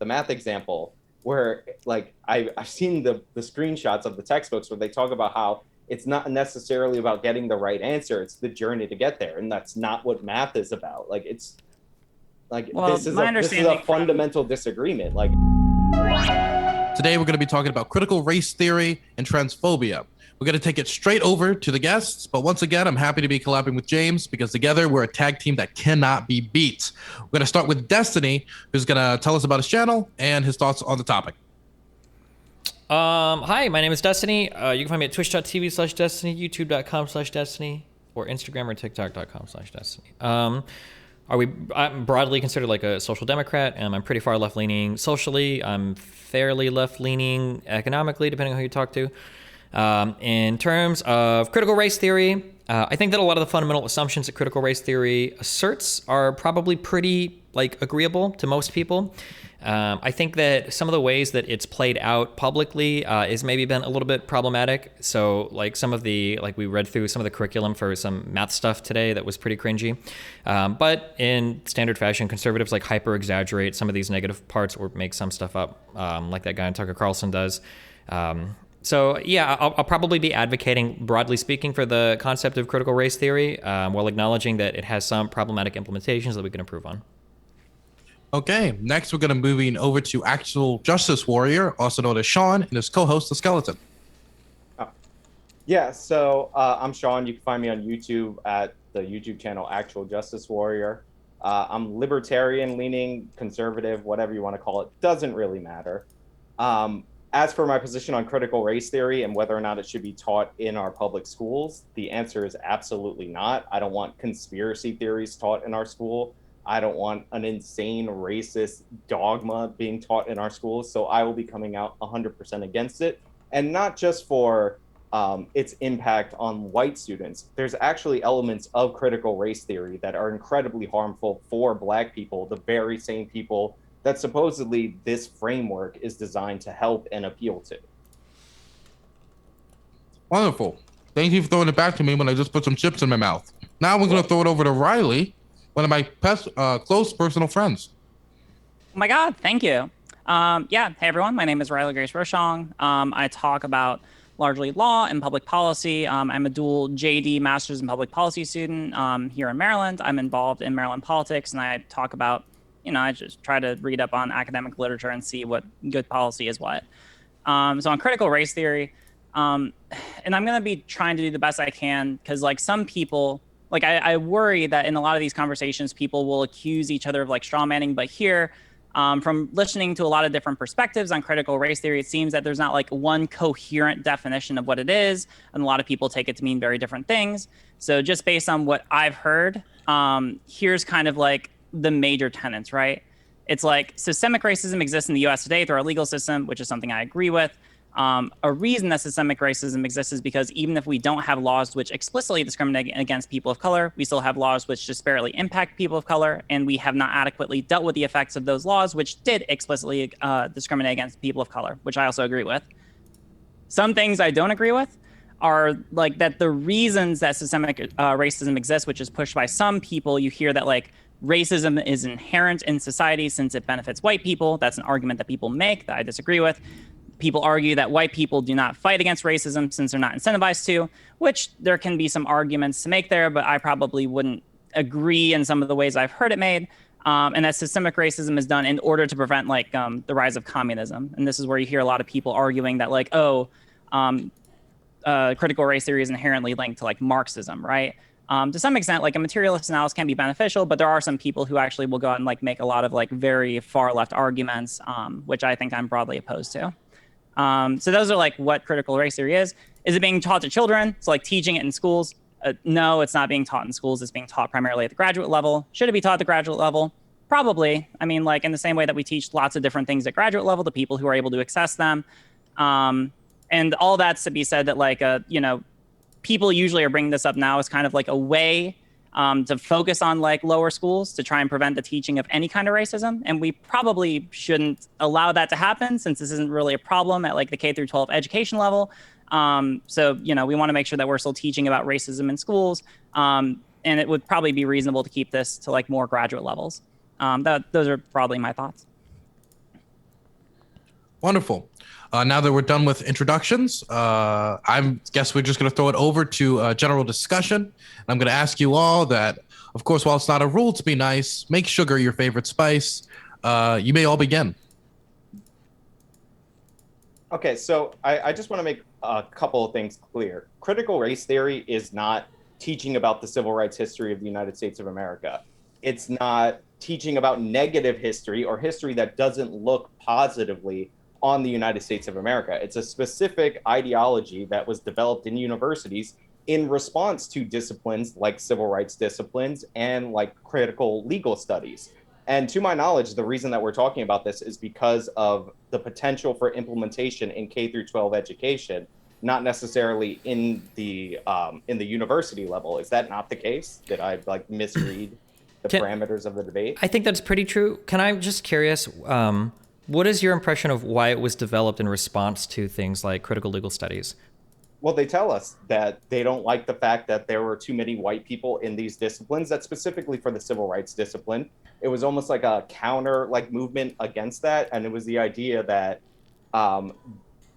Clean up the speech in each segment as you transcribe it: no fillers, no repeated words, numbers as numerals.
the math example where like I've seen the screenshots of the textbooks where they talk about how it's not necessarily about getting the right answer, it's the journey to get there, and that's not what math is about. Like it's like Well, this is my a understanding from fundamental disagreement. Like Today we're going to be talking about critical race theory and transphobia. We're going to take it straight over to the guests, but once again, I'm happy to be collabing with James because together we're a tag team that cannot be beat. We're going to start with Destiny, who's going to tell us about his channel and his thoughts on the topic. Hi, my name is Destiny. You can find me at twitch.tv/Destiny, youtube.com/Destiny, or Instagram or TikTok.com/Destiny. I'm broadly considered like a social democrat, and I'm pretty far left-leaning socially. I'm fairly left-leaning economically, depending on who you talk to. In terms of critical race theory, I think that a lot of the fundamental assumptions that critical race theory asserts are probably pretty like agreeable to most people. I think that some of the ways that it's played out publicly is maybe been a little bit problematic. So like some of the, like we read through some of the curriculum for some math stuff today that was pretty cringy. But in standard fashion, conservatives like hyper exaggerate some of these negative parts or make some stuff up like that guy in Tucker Carlson does. So yeah, I'll probably be advocating, broadly speaking, for the concept of critical race theory while acknowledging that it has some problematic implementations that we can improve on. Okay, next we're going to moving over to Actual Justice Warrior, also known as Sean, and his co-host, The Skeleton. Yeah, so I'm Sean. You can find me on YouTube at the YouTube channel Actual Justice Warrior. I'm libertarian leaning, conservative, whatever you want to call it, doesn't really matter. As for my position on critical race theory and whether or not it should be taught in our public schools, the answer is absolutely not. I don't want conspiracy theories taught in our school. I don't want an insane racist dogma being taught in our schools. So I will be coming out 100% against it. And not just for its impact on white students. There's actually elements of critical race theory that are incredibly harmful for Black people, the very same people that supposedly this framework is designed to help and appeal to. Wonderful. Thank you for throwing it back to me when I just put some chips in my mouth. Now we're going to throw it over to Riley, one of my close personal friends. Oh my God, thank you. Hey everyone, my name is Riley Grace Roshong. I talk about largely law and public policy. I'm a dual JD Masters in Public Policy student here in Maryland. I'm involved in Maryland politics, and I talk about, I just try to read up on academic literature and see what good policy is what. So on critical race theory, and I'm going to be trying to do the best I can, because like some people, like I worry that in a lot of these conversations, people will accuse each other of like straw manning. But here, from listening to a lot of different perspectives on critical race theory, it seems that there's not like one coherent definition of what it is. And a lot of people take it to mean very different things. So just based on what I've heard, here's kind of like the major tenets, right? It's like systemic racism exists in the US today through our legal system, which is something I agree with. A reason that systemic racism exists is because even if we don't have laws which explicitly discriminate against people of color, we still have laws which disparately impact people of color, and we have not adequately dealt with the effects of those laws which did explicitly discriminate against people of color, which I also agree with. Some things I don't agree with are like that the reasons that systemic racism exists, which is pushed by some people, you hear that like racism is inherent in society since it benefits white people. That's an argument that people make that I disagree with. People argue that white people do not fight against racism since they're not incentivized to, which there can be some arguments to make there, but I probably wouldn't agree in some of the ways I've heard it made. And that systemic racism is done in order to prevent like the rise of communism. And this is where you hear a lot of people arguing that like, critical race theory is inherently linked to like Marxism, right? To some extent, like a materialist analysis can be beneficial, but there are some people who actually will go out and like make a lot of like very far left arguments, which I think I'm broadly opposed to. So those are like what critical race theory is. Is it being taught to children? So like teaching it in schools? No, it's not being taught in schools. It's being taught primarily at the graduate level. Should it be taught at the graduate level? Probably. I mean, like in the same way that we teach lots of different things at graduate level to people who are able to access them. And all that's to be said that like, people usually are bringing this up now as kind of like a way to focus on like lower schools to try and prevent the teaching of any kind of racism. And we probably shouldn't allow that to happen since this isn't really a problem at like the K through 12 education level. So, we want to make sure that we're still teaching about racism in schools. And it would probably be reasonable to keep this to like more graduate levels. Those are probably my thoughts. Wonderful. Now that we're done with introductions, I guess we're just going to throw it over to general discussion. I'm going to ask you all that, of course, while it's not a rule to be nice, make sugar your favorite spice. You may all begin. Okay, so I just want to make a couple of things clear. Critical race theory is not teaching about the civil rights history of the United States of America. It's not teaching about negative history or history that doesn't look positively on the United States of America. It's a specific ideology that was developed in universities in response to disciplines like civil rights disciplines and like critical legal studies. And to my knowledge, the reason that we're talking about this is because of the potential for implementation in K through 12 education, not necessarily in the university level. Is that not the case? Did I like misread the parameters of the debate? I think that's pretty true. I'm just curious, what is your impression of why it was developed in response to things like critical legal studies? Well, they tell us that they don't like the fact that there were too many white people in these disciplines. That's specifically for the civil rights discipline. It was almost like a counter like movement against that. And it was the idea that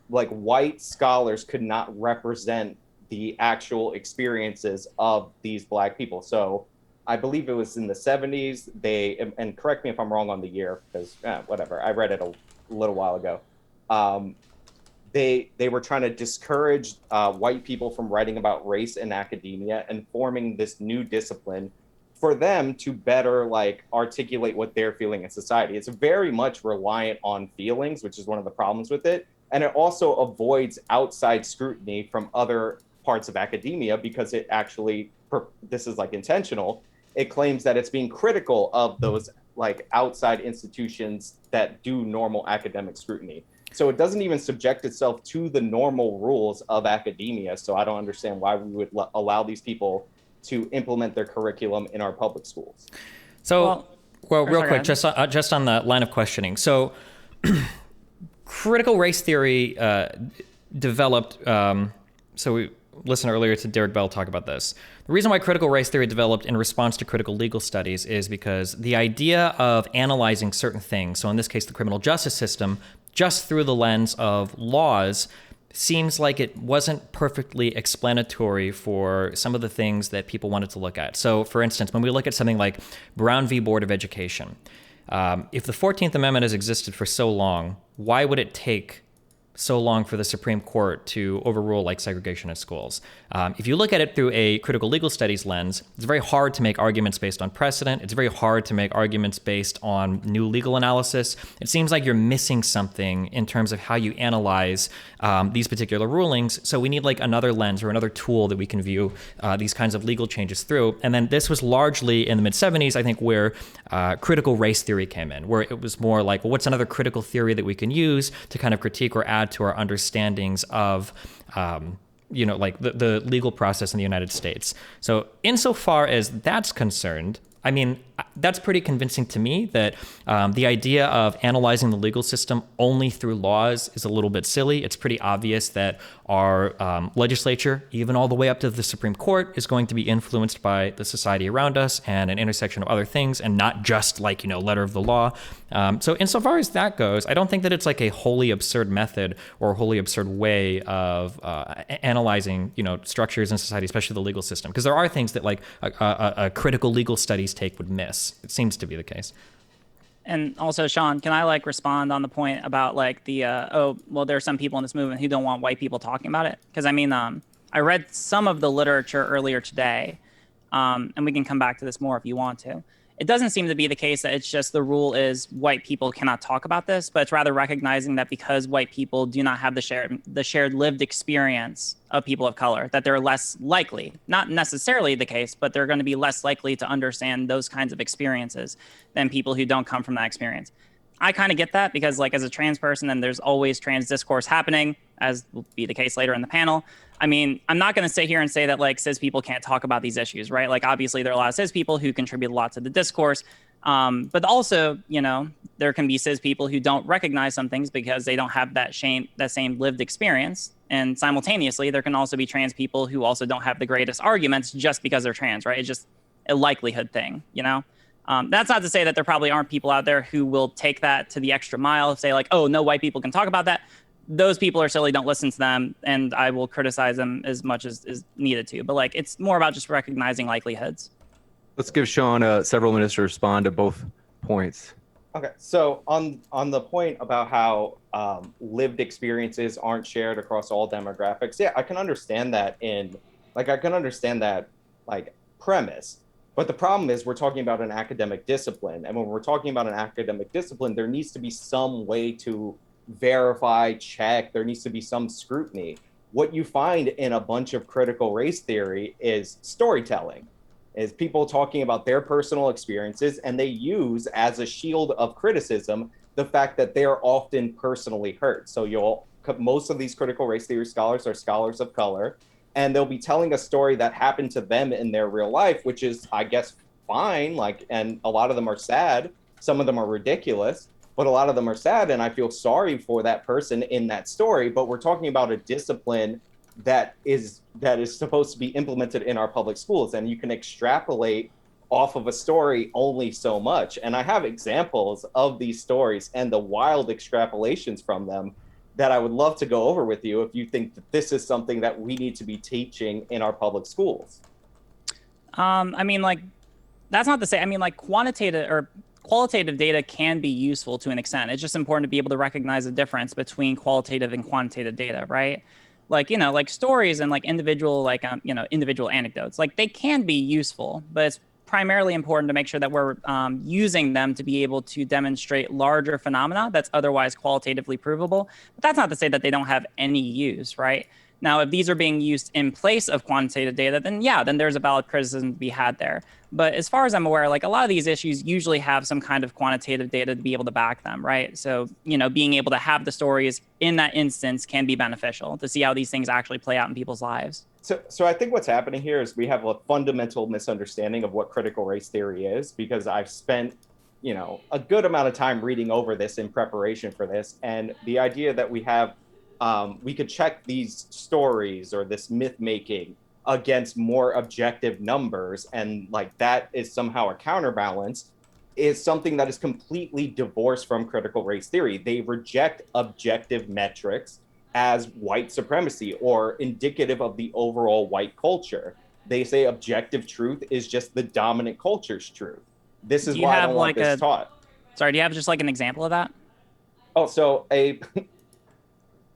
like white scholars could not represent the actual experiences of these Black people. So I believe it was in the 70s. And correct me if I'm wrong on the year, because whatever, I read it a little while ago. They were trying to discourage white people from writing about race in academia and forming this new discipline for them to better like articulate what they're feeling in society. It's very much reliant on feelings, which is one of the problems with it. And it also avoids outside scrutiny from other parts of academia because it actually, this is like intentional, it claims that it's being critical of those like outside institutions that do normal academic scrutiny. So it doesn't even subject itself to the normal rules of academia. So I don't understand why we would allow these people to implement their curriculum in our public schools. So, well real quick, just on the line of questioning. So critical race theory developed, so we listened earlier to Derek Bell talk about this. The reason why critical race theory developed in response to critical legal studies is because the idea of analyzing certain things, so in this case, the criminal justice system, just through the lens of laws, seems like it wasn't perfectly explanatory for some of the things that people wanted to look at. So, for instance, when we look at something like Brown v. Board of Education, if the 14th Amendment has existed for so long, why would it take so long for the Supreme Court to overrule like segregation in schools? If you look at it through a critical legal studies lens, it's very hard to make arguments based on precedent. It's very hard to make arguments based on new legal analysis. It seems like you're missing something in terms of how you analyze these particular rulings. So we need like another lens or another tool that we can view these kinds of legal changes through. And then this was largely in the mid-70s, I think, where critical race theory came in, where it was more like, well, what's another critical theory that we can use to kind of critique or add to our understandings of like the legal process in the United States. So insofar as that's concerned, I mean, that's pretty convincing to me that the idea of analyzing the legal system only through laws is a little bit silly. It's pretty obvious that our legislature, even all the way up to the Supreme Court, is going to be influenced by the society around us and an intersection of other things, and not just like, letter of the law. So insofar as that goes, I don't think that it's like a wholly absurd method or a wholly absurd way of analyzing, structures in society, especially the legal system. Because there are things that like a critical legal studies take would miss. It seems to be the case. And also, Sean, can I like respond on the point about like the there are some people in this movement who don't want white people talking about it? Because I mean, I read some of the literature earlier today, and we can come back to this more if you want to. It doesn't seem to be the case that it's just the rule is white people cannot talk about this, but it's rather recognizing that because white people do not have the shared lived experience of people of color, that they're less likely, not necessarily the case, but they're going to be less likely to understand those kinds of experiences than people who don't come from that experience. I kind of get that because like as a trans person, and there's always trans discourse happening, as will be the case later in the panel. I mean, I'm not going to sit here and say that like cis people can't talk about these issues, right? Like obviously there are a lot of cis people who contribute a lot to the discourse. But also, there can be cis people who don't recognize some things because they don't have that same lived experience. And simultaneously, there can also be trans people who also don't have the greatest arguments just because they're trans, right? It's just a likelihood thing, That's not to say that there probably aren't people out there who will take that to the extra mile, say like, oh, no white people can talk about that. Those people are silly, don't listen to them, and I will criticize them as much as is needed to. But like, it's more about just recognizing likelihoods. Let's give Sean several minutes to respond to both points. Okay, so on the point about how lived experiences aren't shared across all demographics, yeah, I can understand that premise. But the problem is we're talking about an academic discipline, and when we're talking about an academic discipline, there needs to be some way to verify, check. There needs to be some scrutiny. What you find in a bunch of critical race theory is storytelling. Is people talking about their personal experiences, and they use as a shield of criticism the fact that they're often personally hurt. So most of these critical race theory scholars are scholars of color, and they'll be telling a story that happened to them in their real life, which is, I guess, fine. And a lot of them are sad. Some of them are ridiculous, but a lot of them are sad, and I feel sorry for that person in that story. But we're talking about a discipline that is supposed to be implemented in our public schools, and you can extrapolate off of a story only so much. And I have examples of these stories and the wild extrapolations from them that I would love to go over with you if you think that this is something that we need to be teaching in our public schools. I mean, like, that's not to say, I mean, like, quantitative or qualitative data can be useful to an extent. It's just important to be able to recognize the difference between qualitative and quantitative data, right? Like, you know, like stories and like individual, like, individual anecdotes, like they can be useful, but it's primarily important to make sure that we're using them to be able to demonstrate larger phenomena that's otherwise qualitatively provable. But that's not to say that they don't have any use, right? Now, if these are being used in place of quantitative data, then yeah, then there's a valid criticism to be had there. But as far as I'm aware, like a lot of these issues usually have some kind of quantitative data to be able to back them, right? So, you know, being able to have the stories in that instance can be beneficial to see how these things actually play out in people's lives. So I think what's happening here is we have a fundamental misunderstanding of what critical race theory is, because I've spent, a good amount of time reading over this in preparation for this. And the idea that we could check these stories or this myth making against more objective numbers, and like that is somehow a counterbalance, is something that is completely divorced from critical race theory. They reject objective metrics as white supremacy or indicative of the overall white culture. They say objective truth is just the dominant culture's truth. This is why I don't want this taught. Sorry, do you have just like an example of that? Oh, so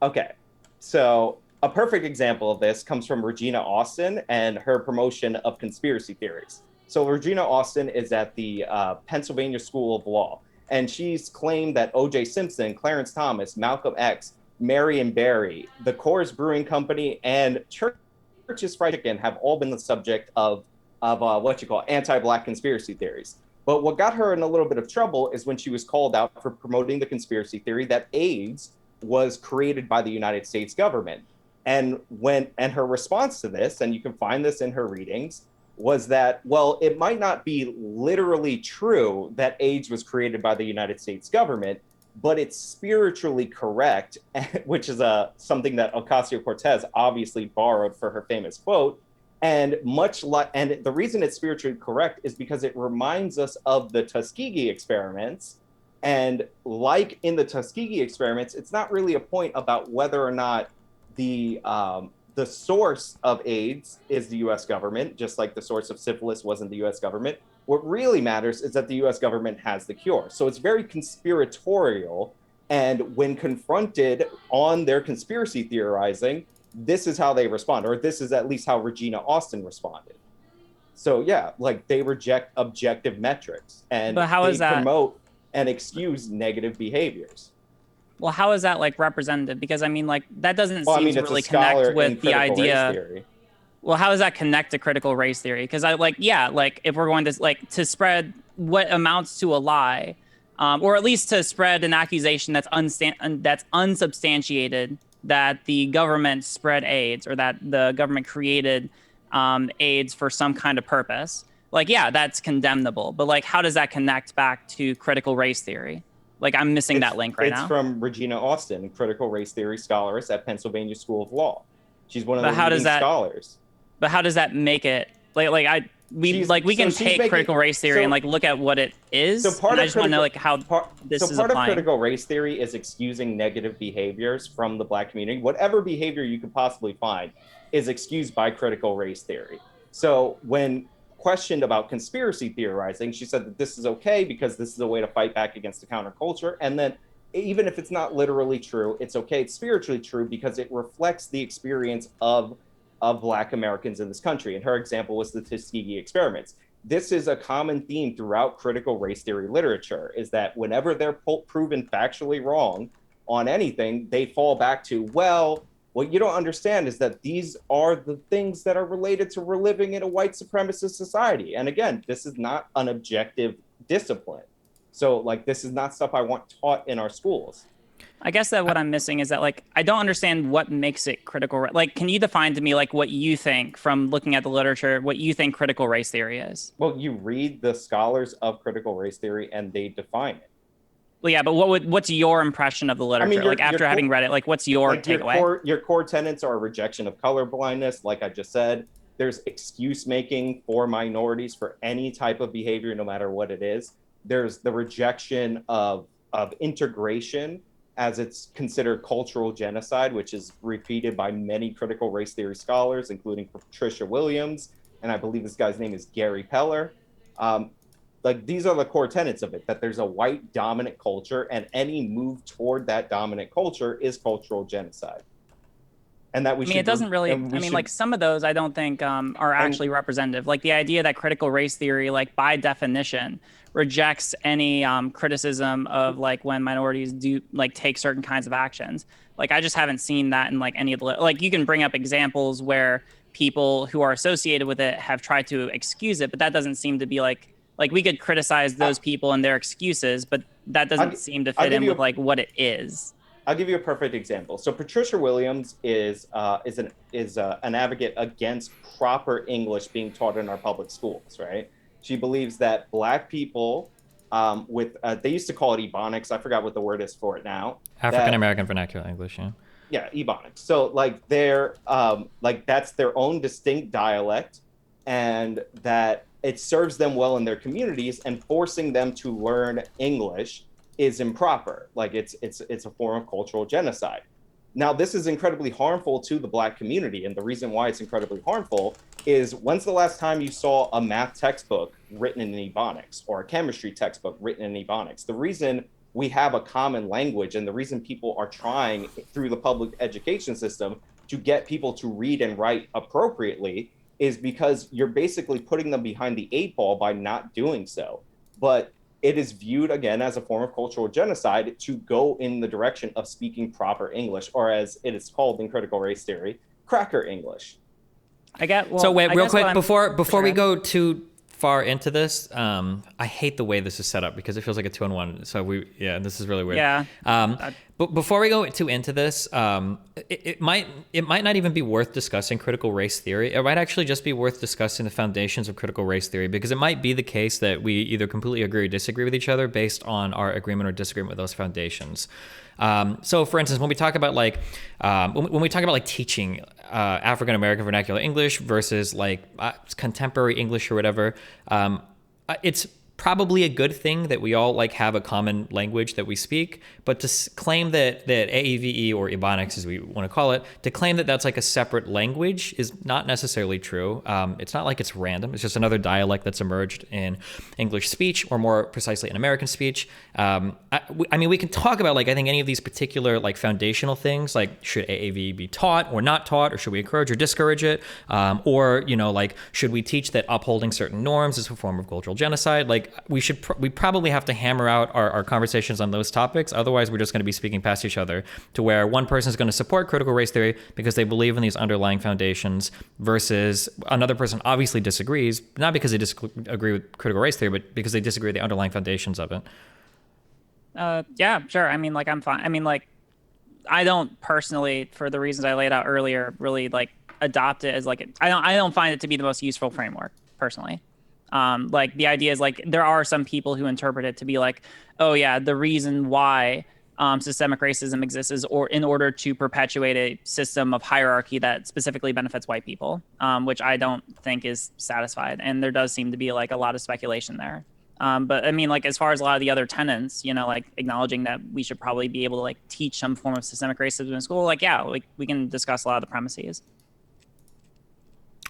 okay. So a perfect example of this comes from Regina Austin and her promotion of conspiracy theories. So Regina Austin is at the Pennsylvania School of Law, and she's claimed that O.J. Simpson, Clarence Thomas, Malcolm X, Marion Barry, the Coors Brewing Company, and Church's Fried Chicken have all been the subject of anti-Black conspiracy theories. But what got her in a little bit of trouble is when she was called out for promoting the conspiracy theory that AIDS was created by the United States government. And her response to this, and you can find this in her readings, was that, well, it might not be literally true that AIDS was created by the United States government, but it's spiritually correct, which is something that Ocasio-Cortez obviously borrowed for her famous quote. And the reason it's spiritually correct is because it reminds us of the Tuskegee experiments. And like in the Tuskegee experiments, it's not really a point about whether or not the source of AIDS is the U.S. government, just like the source of syphilis wasn't the U.S. government. What really matters is that the U.S. government has the cure. So it's very conspiratorial. And when confronted on their conspiracy theorizing, this is how they respond, or this is at least how Regina Austin responded. So yeah, like they reject objective metrics, and they promote and excuse negative behaviors. Well, how is that like representative? Because I mean, like that doesn't seem to really connect with the idea. Well, how does that connect to critical race theory? Because if we're going to to spread what amounts to a lie, or at least to spread an accusation that's unsubstantiated that the government spread AIDS or that the government created AIDS for some kind of purpose, that's condemnable. But how does that connect back to critical race theory? I'm missing that link right now. It's from Regina Austin, critical race theory scholarist at Pennsylvania School of Law. She's one of the leading scholars. But how does that make it we She's- we can so she's take making- critical race theory and so- like look at what it is. So part and I of just want to know like how this so is part applying. of critical race theory is excusing negative behaviors from the Black community. Whatever behavior you could possibly find is excused by critical race theory. So when questioned about conspiracy theorizing, she said that this is okay because this is a way to fight back against the counterculture. And then even if it's not literally true, it's okay. It's spiritually true because it reflects the experience of Black Americans in this country. And her example was the Tuskegee experiments. This is a common theme throughout critical race theory literature, is that whenever they're proven factually wrong on anything, they fall back to, well, what you don't understand is that these are the things that are related to we're living in a white supremacist society. And again, this is not an objective discipline. So like, this is not stuff I want taught in our schools. I guess that what I'm missing is that like I don't understand what makes it critical. Like, can you define to me like what you think from looking at the literature, what you think critical race theory is? Well, you read the scholars of critical race theory and they define it. Well, yeah, but what's your impression of the literature? Like after having read it, like what's your takeaway? Your core tenets are rejection of colorblindness, like I just said. There's excuse making for minorities for any type of behavior, no matter what it is. There's the rejection of integration, as it's considered cultural genocide, which is repeated by many critical race theory scholars, including Patricia Williams, and I believe this guy's name is Gary Peller. Like, these are the core tenets of it, that there's a white dominant culture, and any move toward that dominant culture is cultural genocide. And that we should. It doesn't really. Like some of those I don't think are actually representative. Like the idea that critical race theory, like by definition, rejects any criticism of like when minorities do like take certain kinds of actions. Like I just haven't seen that in like any of the like you can bring up examples where people who are associated with it have tried to excuse it, but that doesn't seem to be like we could criticize those people and their excuses, but that doesn't seem to fit in with like what it is. I'll give you a perfect example. So Patricia Williams is an advocate against proper English being taught in our public schools, right? She believes that Black people they used to call it Ebonics. I forgot what the word is for it now. African American Vernacular English, yeah. Yeah, Ebonics. So like they're that's their own distinct dialect, and that it serves them well in their communities, and forcing them to learn English is improper. Like it's a form of cultural genocide. Now, this is incredibly harmful to the Black community, and the reason why it's incredibly harmful is, when's the last time you saw a math textbook written in Ebonics or a chemistry textbook written in Ebonics? The reason we have a common language and the reason people are trying through the public education system to get people to read and write appropriately is because you're basically putting them behind the 8 ball by not doing so. But it is viewed, again, as a form of cultural genocide to go in the direction of speaking proper English, or as it is called in critical race theory, cracker English. So wait, real quick, before we go too far into this, I hate the way this is set up because it feels like a 2-on-1. So this is really weird. Yeah. But before we go too into this, it might not even be worth discussing critical race theory. It might actually just be worth discussing the foundations of critical race theory, because it might be the case that we either completely agree or disagree with each other based on our agreement or disagreement with those foundations. So, for instance, when we talk about teaching African American vernacular English versus contemporary English or whatever, it's probably a good thing that we all have a common language that we speak, but to claim that AEVE or Ebonics, as we want to call it, to claim that that's a separate language is not necessarily true. It's not like it's random. It's just another dialect that's emerged in English speech, or more precisely in American speech. We can talk about I think any of these particular foundational things, like should AAVE be taught or not taught, or should we encourage or discourage it, or should we teach that upholding certain norms is a form of cultural genocide? We probably have to hammer out our conversations on those topics. Otherwise, we're just going to be speaking past each other, to where one person is going to support critical race theory because they believe in these underlying foundations, versus another person obviously disagrees, not because they disagree with critical race theory, but because they disagree with the underlying foundations of it. Yeah, sure. I'm fine. I don't personally, for the reasons I laid out earlier, really adopt it as I don't find it to be the most useful framework personally. The idea is there are some people who interpret it to be oh yeah, the reason why systemic racism exists or in order to perpetuate a system of hierarchy that specifically benefits white people, which I don't think is satisfied. And there does seem to be like a lot of speculation there. But I mean, like, as far as a lot of the other tenets, you know, like acknowledging that we should probably be able to like teach some form of systemic racism in school, like, yeah, like we can discuss a lot of the premises.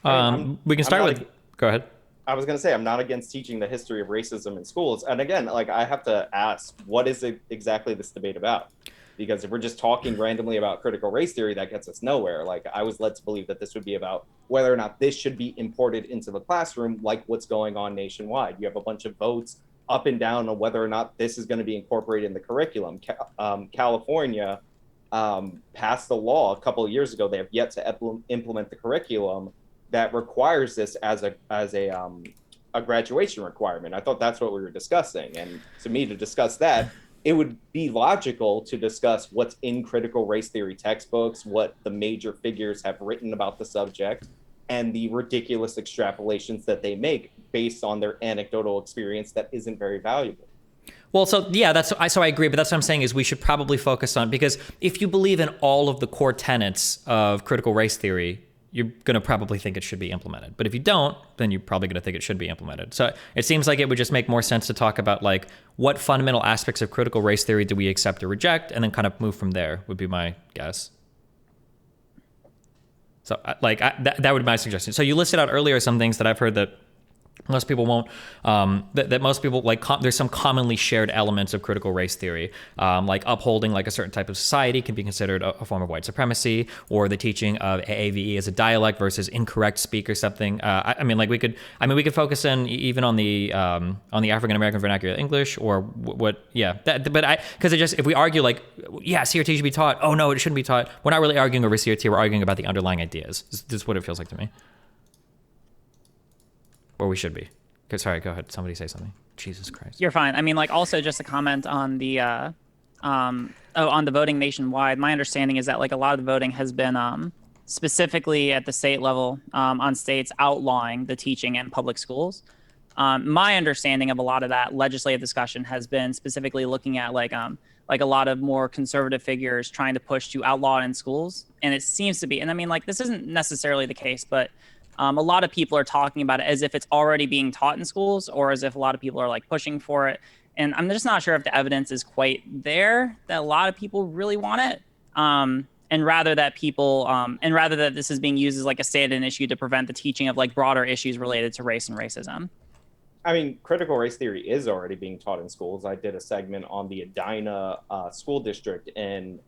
We can start with, go ahead. I was going to say, I'm not against teaching the history of racism in schools. And again, like, I have to ask, what is it exactly this debate about? Because if we're just talking randomly about critical race theory, that gets us nowhere. Like, I was led to believe that this would be about whether or not this should be imported into the classroom, like what's going on nationwide. You have a bunch of votes up and down on whether or not this is going to be incorporated in the curriculum. California passed the law a couple of years ago. They have yet to implement the curriculum that requires this as a graduation requirement. I thought that's what we were discussing. And to me, to discuss that, it would be logical to discuss what's in critical race theory textbooks, what the major figures have written about the subject, and the ridiculous extrapolations that they make based on their anecdotal experience that isn't very valuable. Well, so yeah, so I agree, but that's what I'm saying is we should probably focus on, because if you believe in all of the core tenets of critical race theory, you're going to probably think it should be implemented. But if you don't, then you're probably going to think it should be implemented. So it seems like it would just make more sense to talk about like what fundamental aspects of critical race theory do we accept or reject, and then kind of move from there would be my guess. So like that would be my suggestion. So you listed out earlier some things that I've heard that most people won't, that most people like, there's some commonly shared elements of critical race theory, like upholding like a certain type of society can be considered a form of white supremacy, or the teaching of AAVE as a dialect versus incorrect speak or something. I mean, we could focus in even on the African-American vernacular English or because if we argue like, yeah, CRT should be taught, oh no, it shouldn't be taught. We're not really arguing over CRT, we're arguing about the underlying ideas. This is what it feels like to me. Or we should be. Sorry, go ahead. Somebody say something. Jesus Christ. You're fine. I mean, like, also just a comment on the on the voting nationwide. My understanding is that like a lot of the voting has been specifically at the state level on states outlawing the teaching in public schools. My understanding of a lot of that legislative discussion has been specifically looking at like a lot of more conservative figures trying to push to outlaw it in schools. And it seems to be, and I mean, like, this isn't necessarily the case, but a lot of people are talking about it as if it's already being taught in schools, or as if a lot of people are like pushing for it. And I'm just not sure if the evidence is quite there that a lot of people really want it. And rather that this is being used as like a stand-in issue to prevent the teaching of like broader issues related to race and racism. I mean, critical race theory is already being taught in schools. I did a segment on the Edina school district in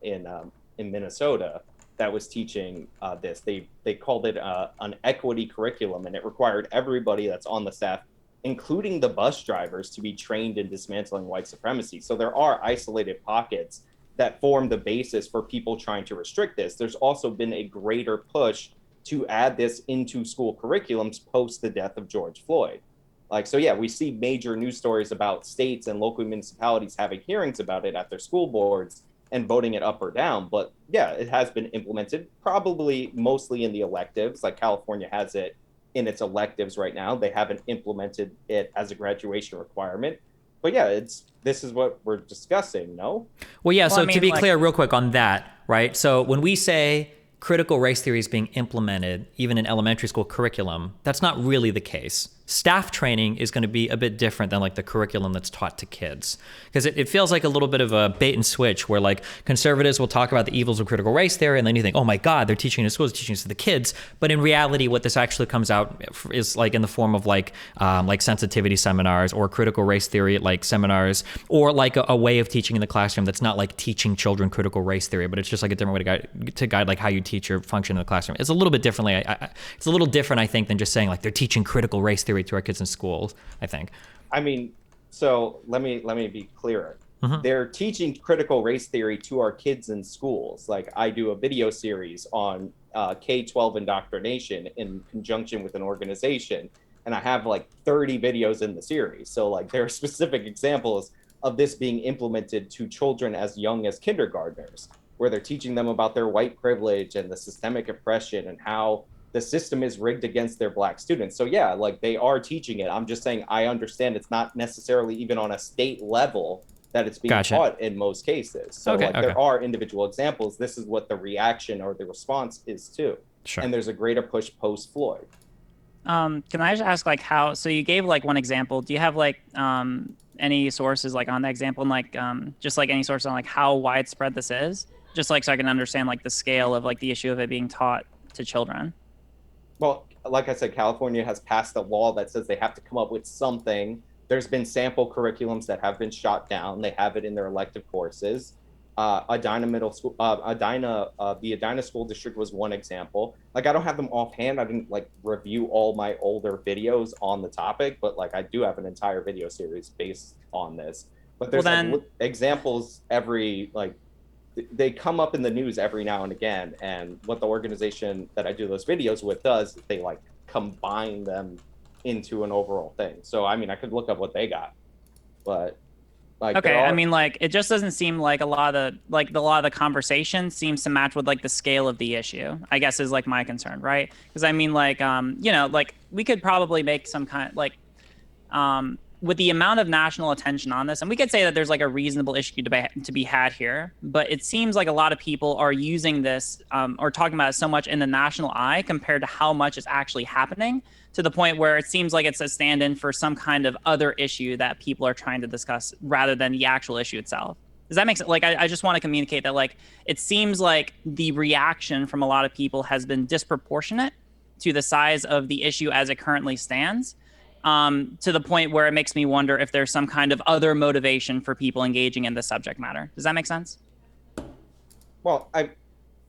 Minnesota that was teaching this. They called it an equity curriculum, and it required everybody that's on the staff, including the bus drivers, to be trained in dismantling white supremacy. So there are isolated pockets that form the basis for people trying to restrict this. There's also been a greater push to add this into school curriculums post the death of George Floyd. Like, so yeah, we see major news stories about states and local municipalities having hearings about it at their school boards and voting it up or down. But yeah, it has been implemented, probably mostly in the electives. Like California has it in its electives right now. They haven't implemented it as a graduation requirement. But yeah, this is what we're discussing, no? Well, yeah, so to be clear real quick on that, right? So when we say critical race theory is being implemented, even in elementary school curriculum, that's not really the case. Staff training is going to be a bit different than like the curriculum that's taught to kids, because it feels like a little bit of a bait and switch where like conservatives will talk about the evils of critical race theory, and then you think, oh my God, they're teaching it in schools, teaching it to the kids. But in reality, what this actually comes out is like in the form of like sensitivity seminars or critical race theory like seminars, or like a way of teaching in the classroom that's not like teaching children critical race theory, but it's just like a different way to guide like how you teach or function in the classroom. It's a little bit differently. It's a little different, I think, than just saying like they're teaching critical race theory to our kids in schools, I think. I mean, so let me be clearer. Mm-hmm. They're teaching critical race theory to our kids in schools. Like, I do a video series on K-12 indoctrination in conjunction with an organization, and I have like 30 videos in the series. So like there are specific examples of this being implemented to children as young as kindergartners, where they're teaching them about their white privilege and the systemic oppression and how the system is rigged against their Black students. So yeah, like they are teaching it. I'm just saying I understand it's not necessarily even on a state level that it's being Gotcha. taught in most cases. So Okay, like okay. there are individual examples. This is what the reaction or the response is to. Sure. And there's a greater push post Floyd. Can I just ask like how? So you gave like one example. Do you have like any sources like on that example, and like just like any source on like how widespread this is? Just like so I can understand like the scale of like the issue of it being taught to children. Well, like I said, California has passed a law that says they have to come up with something. There's been sample curriculums that have been shot down. They have it in their elective courses. Edina Middle School, the Edina School District was one example. Like I don't have them offhand. I didn't like review all my older videos on the topic, but like I do have an entire video series based on this. But there's like, examples every like they come up in the news every now and again. And what the organization that I do those videos with does, they like combine them into an overall thing. So I mean, I could look up what they got, but like okay, I mean, like it just doesn't seem like a lot of the conversation seems to match with like the scale of the issue, I guess, is like my concern, right? Because I mean, like you know, like we could probably make some kind like with the amount of national attention on this, and we could say that there's like a reasonable issue to be had here, but it seems like a lot of people are using this or talking about it so much in the national eye compared to how much is actually happening, to the point where it seems like it's a stand-in for some kind of other issue that people are trying to discuss rather than the actual issue itself. Does that make sense? Like, I just want to communicate that, like, it seems like the reaction from a lot of people has been disproportionate to the size of the issue as it currently stands, to the point where it makes me wonder if there's some kind of other motivation for people engaging in the subject matter. Does that make sense? Well,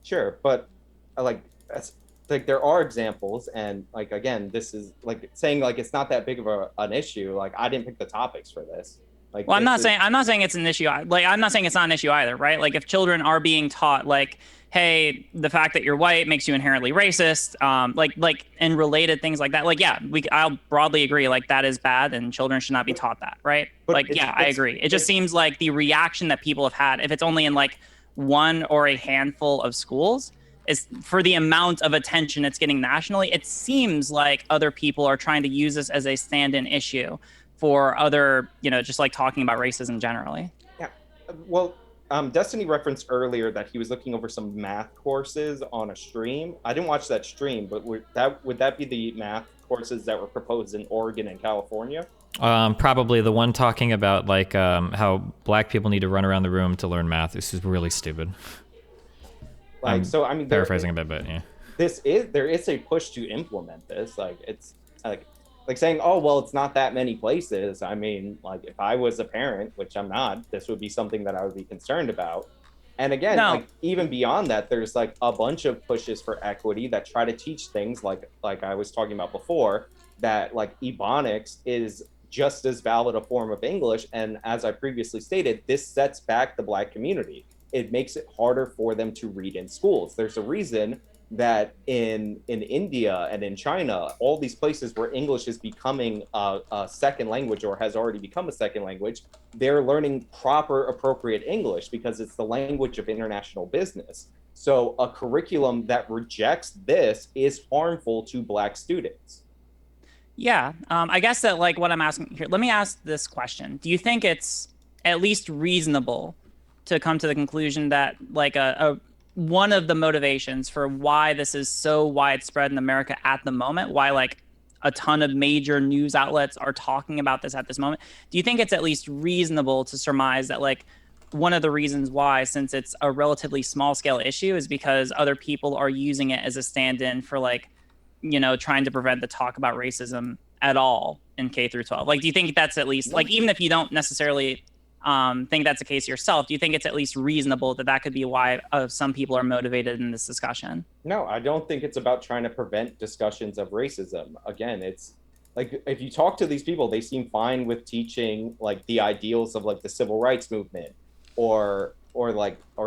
sure, but like that's like there are examples, and like again, this is like saying like it's not that big of an issue. Like I didn't pick the topics for this. Like, well, I'm not saying it's an issue. Like I'm not saying it's not an issue either, right? Like if children are being taught like, hey, the fact that you're white makes you inherently racist, like and related things like that. Like yeah, I'll broadly agree. Like that is bad, and children should not be taught that, right? Like yeah, I agree. It just seems like the reaction that people have had, if it's only in like one or a handful of schools, is for the amount of attention it's getting nationally. It seems like other people are trying to use this as a stand-in issue for other, you know, just like talking about racism generally. Yeah, well, Destiny referenced earlier that he was looking over some math courses on a stream. I didn't watch that stream, but would that be the math courses that were proposed in Oregon and California? Probably the one talking about like how black people need to run around the room to learn math. This is really stupid. Like, so I mean, paraphrasing a bit, but yeah. There is a push to implement this. Like it's like saying, oh well, it's not that many places. I mean, like if I was a parent, which I'm not, this would be something that I would be concerned about. And again, like even beyond that, there's like a bunch of pushes for equity that try to teach things like I was talking about before, that like Ebonics is just as valid a form of English. And as I previously stated, this sets back the Black community. It makes it harder for them to read in schools. There's a reason that in India and in China, all these places where English is becoming a second language or has already become a second language, they're learning proper, appropriate English because it's the language of international business. So a curriculum that rejects this is harmful to Black students. Yeah, I guess that like what I'm asking here, let me ask this question. Do you think it's at least reasonable to come to the conclusion that like one of the motivations for why this is so widespread in America at the moment, why like a ton of major news outlets are talking about this at this moment, do you think it's at least reasonable to surmise that like one of the reasons why, since it's a relatively small scale issue, is because other people are using it as a stand-in for like, you know, trying to prevent the talk about racism at all in K through 12? Like, do you think that's at least like, even if you don't necessarily think that's the case yourself, do you think it's at least reasonable that that could be why some people are motivated in this discussion? No, I don't think it's about trying to prevent discussions of racism. Again, it's like if you talk to these people, they seem fine with teaching like the ideals of like the civil rights movement or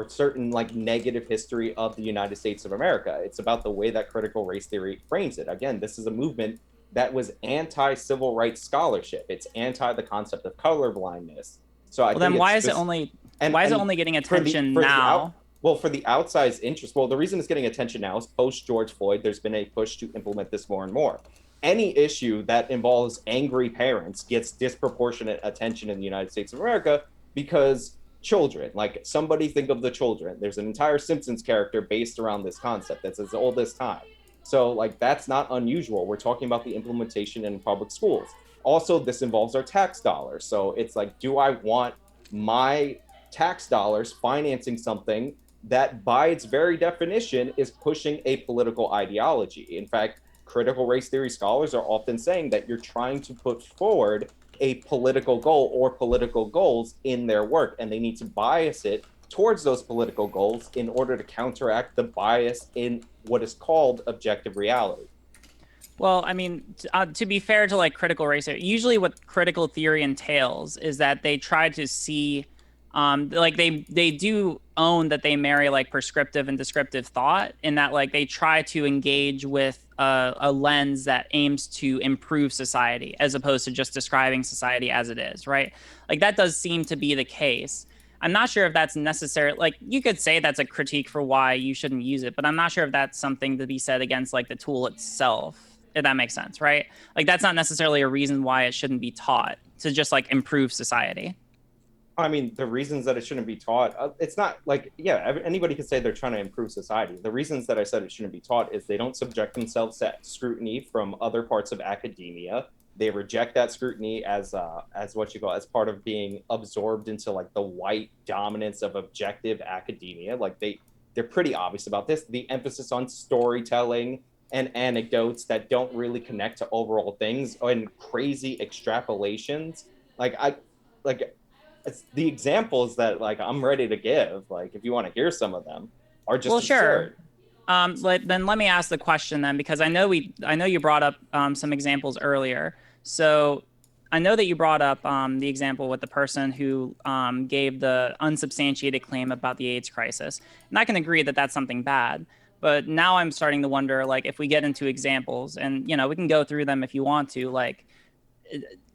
certain like negative history of the United States of America. It's about the way that critical race theory frames it. Again, this is a movement that was anti-civil rights scholarship. It's anti the concept of colorblindness. So I think why is it only getting attention now? For the outsized interest, well, the reason it's getting attention now is post George Floyd, there's been a push to implement this more and more. Any issue that involves angry parents gets disproportionate attention in the United States of America because children, like somebody think of the children. There's an entire Simpsons character based around this concept that's as old as time. So like that's not unusual. We're talking about the implementation in public schools. Also, this involves our tax dollars. So it's like, do I want my tax dollars financing something that by its very definition is pushing a political ideology? In fact, critical race theory scholars are often saying that you're trying to put forward a political goal or political goals in their work, and they need to bias it towards those political goals in order to counteract the bias in what is called objective reality. Well, I mean, to be fair to like critical race theory, usually what critical theory entails is that they try to see, like they do own that they marry like prescriptive and descriptive thought, in that like they try to engage with a lens that aims to improve society as opposed to just describing society as it is, right? Like that does seem to be the case. I'm not sure if that's necessary. Like you could say that's a critique for why you shouldn't use it, but I'm not sure if that's something to be said against like the tool itself, if that makes sense, right? Like that's not necessarily a reason why it shouldn't be taught to just like improve society. I mean, the reasons that it shouldn't be taught, it's not like, yeah, anybody could say they're trying to improve society. The reasons that I said it shouldn't be taught is they don't subject themselves to scrutiny from other parts of academia. They reject that scrutiny as what you call, as part of being absorbed into like the white dominance of objective academia. Like they're pretty obvious about this. The emphasis on storytelling and anecdotes that don't really connect to overall things and crazy extrapolations. It's the examples that like I'm ready to give, like if you want to hear some of them, are just absurd. Sure. Then let me ask the question then, because I know you brought up some examples earlier. So I know that you brought up the example with the person who gave the unsubstantiated claim about the AIDS crisis, and I can agree that that's something bad. But now I'm starting to wonder, like, if we get into examples, and we can go through them if you want to, like.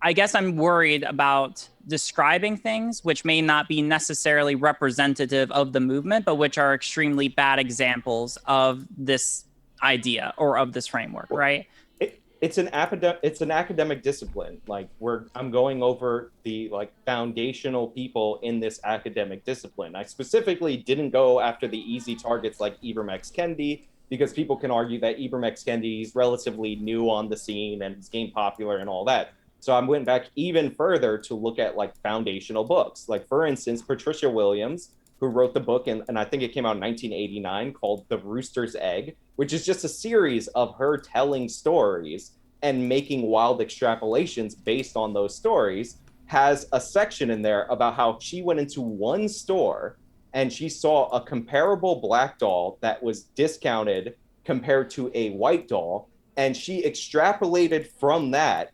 I guess I'm worried about describing things which may not be necessarily representative of the movement, but which are extremely bad examples of this idea or of this framework, right? It's an academic discipline. Like I'm going over the like foundational people in this academic discipline. I specifically didn't go after the easy targets like Ibram X. Kendi, because people can argue that Ibram X. Kendi is relatively new on the scene and it's gained popular and all that. So I went back even further to look at like foundational books. Like for instance, Patricia Williams, who wrote the book, and I think it came out in 1989, called The Rooster's Egg, which is just a series of her telling stories and making wild extrapolations based on those stories, has a section in there about how she went into one store and she saw a comparable black doll that was discounted compared to a white doll. And she extrapolated from that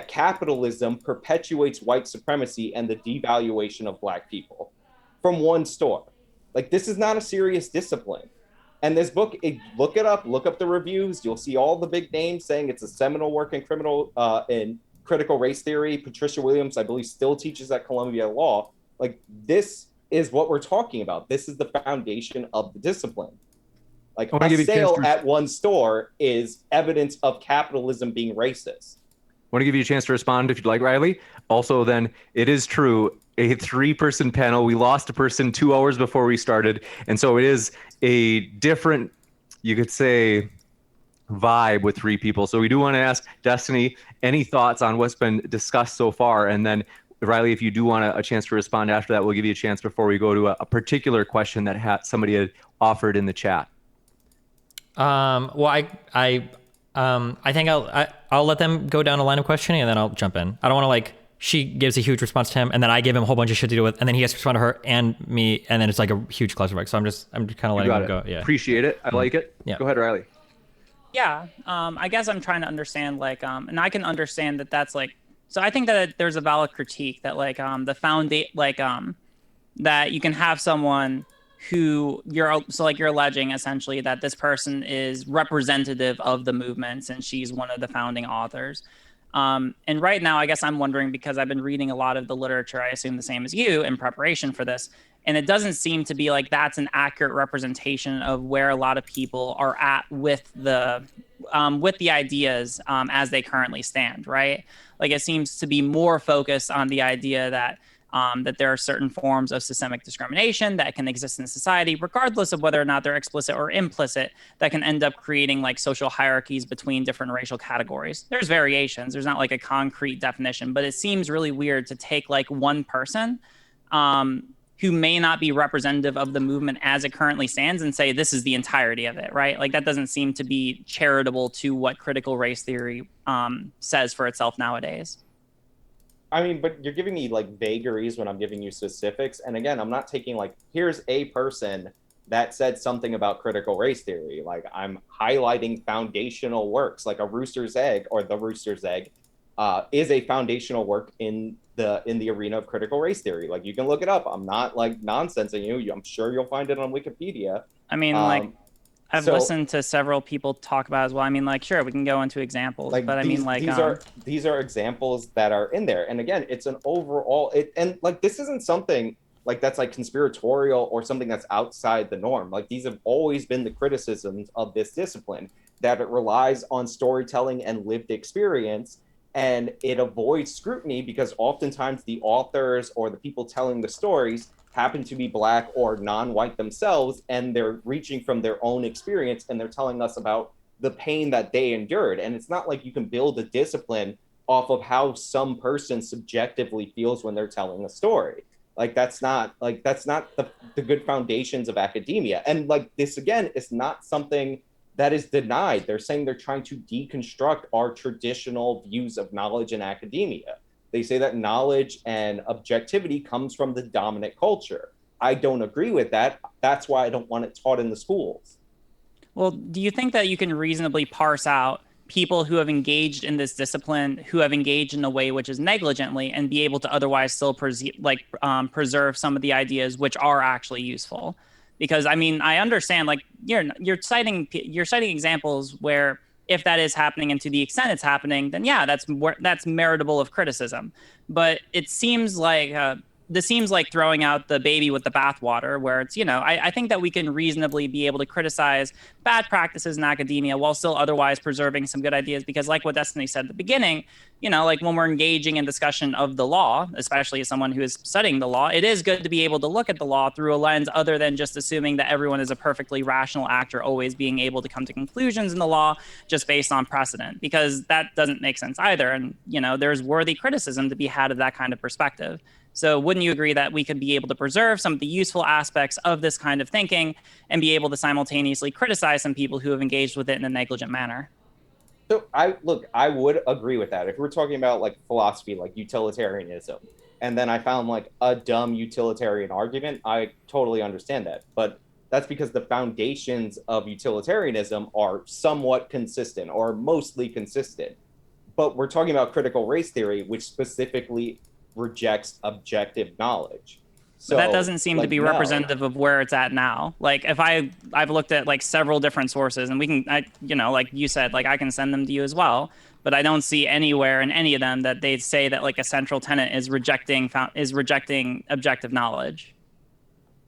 capitalism perpetuates white supremacy and the devaluation of black people from one store. Like this is not a serious discipline. And this book, look it up, look up the reviews. You'll see all the big names saying it's a seminal work in critical race theory. Patricia Williams, I believe, still teaches at Columbia Law. Like this is what we're talking about. This is the foundation of the discipline. Like a sale at one store is evidence of capitalism being racist. I want to give you a chance to respond if you'd like, Riley. Also, then, it is true, a 3-person panel. We lost a person 2 hours before we started. And so it is a different, you could say, vibe with 3 people. So we do want to ask Destiny any thoughts on what's been discussed so far. And then, Riley, if you do want a chance to respond after that, we'll give you a chance before we go to a particular question that somebody had offered in the chat. Well, I think I'll let them go down a line of questioning and then I'll jump in. I don't want to like, she gives a huge response to him and then I give him a whole bunch of shit to deal with and then he has to respond to her and me and then it's like a huge clusterfuck. So I'm just kind of letting him go. Yeah. Appreciate it. I like it. Yeah. Go ahead, Riley. Yeah. I guess I'm trying to understand like, and I can understand that that's like, so I think that there's a valid critique that like, that you can have someone who you're alleging essentially that this person is representative of the movements and she's one of the founding authors. And right now, I guess I'm wondering, because I've been reading a lot of the literature, I assume the same as you, in preparation for this, and it doesn't seem to be like that's an accurate representation of where a lot of people are at with the ideas as they currently stand, right? Like it seems to be more focused on the idea that that there are certain forms of systemic discrimination that can exist in society, regardless of whether or not they're explicit or implicit, that can end up creating like social hierarchies between different racial categories. There's variations. There's not like a concrete definition, but it seems really weird to take like one person who may not be representative of the movement as it currently stands and say this is the entirety of it, right? Like that doesn't seem to be charitable to what critical race theory says for itself nowadays. I mean, but you're giving me like vagaries when I'm giving you specifics. And again, I'm not taking like, here's a person that said something about critical race theory. Like I'm highlighting foundational works, like a Rooster's Egg or The Rooster's Egg is a foundational work in the arena of critical race theory. Like you can look it up. I'm not like nonsensing you. I'm sure you'll find it on Wikipedia. I mean, like I've listened to several people talk about it as well. I mean, like, sure, we can go into examples, like, but I mean, like, these are examples that are in there. And again, it's an overall, and like, this isn't something like that's like conspiratorial or something that's outside the norm. Like these have always been the criticisms of this discipline, that it relies on storytelling and lived experience, and it avoids scrutiny because oftentimes the authors or the people telling the stories happen to be Black or non-white themselves, and they're reaching from their own experience and they're telling us about the pain that they endured. And it's not like you can build a discipline off of how some person subjectively feels when they're telling a story. Like that's not the good foundations of academia. And like this again is not something that is denied. They're saying they're trying to deconstruct our traditional views of knowledge in academia. They say that knowledge and objectivity comes from the dominant culture. I don't agree with that. That's why I don't want it taught in the schools. Well, do you think that you can reasonably parse out people who have engaged in this discipline, who have engaged in a way which is negligently, and be able to otherwise still preserve some of the ideas which are actually useful? Because I mean, I understand like you're citing examples where if that is happening and to the extent it's happening, then yeah, that's meritable of criticism. But it seems like this seems like throwing out the baby with the bathwater, where it's, I think that we can reasonably be able to criticize bad practices in academia while still otherwise preserving some good ideas. Because like what Destiny said at the beginning, like when we're engaging in discussion of the law, especially as someone who is studying the law, it is good to be able to look at the law through a lens other than just assuming that everyone is a perfectly rational actor, always being able to come to conclusions in the law just based on precedent, because that doesn't make sense either. And, there's worthy criticism to be had of that kind of perspective. So wouldn't you agree that we could be able to preserve some of the useful aspects of this kind of thinking and be able to simultaneously criticize some people who have engaged with it in a negligent manner? So I would agree with that. If we're talking about like philosophy, like utilitarianism, and then I found like a dumb utilitarian argument, I totally understand that. But that's because the foundations of utilitarianism are somewhat consistent or mostly consistent. But we're talking about critical race theory, which specifically rejects objective knowledge. So that doesn't seem to be representative of where it's at now. Like if I've looked at like several different sources, and we can, like you said, like I can send them to you as well, but I don't see anywhere in any of them that they say that like a central tenet is rejecting objective knowledge.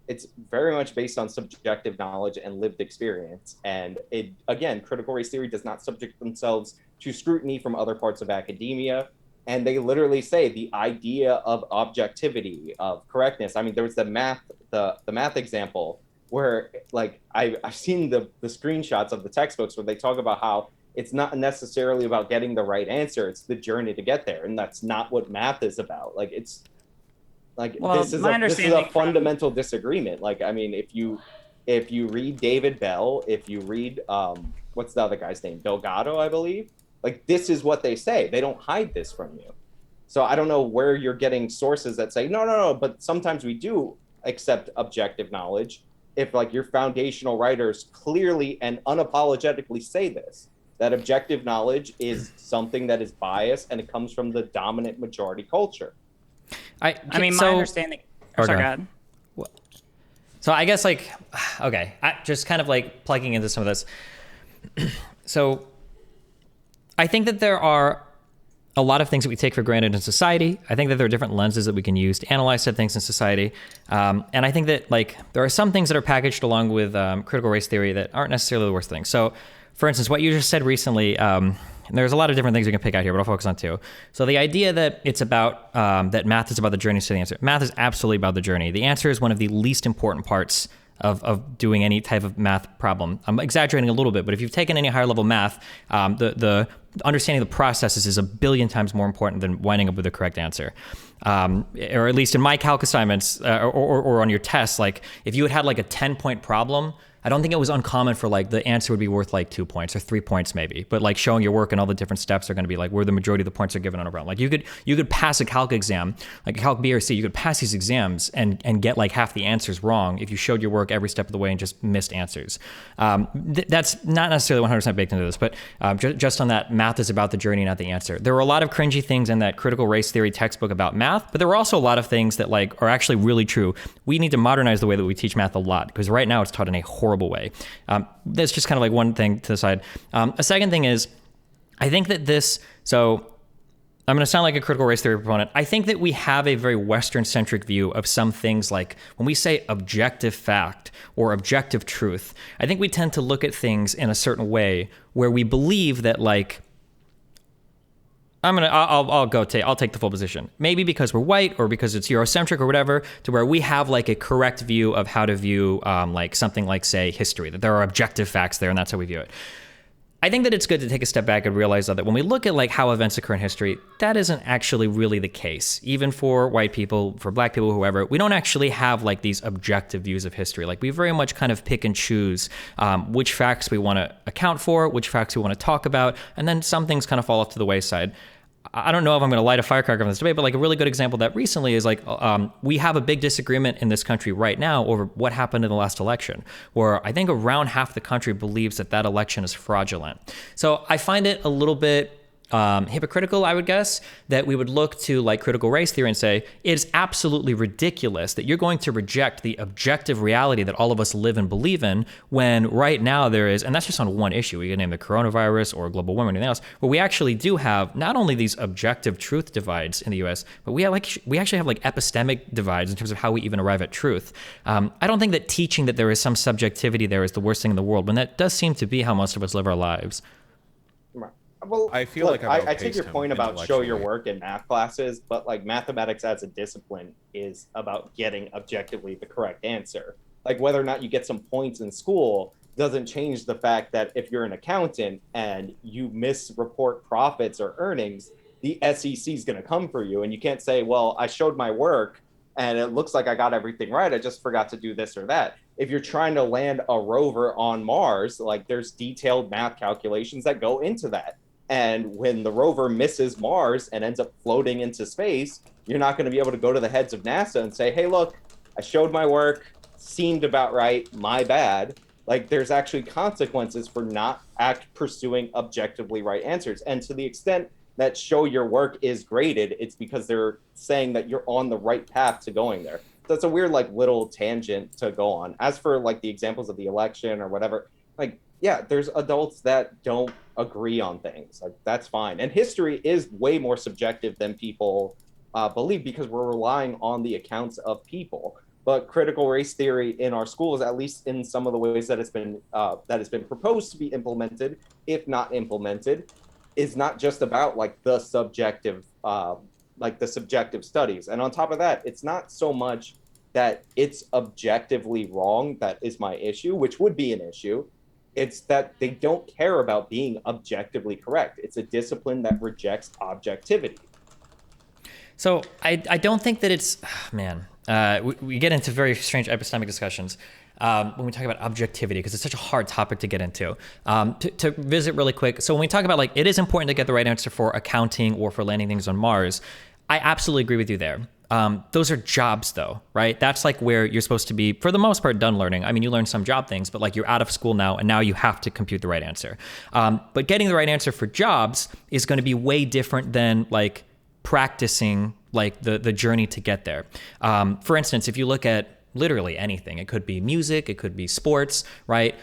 It's very much based on subjective knowledge and lived experience. And it, again, critical race theory does not subject themselves to scrutiny from other parts of academia. And they literally say the idea of objectivity, of correctness. I mean, there was the math example where like I've seen the screenshots of the textbooks where they talk about how it's not necessarily about getting the right answer. It's the journey to get there. And that's not what math is about. Like it's like, this is a fundamental disagreement. Like, I mean, if you read David Bell, if you read, what's the other guy's name? Delgado, I believe. Like, this is what they say. They don't hide this from you. So I don't know where you're getting sources that say, no, but sometimes we do accept objective knowledge. If like your foundational writers clearly and unapologetically say this, that objective knowledge is something that is biased and it comes from the dominant majority culture. My understanding. Sorry, go ahead. So I guess like, okay, just kind of like plugging into some of this. So I think that there are a lot of things that we take for granted in society. I think that there are different lenses that we can use to analyze said things in society. And I think that like there are some things that are packaged along with critical race theory that aren't necessarily the worst thing. So for instance, what you just said recently, And there's a lot of different things you can pick out here, but I'll focus on two. So the idea that it's about, that math is about the journey to the answer. Math is absolutely about the journey. The answer is one of the least important parts of doing any type of math problem. I'm exaggerating a little bit, but if you've taken any higher level math, the understanding the processes is a billion times more important than winding up with the correct answer. Or at least in my calc assignments or on your tests, like if you had like a 10-point problem, I don't think it was uncommon for like the answer would be worth like 2 points or 3 points maybe, but like showing your work and all the different steps are going to be like where the majority of the points are given on a problem. Like you could pass a calc exam, like a calc B or C, you could pass these exams and get like half the answers wrong if you showed your work every step of the way and just missed answers. That's not necessarily 100% baked into this, but just on that, math is about the journey, not the answer. There were a lot of cringy things in that critical race theory textbook about math, but there were also a lot of things that like are actually really true. We need to modernize the way that we teach math a lot because right now it's taught in a horrible way. That's just kind of like one thing to the side. A second thing is, I think that so I'm going to sound like a critical race theory proponent. I think that we have a very Western-centric view of some things, like when we say objective fact or objective truth, I think we tend to look at things in a certain way where we believe that like, I'll take the full position. Maybe because we're white or because it's Eurocentric or whatever, to where we have like a correct view of how to view like something like, say, history, that there are objective facts there and that's how we view it. I think that it's good to take a step back and realize that when we look at like how events occur in history, that isn't actually really the case. Even for white people, for black people, whoever, we don't actually have like these objective views of history. Like we very much kind of pick and choose which facts we want to account for, which facts we want to talk about, and then some things kind of fall off to the wayside. I don't know if I'm going to light a firecracker on this debate, but like a really good example of that recently is like we have a big disagreement in this country right now over what happened in the last election, where I think around half the country believes that election is fraudulent. So I find it a little bit hypocritical, I would guess, that we would look to like critical race theory and say it's absolutely ridiculous that you're going to reject the objective reality that all of us live and believe in when right now there is, and that's just on one issue, we can name the coronavirus or global warming or anything else, where we actually do have not only these objective truth divides in the US, but we actually have like epistemic divides in terms of how we even arrive at truth. I don't think that teaching that there is some subjectivity there is the worst thing in the world, when that does seem to be how most of us live our lives. Well, I feel like I take your point about show your work in math classes, but like mathematics as a discipline is about getting objectively the correct answer. Like whether or not you get some points in school doesn't change the fact that if you're an accountant and you misreport profits or earnings, the SEC is going to come for you. And you can't say, well, I showed my work and it looks like I got everything right. I just forgot to do this or that. If you're trying to land a rover on Mars, like there's detailed math calculations that go into that. And when the rover misses Mars and ends up floating into space, you're not going to be able to go to the heads of NASA and say, hey, look, I showed my work, seemed about right, my bad. Like there's actually consequences for not pursuing objectively right answers. And to the extent that show your work is graded, it's because they're saying that you're on the right path to going there. So it's a weird like little tangent to go on. As for like the examples of the election or whatever, like, yeah, there's adults that don't agree on things. Like that's fine. And history is way more subjective than people believe because we're relying on the accounts of people. But critical race theory in our schools, at least in some of the ways that it's been proposed to be implemented, if not implemented, is not just about like the subjective studies. And on top of that, it's not so much that it's objectively wrong that is my issue, which would be an issue. It's that they don't care about being objectively correct. It's a discipline that rejects objectivity. So I don't think that it's, we get into very strange epistemic discussions when we talk about objectivity, because it's such a hard topic to get into. To visit really quick, so when we talk about like, it is important to get the right answer for accounting or for landing things on Mars, I absolutely agree with you there. Those are jobs though, right? That's like where you're supposed to be, for the most part, done learning. I mean, you learn some job things, but like you're out of school now and now you have to compute the right answer. But getting the right answer for jobs is going to be way different than like practicing like the journey to get there. For instance, if you look at literally anything. It could be music, it could be sports, right?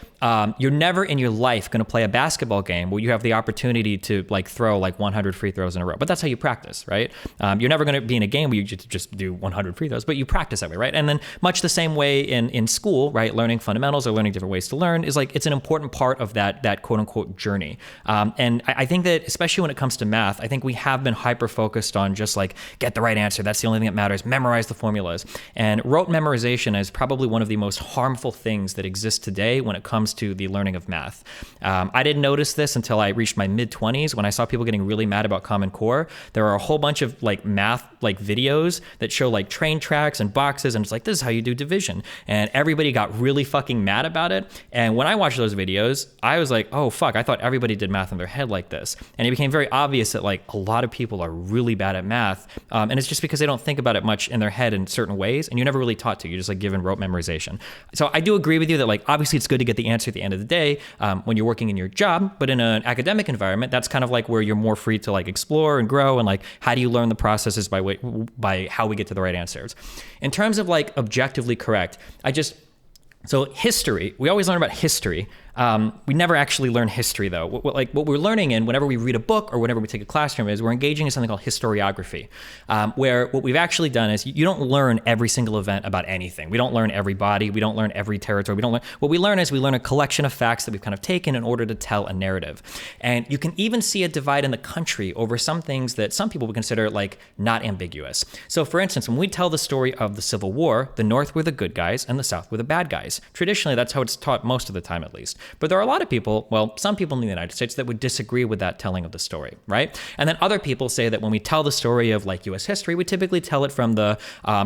You're never in your life going to play a basketball game where you have the opportunity to like throw like 100 free throws in a row, but that's how you practice, right? You're never going to be in a game where you just do 100 free throws, but you practice that way, right? And then much the same way in school, right? Learning fundamentals or learning different ways to learn is like, it's an important part of that quote unquote journey. And I think that especially when it comes to math, I think we have been hyper focused on just like, get the right answer. That's the only thing that matters. Memorize the formulas. And rote memorization is probably one of the most harmful things that exists today when it comes to the learning of math. I didn't notice this until I reached my mid-20s when I saw people getting really mad about Common Core. There are a whole bunch of like math like videos that show like train tracks and boxes, and it's like, this is how you do division. And everybody got really fucking mad about it. And when I watched those videos, I was like, oh fuck, I thought everybody did math in their head like this. And it became very obvious that like a lot of people are really bad at math. And it's just because they don't think about it much in their head in certain ways, and you're never really taught to. You're just like given rote memorization. So I do agree with you that like obviously it's good to get the answer at the end of the day when you're working in your job, but in an academic environment, that's kind of like where you're more free to like explore and grow, and like how do you learn the processes by how we get to the right answers. In terms of like objectively correct, so history, we always learn about history. We never actually learn history though. What we're learning in whenever we read a book or whenever we take a classroom is we're engaging in something called historiography, where what we've actually done is you don't learn every single event about anything. We don't learn every body. We don't learn every territory. What we learn is we learn a collection of facts that we've kind of taken in order to tell a narrative. And you can even see a divide in the country over some things that some people would consider like not ambiguous. So for instance, when we tell the story of the Civil War, the North were the good guys and the South were the bad guys. Traditionally, that's how it's taught most of the time at least. But there are a lot of people, well, some people in the United States that would disagree with that telling of the story, right? And then other people say that when we tell the story of like U.S. history, we typically tell it from the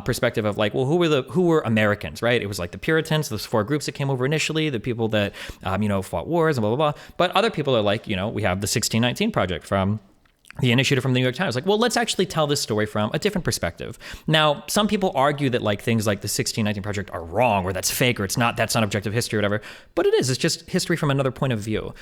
perspective of like, well, who were Americans, right? It was like the Puritans, those four groups that came over initially, the people that, fought wars and blah, blah, blah. But other people are like, we have the 1619 Project from the initiative from the New York Times. Like, well, let's actually tell this story from a different perspective. Now, some people argue that like things like the 1619 Project are wrong, or that's fake, or that's not objective history or whatever. But it is. It's just history from another point of view.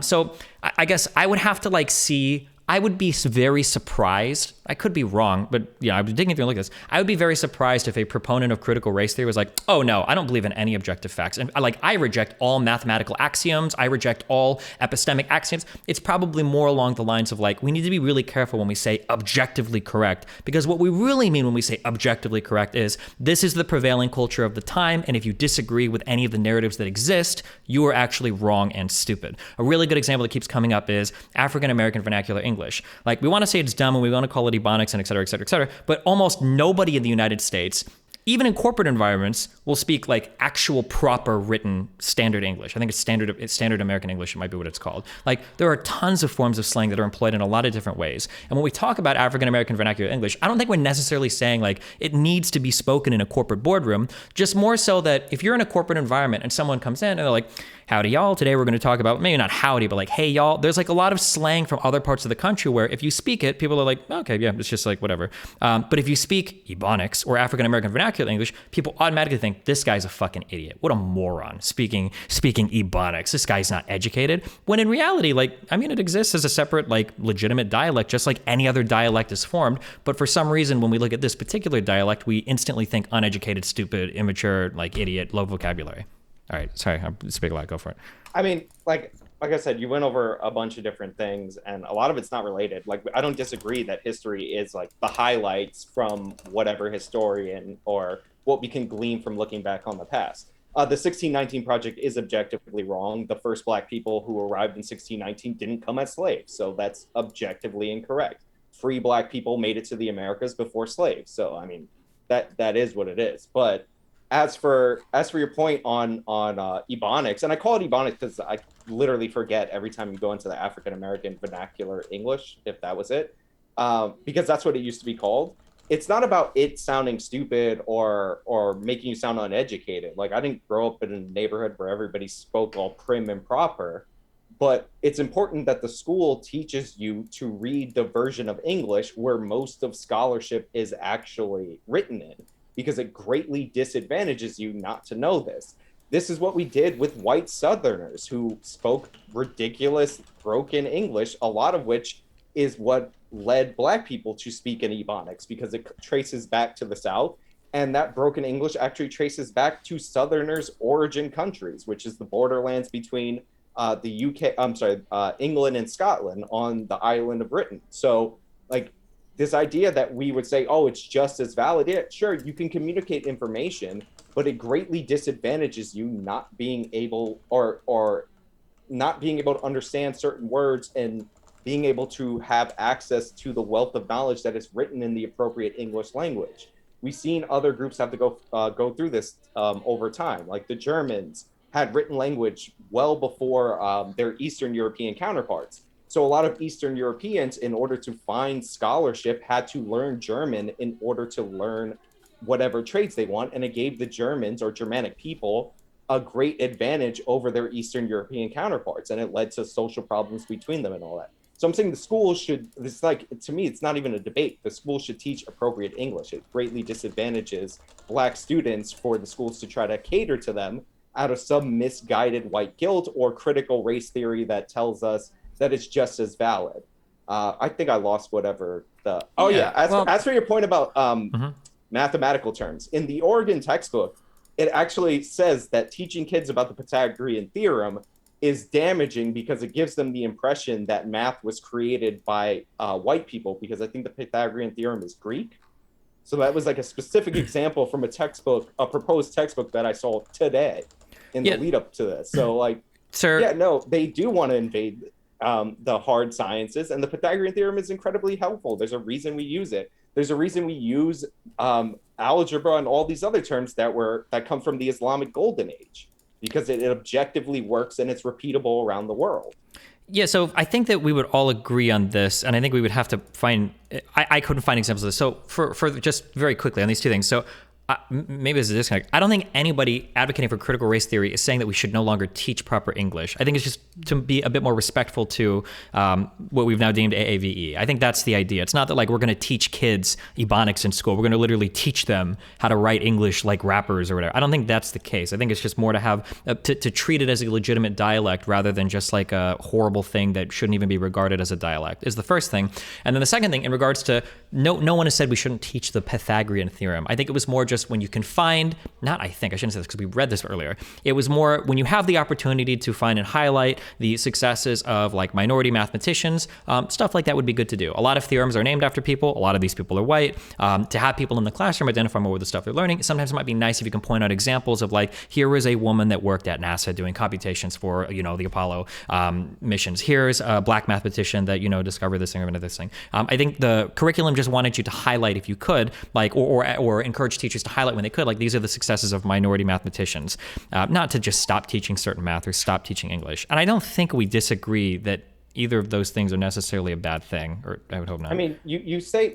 So I guess I would have to like see. I would be very surprised. I could be wrong, but I was digging through and looking at this. I would be very surprised if a proponent of critical race theory was like, oh no, I don't believe in any objective facts. And I reject all mathematical axioms. I reject all epistemic axioms. It's probably more along the lines of like, we need to be really careful when we say objectively correct, because what we really mean when we say objectively correct is this is the prevailing culture of the time. And if you disagree with any of the narratives that exist, you are actually wrong and stupid. A really good example that keeps coming up is African-American vernacular English. Like we want to say it's dumb and we want to call it ebonics and et cetera, et cetera, et cetera. But almost nobody in the United States, even in corporate environments, will speak like actual proper written standard English. I think it's standard American English, it might be what it's called. Like there are tons of forms of slang that are employed in a lot of different ways. And when we talk about African American vernacular English, I don't think we're necessarily saying like it needs to be spoken in a corporate boardroom, just more so that if you're in a corporate environment and someone comes in and they're like, howdy y'all, today we're going to talk about, maybe not howdy, but like, hey y'all, there's like a lot of slang from other parts of the country where if you speak it, people are like, okay, yeah, it's just like whatever. But if you speak ebonics or African American vernacular English, people automatically think this guy's a fucking idiot. What a moron speaking ebonics. This guy's not educated. When in reality, it exists as a separate, legitimate dialect, just like any other dialect is formed. But for some reason, when we look at this particular dialect, we instantly think uneducated, stupid, immature, idiot, low vocabulary. All right, sorry, I'm speaking a lot. Go for it. I mean, like I said, you went over a bunch of different things, and a lot of it's not related. Like, I don't disagree that history is like the highlights from whatever historian or what we can glean from looking back on the past. The 1619 Project is objectively wrong. The first Black people who arrived in 1619 didn't come as slaves, so that's objectively incorrect. Free Black people made it to the Americas before slaves, so I mean, that is what it is. But as for your point on ebonics, and I call it ebonics because I literally forget every time you go into the African American vernacular English, if that was it, because that's what it used to be called. It's not about it sounding stupid or making you sound uneducated. Like, I didn't grow up in a neighborhood where everybody spoke all prim and proper, but it's important that the school teaches you to read the version of English where most of scholarship is actually written in, because it greatly disadvantages you not to know this. This is what we did with white Southerners who spoke ridiculous, broken English, a lot of which is what led Black people to speak in ebonics, because it traces back to the South. And that broken English actually traces back to Southerners' origin countries, which is the borderlands between the UK, England and Scotland on the island of Britain. So, like, this idea that we would say, oh, it's just as valid. Yeah, sure, you can communicate information, but it greatly disadvantages you not being able or not being able to understand certain words and being able to have access to the wealth of knowledge that is written in the appropriate English language. We've seen other groups have to go through this over time. Like the Germans had written language well before their Eastern European counterparts. So a lot of Eastern Europeans, in order to find scholarship, had to learn German in order to learn whatever trades they want. And it gave the Germans or Germanic people a great advantage over their Eastern European counterparts. And it led to social problems between them and all that. So I'm saying the schools should, it's like, to me, it's not even a debate. The schools should teach appropriate English. It greatly disadvantages Black students for the schools to try to cater to them out of some misguided white guilt or critical race theory that tells us that it's just as valid. I think I lost whatever the, as for your point about mathematical terms, in the Oregon textbook, it actually says that teaching kids about the Pythagorean theorem is damaging because it gives them the impression that math was created by white people, because I think the Pythagorean theorem is Greek. So that was like a specific example from a textbook, a proposed textbook that I saw today in the lead up to this. So like, they do want to invade the hard sciences, and the Pythagorean theorem is incredibly helpful. There's a reason we use it. There's a reason we use algebra and all these other terms that come from the Islamic Golden Age, because it objectively works and it's repeatable around the world. Yeah, so I think that we would all agree on this, and I think we would have to find, I couldn't find examples of this. So for just very quickly on these two things. So maybe there's a disconnect. I don't think anybody advocating for critical race theory is saying that we should no longer teach proper English. I think it's just to be a bit more respectful to what we've now deemed AAVE. I think that's the idea. It's not that like we're going to teach kids Ebonics in school. We're going to literally teach them how to write English like rappers or whatever. I don't think that's the case. I think it's just more to have to treat it as a legitimate dialect rather than just like a horrible thing that shouldn't even be regarded as a dialect is the first thing. And then the second thing in regards to no one has said we shouldn't teach the Pythagorean theorem. I think it was more just when you can find, I shouldn't say this because we read this earlier. It was more when you have the opportunity to find and highlight the successes of like minority mathematicians, stuff like that would be good to do. A lot of theorems are named after people. A lot of these people are white. To have people in the classroom identify more with the stuff they're learning, sometimes it might be nice if you can point out examples of like, here was a woman that worked at NASA doing computations for, the Apollo missions. Here's a Black mathematician that, discovered this thing or this thing. I think the curriculum just wanted you to highlight if you could, like, or encourage teachers to highlight when they could, like, these are the successes of minority mathematicians, not to just stop teaching certain math or stop teaching English. And I don't think we disagree that either of those things are necessarily a bad thing, or I would hope not. I mean, you say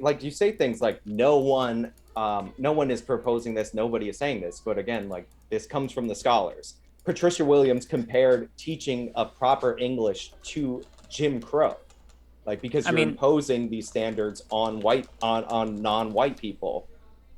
things like no one is proposing this, nobody is saying this, but again, like, this comes from the scholars. Patricia Williams compared teaching a proper English to Jim Crow, like, because you're imposing these standards on non-white people.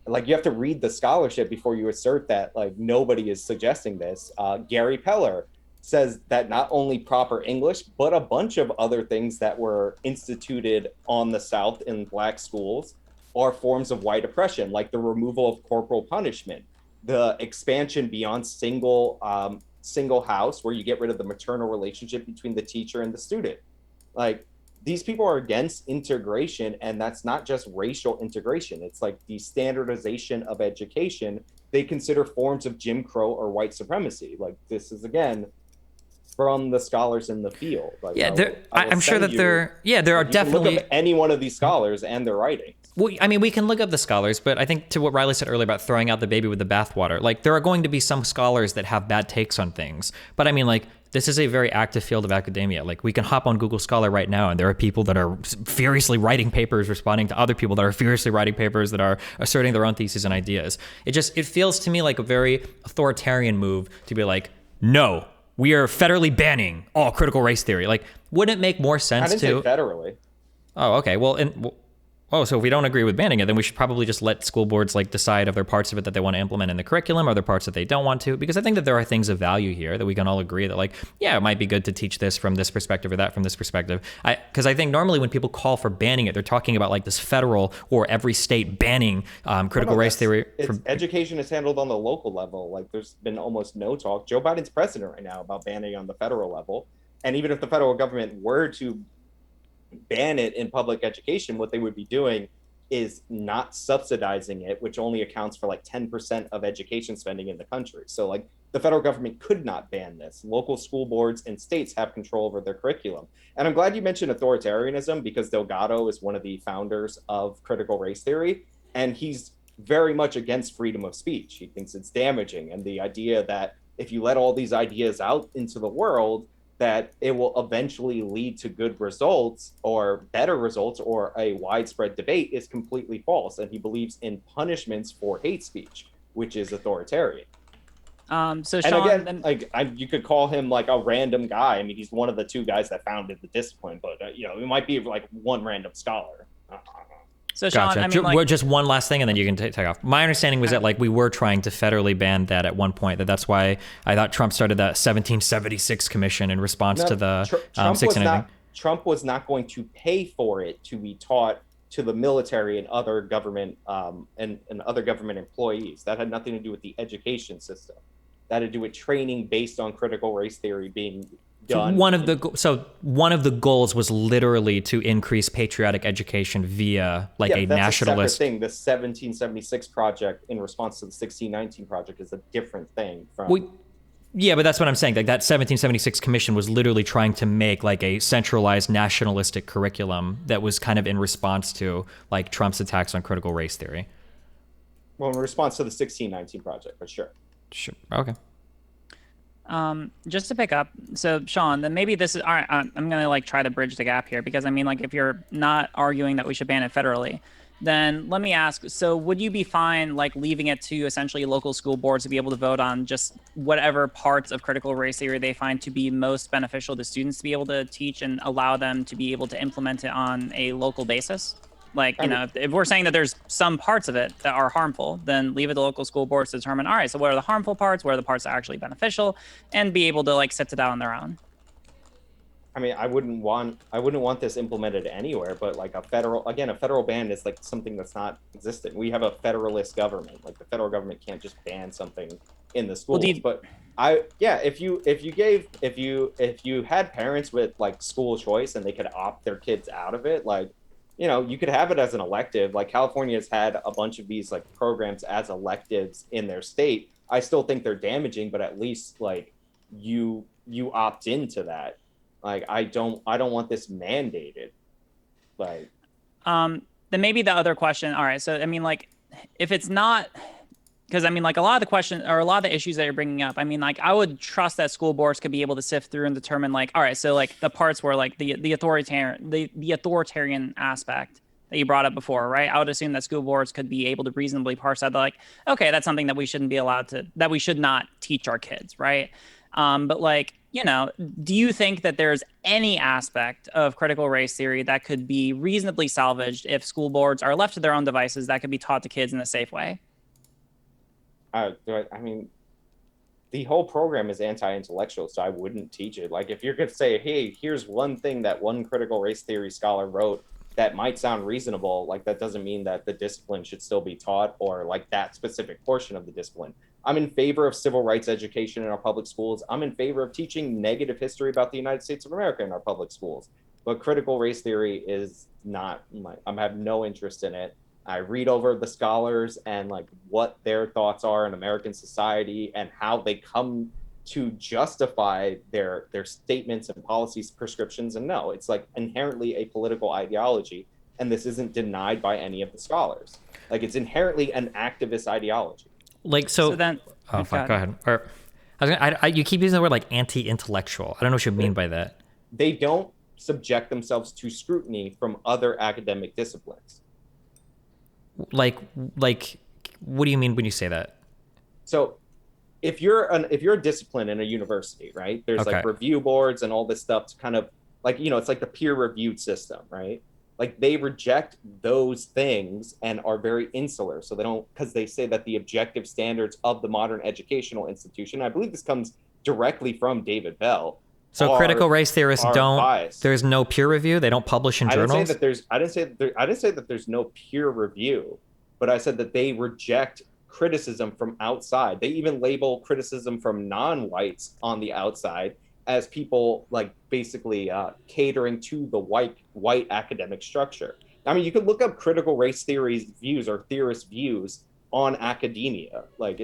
Like, you have to read the scholarship before you assert that, like, nobody is suggesting this. Gary Peller says that not only proper English, but a bunch of other things that were instituted on the South in Black schools are forms of white oppression, like the removal of corporal punishment, the expansion beyond single house, where you get rid of the maternal relationship between the teacher and the student. Like, these people are against integration, and that's not just racial integration. It's like the standardization of education. They consider forms of Jim Crow or white supremacy. Like, this is, again, from the scholars in the field. Like, I'm sure that there are definitely look up any one of these scholars and their writings. Well, I mean, we can look up the scholars, but I think to what Riley said earlier about throwing out the baby with the bathwater, like, there are going to be some scholars that have bad takes on things. But I mean, like, this is a very active field of academia. Like, we can hop on Google Scholar right now, and there are people that are furiously writing papers responding to other people that are furiously writing papers that are asserting their own theses and ideas. It feels to me like a very authoritarian move to be like, no, we are federally banning all critical race theory. Like, wouldn't it make more sense I didn't say federally. Oh, okay. Well, Oh, so if we don't agree with banning it, then we should probably just let school boards like decide if there are parts of it that they want to implement in the curriculum, or there are parts that they don't want to. Because I think that there are things of value here that we can all agree that, like, yeah, it might be good to teach this from this perspective or that from this perspective. Because I think normally when people call for banning it, they're talking about like this federal or every state banning critical race theory. Education is handled on the local level. Like, there's been almost no talk. Joe Biden's president right now about banning on the federal level. And even if the federal government were to ban it in public education, what they would be doing is not subsidizing it, which only accounts for like 10% of education spending in the country. So like the federal government could not ban this. Local school boards and states have control over their curriculum. And I'm glad you mentioned authoritarianism, because Delgado is one of the founders of critical race theory, and he's very much against freedom of speech. He thinks it's damaging, and the idea that if you let all these ideas out into the world, that it will eventually lead to good results or better results or a widespread debate is completely false. And he believes in punishments for hate speech, which is authoritarian. So and Sean, again, you could call him like a random guy. I mean, he's one of the two guys that founded the discipline, but it might be like one random scholar. So Sean, gotcha. I mean, like, just one last thing, and then you can take off. My understanding was that like we were trying to federally ban that at one point. That's why I thought Trump started that 1776 commission in response to the 1619. Trump was not going to pay for it to be taught to the military and other government and other government employees. That had nothing to do with the education system. That had to do with training based on critical race theory being done. One of the goals was literally to increase patriotic education via like a nationalist thing. The 1776 project in response to the 1619 project is a different thing from. Yeah, but that's what I'm saying. Like that 1776 commission was literally trying to make like a centralized nationalistic curriculum that was kind of in response to like Trump's attacks on critical race theory. Well, in response to the 1619 project, for sure. Sure. Okay. Just to pick up, so Sean, then maybe this is all right. I'm gonna like try to bridge the gap here, because I mean, like, if you're not arguing that we should ban it federally, then let me ask, so would you be fine like leaving it to essentially local school boards to be able to vote on just whatever parts of critical race theory they find to be most beneficial to students to be able to teach, and allow them to be able to implement it on a local basis? Like, if we're saying that there's some parts of it that are harmful, then leave it to local school boards to determine, all right, so what are the harmful parts, what are the parts that are actually beneficial, and be able to like sit it out on their own. I mean, I wouldn't want this implemented anywhere, but like a federal ban is like something that's not existent. We have a federalist government. Like the federal government can't just ban something in the schools. But if you had parents with like school choice and they could opt their kids out of it, like, you could have it as an elective. Like California's had a bunch of these like programs as electives in their state. I still think they're damaging, but at least like you opt into that. Like I don't want this mandated. Like then maybe the other question. All right, so I mean, like, if it's not, because I mean, like, a lot of the question or a lot of the issues that you're bringing up, I mean, like, I would trust that school boards could be able to sift through and determine, like, all right, so like the parts where like the authoritarian aspect that you brought up before, right? I would assume that school boards could be able to reasonably parse out, like, okay, that's something that we shouldn't be allowed to, that we should not teach our kids, right? But like, do you think that there's any aspect of critical race theory that could be reasonably salvaged if school boards are left to their own devices that could be taught to kids in a safe way? I mean, the whole program is anti-intellectual, so I wouldn't teach it. Like, if you're going to say, hey, here's one thing that one critical race theory scholar wrote that might sound reasonable, like, that doesn't mean that the discipline should still be taught, or like that specific portion of the discipline. I'm in favor of civil rights education in our public schools. I'm in favor of teaching negative history about the United States of America in our public schools. But critical race theory is not I have no interest in it. I read over the scholars and like what their thoughts are in American society and how they come to justify their statements and policies, prescriptions. And no, it's like inherently a political ideology. And this isn't denied by any of the scholars. Like, it's inherently an activist ideology. Like, so then, oh, fine, go ahead. Or, you keep using the word like anti-intellectual. I don't know what you mean by that. They don't subject themselves to scrutiny from other academic disciplines. Like, what do you mean when you say that? So, if you're a discipline in a university, right? There's like review boards and all this stuff to kind of like, it's like the peer reviewed system, right? like they reject those things and are very insular. So they don't, because they say that the objective standards of the modern educational institution, I believe this comes directly from David Bell. So critical race theorists don't. Biased. There's no peer review. They don't publish in journals. I didn't say that there's no peer review, but I said that they reject criticism from outside. They even label criticism from non-whites on the outside as people like basically catering to the white academic structure. I mean, you could look up critical race theories views or theorist views on academia. Like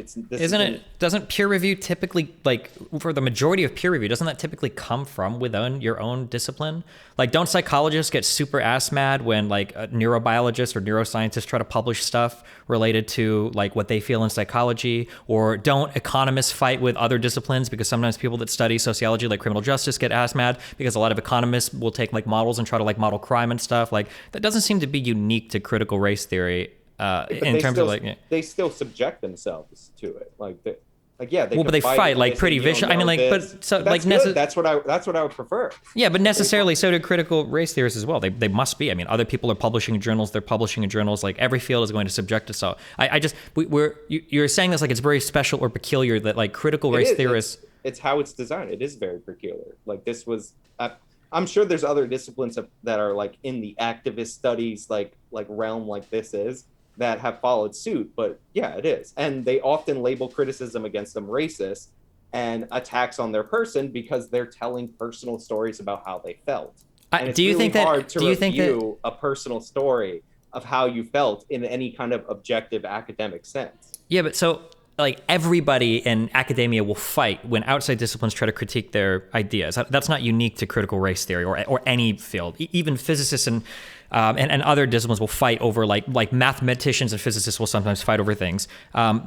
doesn't peer review typically, like for the majority of peer review, doesn't that typically come from within your own discipline? Like, don't psychologists get super ass mad when like a neurobiologist or neuroscientists try to publish stuff related to like what they feel in psychology? Or don't economists fight with other disciplines because sometimes people that study sociology, like criminal justice, get ass mad because a lot of economists will take like models and try to like model crime and stuff. Like, that doesn't seem to be unique to critical race theory. In terms of like, they still subject themselves to it, but they fight like pretty vicious. I mean, like, but so like that's what I would prefer. Yeah, but necessarily so do critical race theorists as well. They must be. I mean, other people are publishing in journals. They're publishing in journals. Like, every field is going to subject itself. You're saying this like it's very special or peculiar that like critical race theorists. It's how it's designed. It is very peculiar. Like, this was. I'm sure there's other disciplines that are like in the activist studies like realm like this is, that have followed suit, but yeah, it is. And they often label criticism against them racist and attacks on their person because they're telling personal stories about how they felt. And it's really hard to review a personal story of how you felt in any kind of objective academic sense. Yeah, but so like everybody in academia will fight when outside disciplines try to critique their ideas. That's not unique to critical race theory or any field. Even physicists and other disciplines will fight over like mathematicians and physicists will sometimes fight over things. I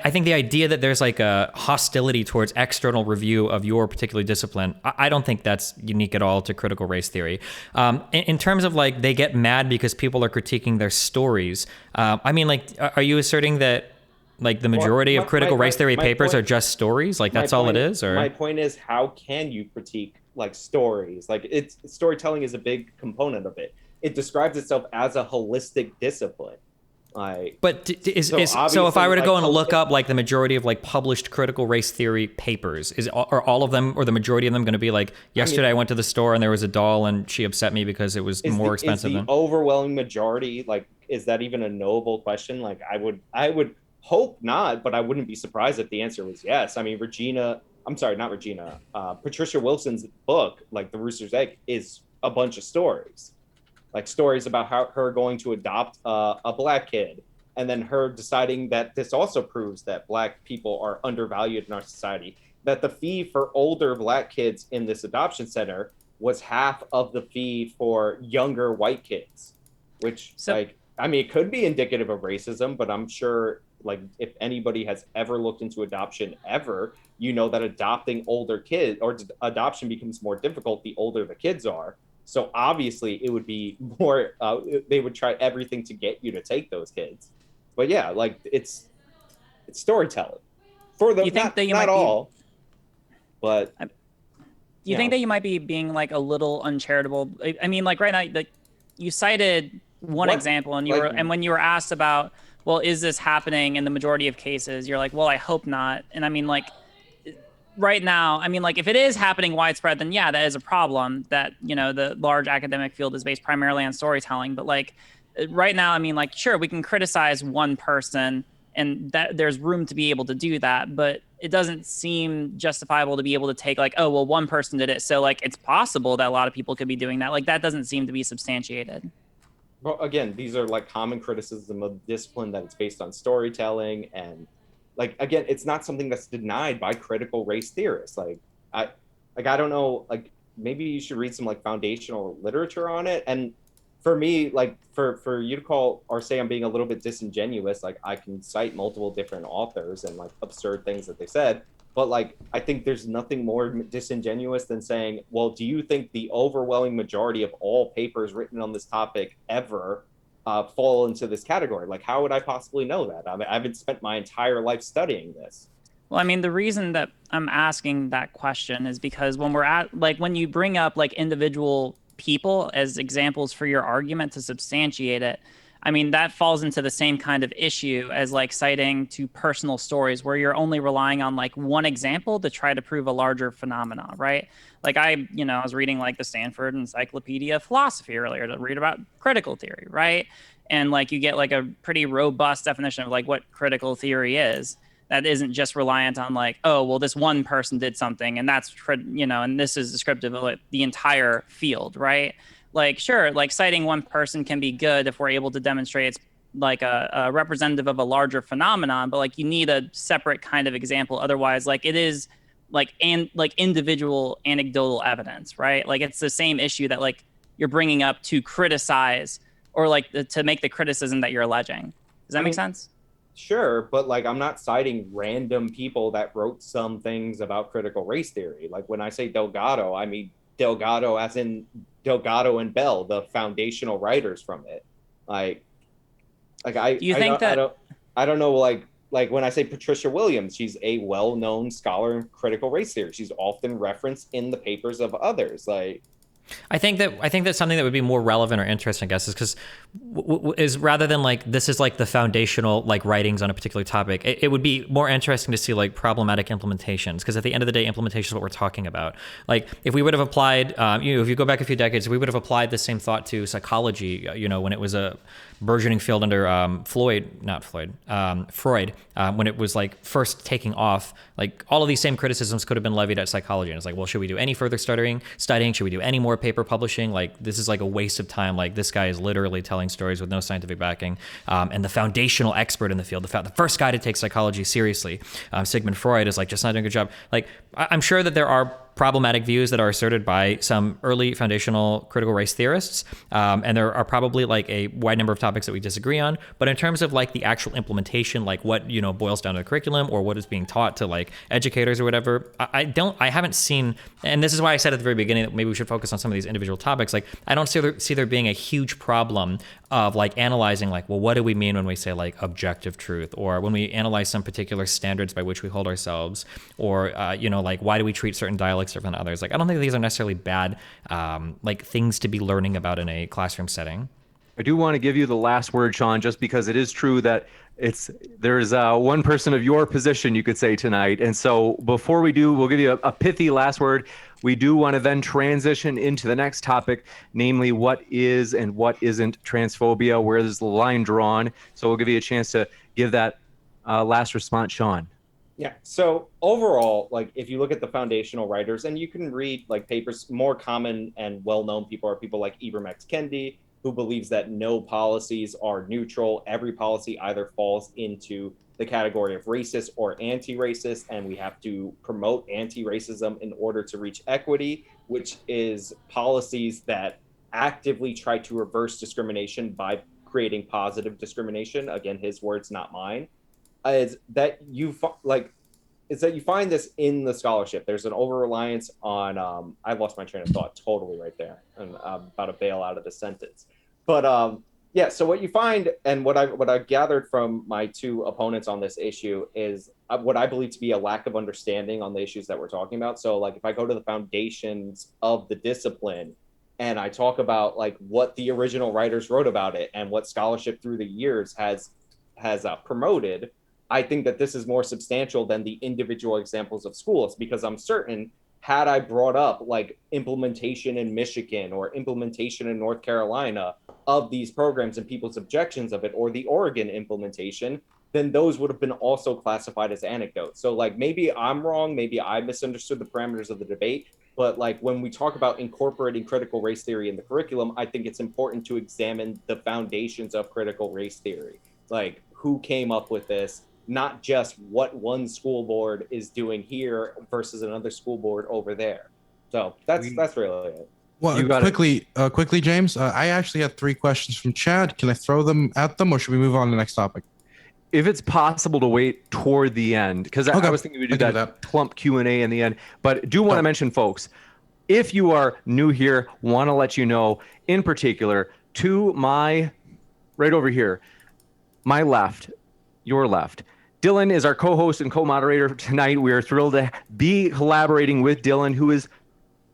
think the idea that there's like a hostility towards external review of your particular discipline, I don't think that's unique at all to critical race theory. In terms of like they get mad because people are critiquing their stories. I mean, like, are you asserting that like the majority of critical race theory papers are just stories? Like, that's all it is? Or my point is, how can you critique like stories? Like, storytelling is a big component of it. It describes itself as a holistic discipline. But so if I were to go and look up like the majority of like published critical race theory papers, are all of them or the majority of them going to be like, yesterday I went to the store and there was a doll and she upset me because it was more expensive than overwhelming majority? Like, is that even a knowable question? Like, I would hope not, but I wouldn't be surprised if the answer was yes. I mean, Patricia Wilson's book, like The Rooster's Egg, is a bunch of stories. Like, stories about her going to adopt a black kid, and then her deciding that this also proves that black people are undervalued in our society, that the fee for older black kids in this adoption center was half of the fee for younger white kids, which it could be indicative of racism, but I'm sure like if anybody has ever looked into adoption ever, you know that adopting older kids or adoption becomes more difficult the older the kids are. So obviously it would be more, they would try everything to get you to take those kids. But yeah, like it's storytelling for the, not all, but. You think that you might be being like a little uncharitable? I mean, like right now, like you cited one example and and when you were asked about, well, is this happening in the majority of cases? You're like, well, I hope not. And I mean, like, right now, I mean, like, if it is happening widespread, then yeah, that is a problem that, you know, the large academic field is based primarily on storytelling. But like right now, I mean, like, sure, we can criticize one person and that there's room to be able to do that, but it doesn't seem justifiable to be able to take like, oh, well, one person did it, so like it's possible that a lot of people could be doing that. Like, that doesn't seem to be substantiated. Well, again, these are like common criticism of discipline, that it's based on storytelling, and like, again, it's not something that's denied by critical race theorists. I don't know, like maybe you should read some like foundational literature on it. And for me, like for you to call or say I'm being a little bit disingenuous, like I can cite multiple different authors and like absurd things that they said. But like, I think there's nothing more disingenuous than saying, well, do you think the overwhelming majority of all papers written on this topic ever fall into this category? Like, how would I possibly know that? I mean, I haven't spent my entire life studying this. Well, I mean, the reason that I'm asking that question is because when we're at, like, when you bring up like individual people as examples for your argument to substantiate it, I mean, that falls into the same kind of issue as like citing to personal stories where you're only relying on like one example to try to prove a larger phenomena, right? Like I was reading like the Stanford Encyclopedia of Philosophy earlier to read about critical theory, right? And like you get like a pretty robust definition of like what critical theory is. That isn't just reliant on like, oh, well, this one person did something and that's, and this is descriptive of like the entire field, right? Like, sure, like citing one person can be good if we're able to demonstrate it's like a representative of a larger phenomenon, but like you need a separate kind of example. Otherwise, like it is like individual anecdotal evidence, right? Like it's the same issue that like you're bringing up to criticize or like to make the criticism that you're alleging. Does that make sense? Sure, but like I'm not citing random people that wrote some things about critical race theory. Like when I say Delgado, I mean Delgado as in Delgado and Bell, the foundational writers from it. Like I Do you think I don't know like when I say Patricia Williams, she's a well-known scholar in critical race theory. She's often referenced in the papers of others. Like I think that something that would be more relevant or interesting, I guess, is because is rather than like this is like the foundational like writings on a particular topic, it would be more interesting to see like problematic implementations, because at the end of the day, implementation is what we're talking about. Like if we would have applied, if you go back a few decades, we would have applied the same thought to psychology, when it was a burgeoning field under Freud, when it was like first taking off. Like all of these same criticisms could have been levied at psychology, and it's like, well, should we do any further studying? Should we do any more paper publishing? Like this is like a waste of time. Like this guy is literally telling stories with no scientific backing, and the foundational expert in the field, the first guy to take psychology seriously, Sigmund Freud, is like just not doing a good job. Like I'm sure that there are problematic views that are asserted by some early foundational critical race theorists, and there are probably like a wide number of topics that we disagree on. But in terms of like the actual implementation, like what boils down to the curriculum or what is being taught to like educators or whatever, I haven't seen. And this is why I said at the very beginning that maybe we should focus on some of these individual topics. Like I don't see there being a huge problem of like analyzing like, well, what do we mean when we say like objective truth, or when we analyze some particular standards by which we hold ourselves, or like why do we treat certain dialects different than others? Like I don't think these are necessarily bad like things to be learning about in a classroom setting. I do want to give you the last word, Sean, just because it is true that there's one person of your position, you could say, tonight. And so before we do, we'll give you a pithy last word. We do want to then transition into the next topic, namely what is and what isn't transphobia, where is the line drawn. So we'll give you a chance to give that last response, Sean. Yeah. So overall, like if you look at the foundational writers, and you can read like papers, more common and well-known people are people like Ibram X. Kendi, who believes that no policies are neutral. Every policy either falls into the category of racist or anti-racist, and we have to promote anti-racism in order to reach equity, which is policies that actively try to reverse discrimination by creating positive discrimination. Again, his words, not mine. Is that you find this in the scholarship. There's an over-reliance on I lost my train of thought totally right there, and I'm about to bail out of the sentence. But yeah, so what you find, and what I've gathered from my two opponents on this issue, is what I believe to be a lack of understanding on the issues that we're talking about. So like if I go to the foundations of the discipline and I talk about like what the original writers wrote about it and what scholarship through the years has promoted, I think that this is more substantial than the individual examples of schools, because I'm certain had I brought up like implementation in Michigan or implementation in North Carolina of these programs and people's objections of it, or the Oregon implementation, then those would have been also classified as anecdotes. So like maybe I'm wrong, maybe I misunderstood the parameters of the debate, but like when we talk about incorporating critical race theory in the curriculum, I think it's important to examine the foundations of critical race theory. Like who came up with this, not just what one school board is doing here versus another school board over there. So that's really it. Well, quickly, James, I actually have 3 questions from Chad. Can I throw them at them, or should we move on to the next topic? If it's possible to wait toward the end, because I was thinking we'd do that plump Q&A in the end, but do want to mention, folks, if you are new here, want to let you know, in particular, to my right over here, my left, your left, Dylan is our co-host and co-moderator tonight. We are thrilled to be collaborating with Dylan, who is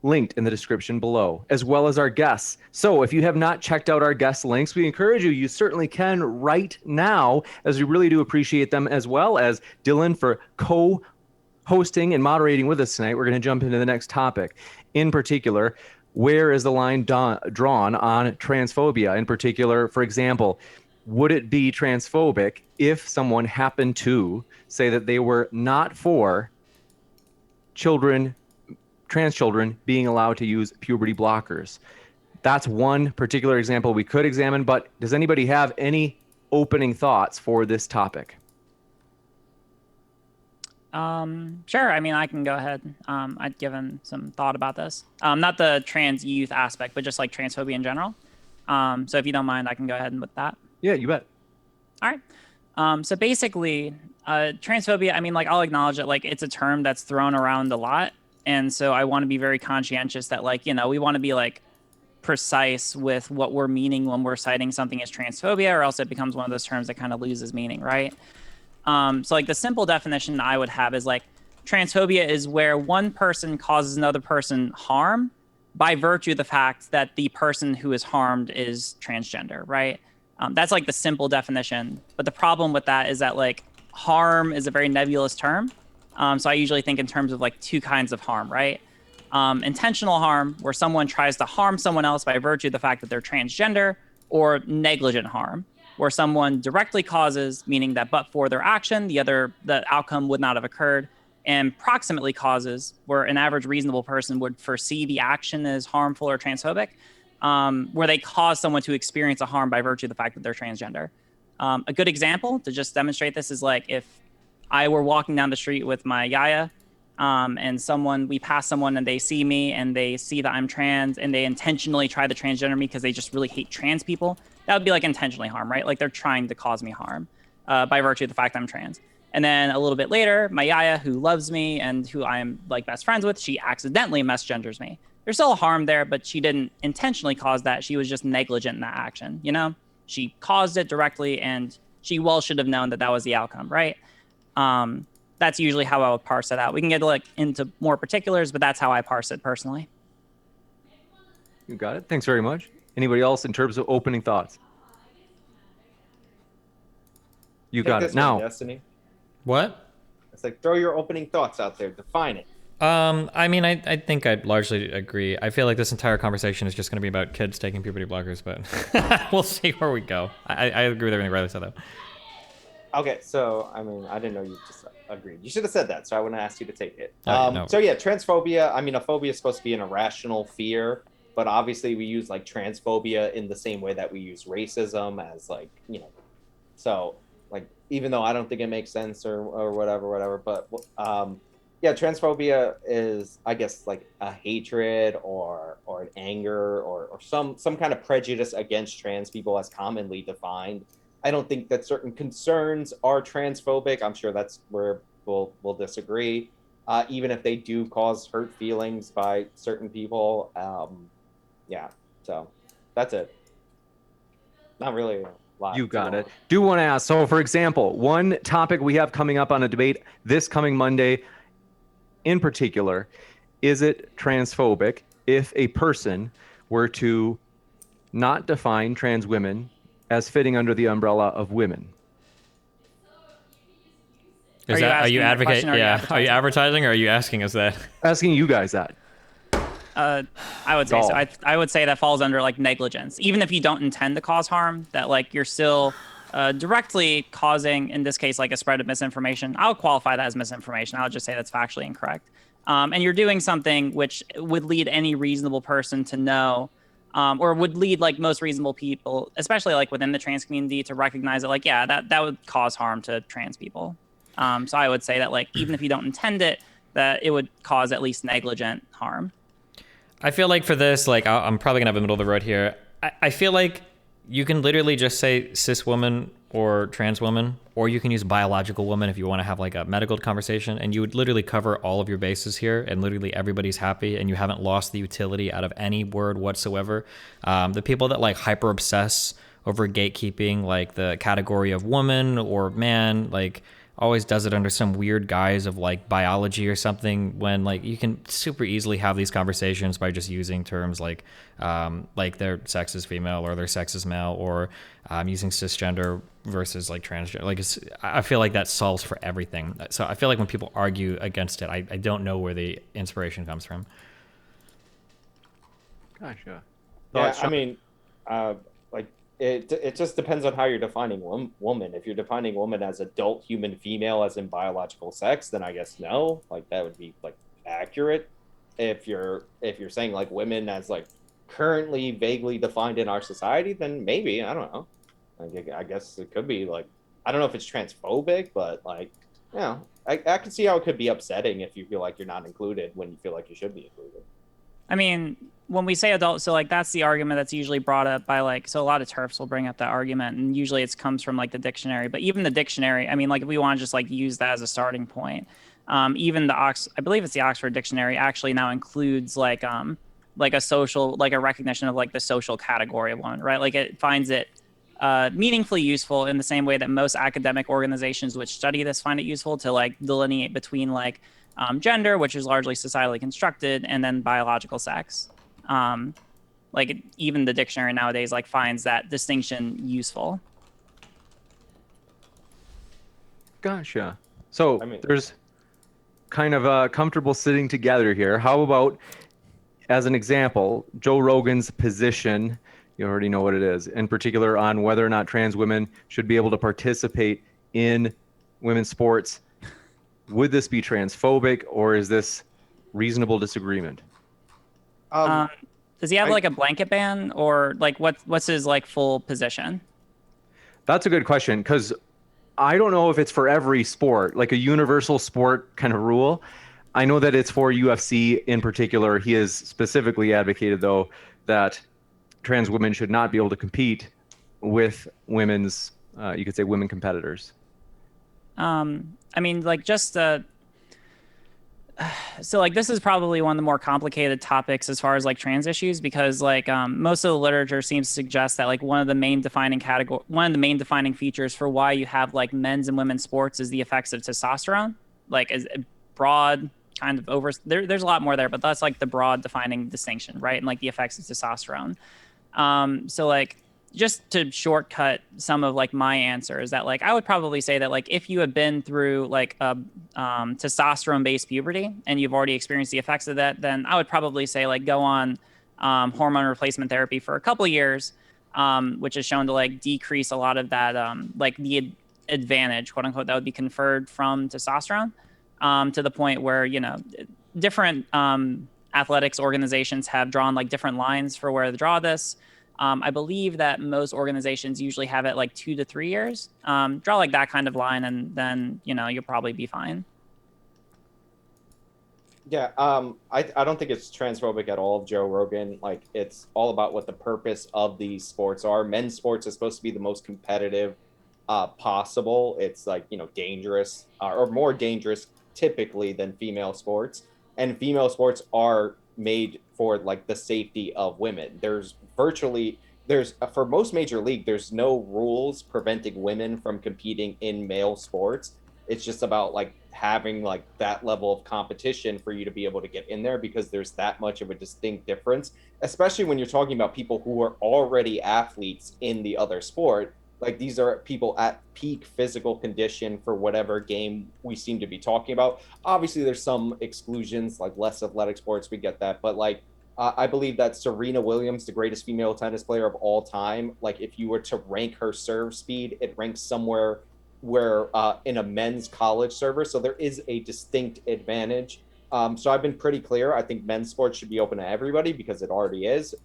linked in the description below, as well as our guests. So if you have not checked out our guest links, we encourage you, you certainly can right now, as we really do appreciate them, as well as Dylan for co-hosting and moderating with us tonight. We're going to jump into the next topic. In particular, where is the line drawn on transphobia? In particular, for example, would it be transphobic if someone happened to say that they were not for children, trans children, being allowed to use puberty blockers? That's one particular example we could examine, but does anybody have any opening thoughts for this topic? Sure. I mean, I can go ahead. I'd given some thought about this. Not the trans youth aspect, but just like transphobia in general. So if you don't mind, I can go ahead with that. Yeah, you bet. All right. So basically, transphobia, I mean, like, I'll acknowledge that, like, it's a term that's thrown around a lot. And so I want to be very conscientious that, like, you know, we want to be, like, precise with what we're meaning when we're citing something as transphobia, or else it becomes one of those terms that kind of loses meaning, right? So, like, the simple definition I would have is, like, transphobia is where one person causes another person harm by virtue of the fact that the person who is harmed is transgender, right? That's, like, the simple definition. But the problem with that is that, like, harm is a very nebulous term. So I usually think in terms of, like, two kinds of harm, right? Intentional harm, where someone tries to harm someone else by virtue of the fact that they're transgender, or negligent harm, where someone directly causes, meaning that but for their action, the outcome would not have occurred, and proximately causes, where an average reasonable person would foresee the action as harmful or transphobic, where they cause someone to experience a harm by virtue of the fact that they're transgender. A good example to just demonstrate this is, like, if I were walking down the street with my yaya, and we pass someone and they see me and they see that I'm trans and they intentionally try to transgender me because they just really hate trans people, that would be, like, intentionally harm, right? Like, they're trying to cause me harm by virtue of the fact I'm trans. And then a little bit later, my yaya, who loves me and who I am, like, best friends with, she accidentally misgenders me. There's still a harm there, but she didn't intentionally cause that. She was just negligent in that action, you know? She caused it directly, and she well should have known that that was the outcome, right? That's usually how I would parse it out. We can get, like, into more particulars, but that's how I parse it personally. You got it. Thanks very much. Anybody else in terms of opening thoughts? You got it. Now, Destiny. What? It's like, throw your opening thoughts out there. Define it. I mean, I think I'd largely agree. I feel like this entire conversation is just going to be about kids taking puberty blockers, but we'll see where we go. I agree with everything Riley said, though. Okay, so, I mean, I didn't know you just agreed. You should have said that, so I wouldn't ask you to take it. No. So, yeah, transphobia, I mean, a phobia is supposed to be an irrational fear, but obviously we use, like, transphobia in the same way that we use racism as, like, you know, so, like, even though I don't think it makes sense or whatever, but, yeah, transphobia is, I guess, like, a hatred or an anger or some kind of prejudice against trans people as commonly defined. I don't think that certain concerns are transphobic. I'm sure that's where we'll disagree, even if they do cause hurt feelings by certain people. Yeah, so that's it. Not really a lot. you got it. Do want to ask, so for example, one topic we have coming up on a debate this coming Monday in particular, is it transphobic if a person were to not define trans women as fitting under the umbrella of women? Are you advocating? Yeah. Are you advertising, or are you asking us that? Asking you guys that. I would say so. I would say that falls under, like, negligence. Even if you don't intend to cause harm, that, like, you're still directly causing, in this case, like, a spread of misinformation. I'll qualify that as misinformation. I'll just say that's factually incorrect. And you're doing something which would lead any reasonable person to know, or would lead, like, most reasonable people, especially, like, within the trans community, to recognize that, like, yeah, that would cause harm to trans people. So I would say that, like, even if you don't intend it, that it would cause at least negligent harm. I feel like for this, like, I'm probably gonna have a middle of the road here. I feel like you can literally just say cis woman or trans woman, or you can use biological woman if you want to have, like, a medical conversation, and you would literally cover all of your bases here, and literally everybody's happy, and you haven't lost the utility out of any word whatsoever. The people that, like, hyper obsess over gatekeeping, like, the category of woman or man, like, always does it under some weird guise of like biology or something, when like you can super easily have these conversations by just using terms like their sex is female or their sex is male, or using cisgender versus like transgender. Like I feel like that solves for everything. So I feel like when people argue against it, I don't know where the inspiration comes from. Gotcha. Yeah, I mean, like it just depends on how you're defining woman. If you're defining woman as adult human female, as in biological sex, then I guess no, like that would be like accurate. If you're saying like women as like currently vaguely defined in our society, then maybe, I don't know. Like, I guess it could be like, I don't know if it's transphobic, but like, you know, I can see how it could be upsetting if you feel like you're not included when you feel like you should be included. I mean, when we say adult, so like that's the argument that's usually brought up by like, so a lot of TERFs will bring up that argument, and usually it comes from like the dictionary. But even the dictionary, I mean, like if we want to just like use that as a starting point, even the I believe it's the Oxford Dictionary actually now includes like a social, like a recognition of like the social category of one, right? Like it finds it meaningfully useful in the same way that most academic organizations which study this find it useful to like delineate between like gender, which is largely societally constructed, and then biological sex. Like even the dictionary nowadays like finds that distinction useful. Gotcha. So I mean, there's kind of a comfortable sitting together here. How about, as an example, Joe Rogan's position, you already know what it is, in particular on whether or not trans women should be able to participate in women's sports. Would this be transphobic, or is this reasonable disagreement? Does he have like a blanket ban, or like what's his like full position? That's a good question, because I don't know if it's for every sport, like a universal sport kind of rule. I know that it's for UFC in particular. He has specifically advocated, though, that trans women should not be able to compete with women's, you could say, women competitors. I mean, like just so like this is probably one of the more complicated topics as far as like trans issues, because like most of the literature seems to suggest that like one of the main defining features for why you have like men's and women's sports is the effects of testosterone. Like as a broad kind of there's a lot more there, but that's like the broad defining distinction, right? And like the effects of testosterone. So like just to shortcut some of like my answer is that like I would probably say that like if you have been through like a testosterone based puberty and you've already experienced the effects of that, then I would probably say like go on hormone replacement therapy for a couple of years, which is shown to like decrease a lot of that like the advantage, quote unquote, that would be conferred from testosterone, to the point where, you know, different athletics organizations have drawn like different lines for where to draw this. I believe that most organizations usually have it like 2 to 3 years. Draw like that kind of line, and then, you know, you'll probably be fine. Yeah, I don't think it's transphobic at all, Joe Rogan. Like, it's all about what the purpose of these sports are. Men's sports is supposed to be the most competitive possible. It's like, you know, dangerous or more dangerous typically than female sports. And female sports are made for like the safety of women. There's for most major league, there's no rules preventing women from competing in male sports. It's just about like having like that level of competition for you to be able to get in there, because there's that much of a distinct difference, especially when you're talking about people who are already athletes in the other sport. Like, these are people at peak physical condition for whatever game we seem to be talking about. Obviously, there's some exclusions, like less athletic sports, we get that. But like, I believe that Serena Williams, the greatest female tennis player of all time, like if you were to rank her serve speed, it ranks somewhere where in a men's college server. So there is a distinct advantage. So I've been pretty clear. I think men's sports should be open to everybody because it already is.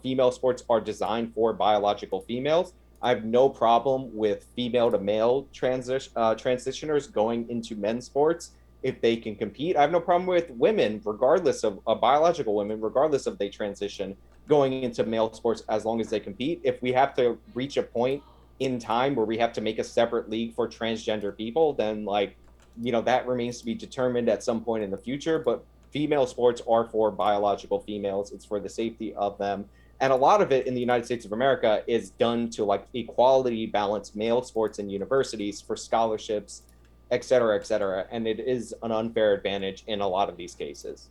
Female sports are designed for biological females. I have no problem with female to male transitioners going into men's sports if they can compete. I have no problem with women, regardless of biological women, regardless of they transition, going into male sports as long as they compete. If we have to reach a point in time where we have to make a separate league for transgender people, then like, you know, that remains to be determined at some point in the future. But female sports are for biological females. It's for the safety of them. And a lot of it in the United States of America is done to like equality balance male sports in universities for scholarships et cetera, et cetera. And it is an unfair advantage in a lot of these cases.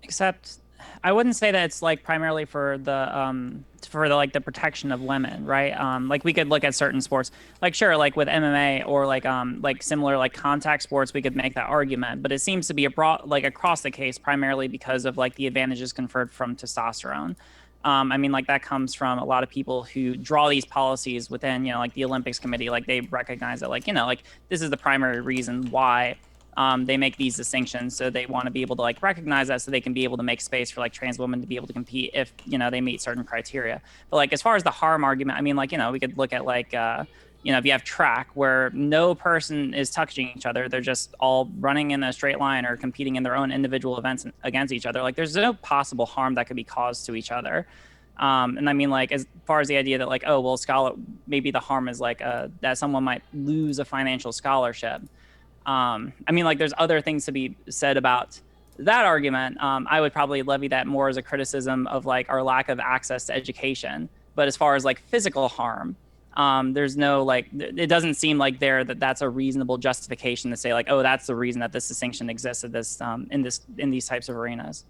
Except I wouldn't say that it's like primarily for the like the protection of women, right? Like we could look at certain sports, like sure, like with MMA or like similar like contact sports, we could make that argument, but it seems to be a broad like across the case primarily because of like the advantages conferred from testosterone. I mean, like that comes from a lot of people who draw these policies within, like the Olympics committee, like they recognize that, like, like this is the primary reason why they make these distinctions. So they want to be able to like recognize that so they can be able to make space for like trans women to be able to compete if, they meet certain criteria. But like, as far as the harm argument, I mean, like, we could look at like, if you have track where no person is touching each other, they're just all running in a straight line or competing in their own individual events against each other. Like there's no possible harm that could be caused to each other. And I mean, like, as far as the idea that like, oh, well, maybe the harm is like that someone might lose a financial scholarship. I mean, like, there's other things to be said about that argument. I would probably levy that more as a criticism of like our lack of access to education. But as far as like physical harm, there's no like, it doesn't seem like that's a reasonable justification to say like, oh, that's the reason that this distinction exists at this in these types of arenas.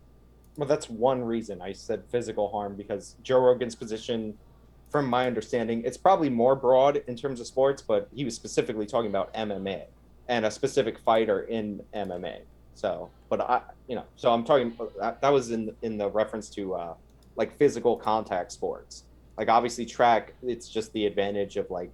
Well, that's one reason I said physical harm, because Joe Rogan's position, from my understanding, it's probably more broad in terms of sports, but he was specifically talking about MMA and a specific fighter in MMA. So, but so I'm talking, that was in the reference to like physical contact sports. Like obviously track, it's just the advantage of like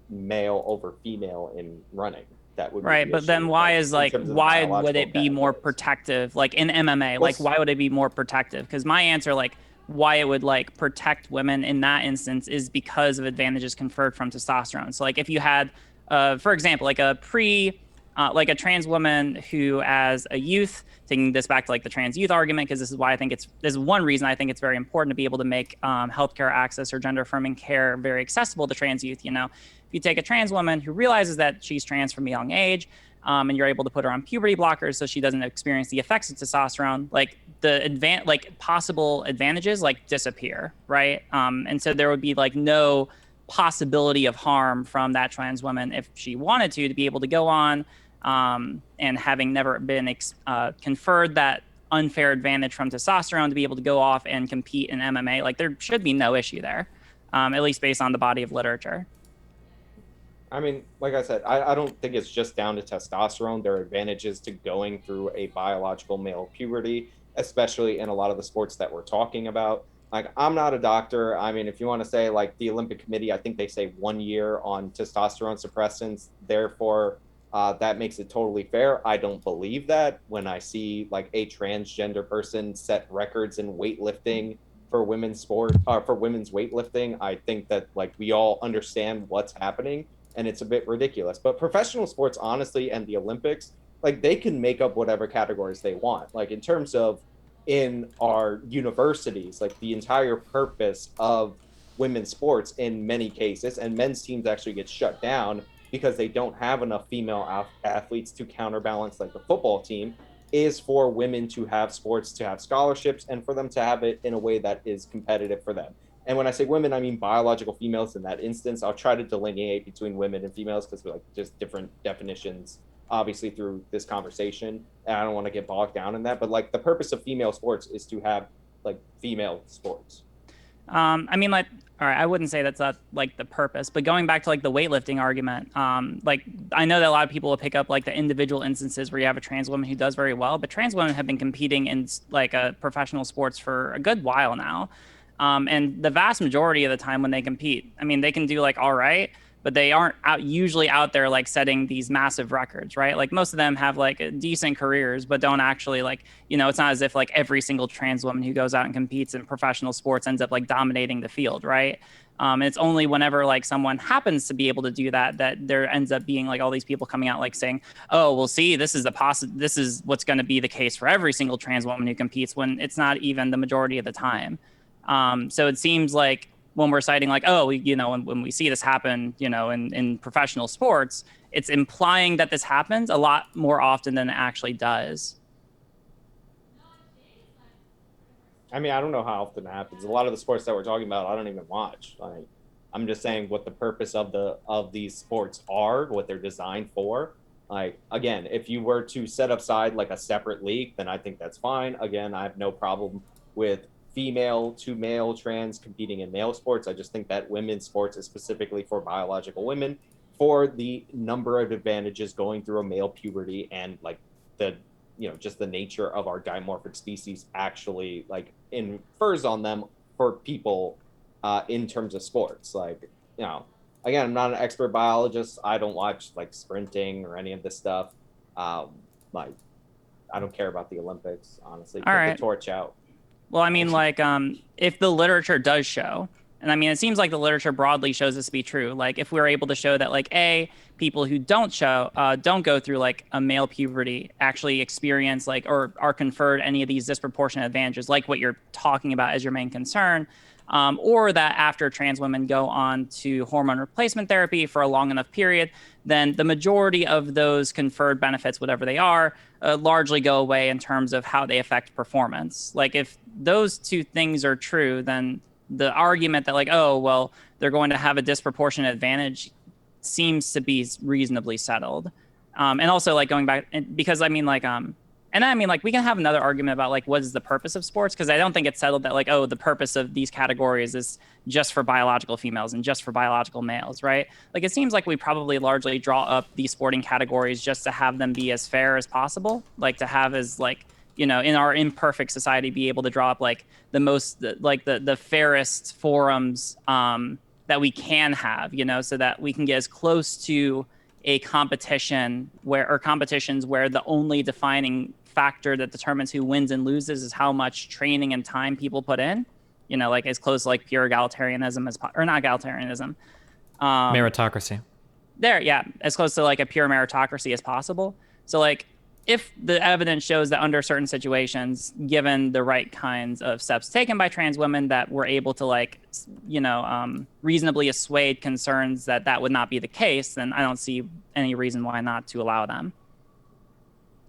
male over female in running. That would be right, the but issue, then why is like why would biological it be more categories. protective like in MMA? Like why would it be more protective? Because my answer, like why it would like protect women in that instance, is because of advantages conferred from testosterone. So like if you had for example, like like a trans woman who, as a youth, taking this back to like the trans youth argument, because this is one reason I think it's very important to be able to make healthcare access or gender affirming care very accessible to trans youth. If you take a trans woman who realizes that she's trans from a young age, and you're able to put her on puberty blockers so she doesn't experience the effects of testosterone, like the possible advantages like disappear, right? And so there would be like no possibility of harm from that trans woman if she wanted to be able to go on, and having never been conferred that unfair advantage from testosterone, to be able to go off and compete in MMA. Like there should be no issue there, at least based on the body of literature. I mean, like I said, I don't think it's just down to testosterone. There are advantages to going through a biological male puberty, especially in a lot of the sports that we're talking about. Like, I'm not a doctor. I mean, if you want to say like the Olympic Committee, I think they say 1 year on testosterone suppressants. Therefore, that makes it totally fair. I don't believe that when I see like a transgender person set records in weightlifting for women's sport, for women's weightlifting. I think that like we all understand what's happening, and it's a bit ridiculous. But professional sports, honestly, and the Olympics, like they can make up whatever categories they want. Like in terms of in our universities, like the entire purpose of women's sports in many cases, and men's teams actually get shut down because they don't have enough female athletes to counterbalance like the football team, is for women to have sports, to have scholarships, and for them to have it in a way that is competitive for them. And when I say women, I mean biological females in that instance. I'll try to delineate between women and females because we're like just different definitions, obviously, through this conversation. And I don't want to get bogged down in that. But like the purpose of female sports is to have like female sports. I mean, like, all right, I wouldn't say that's not like the purpose, but going back to like the weightlifting argument, like I know that a lot of people will pick up like the individual instances where you have a trans woman who does very well, but trans women have been competing in like professional sports for a good while now. And the vast majority of the time when they compete, I mean, they can do like all right, but they aren't usually out there like setting these massive records, right? Like most of them have like decent careers, but don't actually like, it's not as if like every single trans woman who goes out and competes in professional sports ends up like dominating the field, right? It's only whenever like someone happens to be able to do that there ends up being like all these people coming out like saying, oh, well, see, this is what's going to be the case for every single trans woman who competes, when it's not even the majority of the time. So it seems like when we're citing like, oh, when we see this happen, in professional sports, it's implying that this happens a lot more often than it actually does. I mean, I don't know how often it happens. A lot of the sports that we're talking about, I don't even watch. I'm just saying what the purpose of these sports are, what they're designed for. Like, again, if you were to set aside like a separate league, then I think that's fine. Again, I have no problem with female to male trans competing in male sports. I just think that women's sports is specifically for biological women for the number of advantages going through a male puberty and like the, just the nature of our dimorphic species actually like infers on them for people in terms of sports. Like, again, I'm not an expert biologist. I don't watch like sprinting or any of this stuff. Like, I don't care about the Olympics, honestly. Put the torch out. Well, I mean, like, if the literature does show, and I mean, it seems like the literature broadly shows this to be true. Like, if we're able to show that, like, people who don't go through like a male puberty actually experience like or are conferred any of these disproportionate advantages, like what you're talking about as your main concern. Or that after trans women go on to hormone replacement therapy for a long enough period, then the majority of those conferred benefits, whatever they are, largely go away in terms of how they affect performance. Like if those two things are true, then the argument that like, oh, well, they're going to have a disproportionate advantage seems to be reasonably settled. And also like going back, because I mean like, and I mean, like, we can have another argument about, like, what is the purpose of sports? Because I don't think it's settled that, like, oh, the purpose of these categories is just for biological females and just for biological males, right? Like, it seems like we probably largely draw up these sporting categories just to have them be as fair as possible. Like, to have as, like, in our imperfect society, be able to draw up, like, the most, like, the fairest forums that we can have, so that we can get as close to a competitions where the only defining factor that determines who wins and loses is how much training and time people put in, like as close to like pure egalitarianism or not egalitarianism. Meritocracy. As close to like a pure meritocracy as possible. So like if the evidence shows that under certain situations, given the right kinds of steps taken by trans women, that were able to like, reasonably assuade concerns that would not be the case, then I don't see any reason why not to allow them.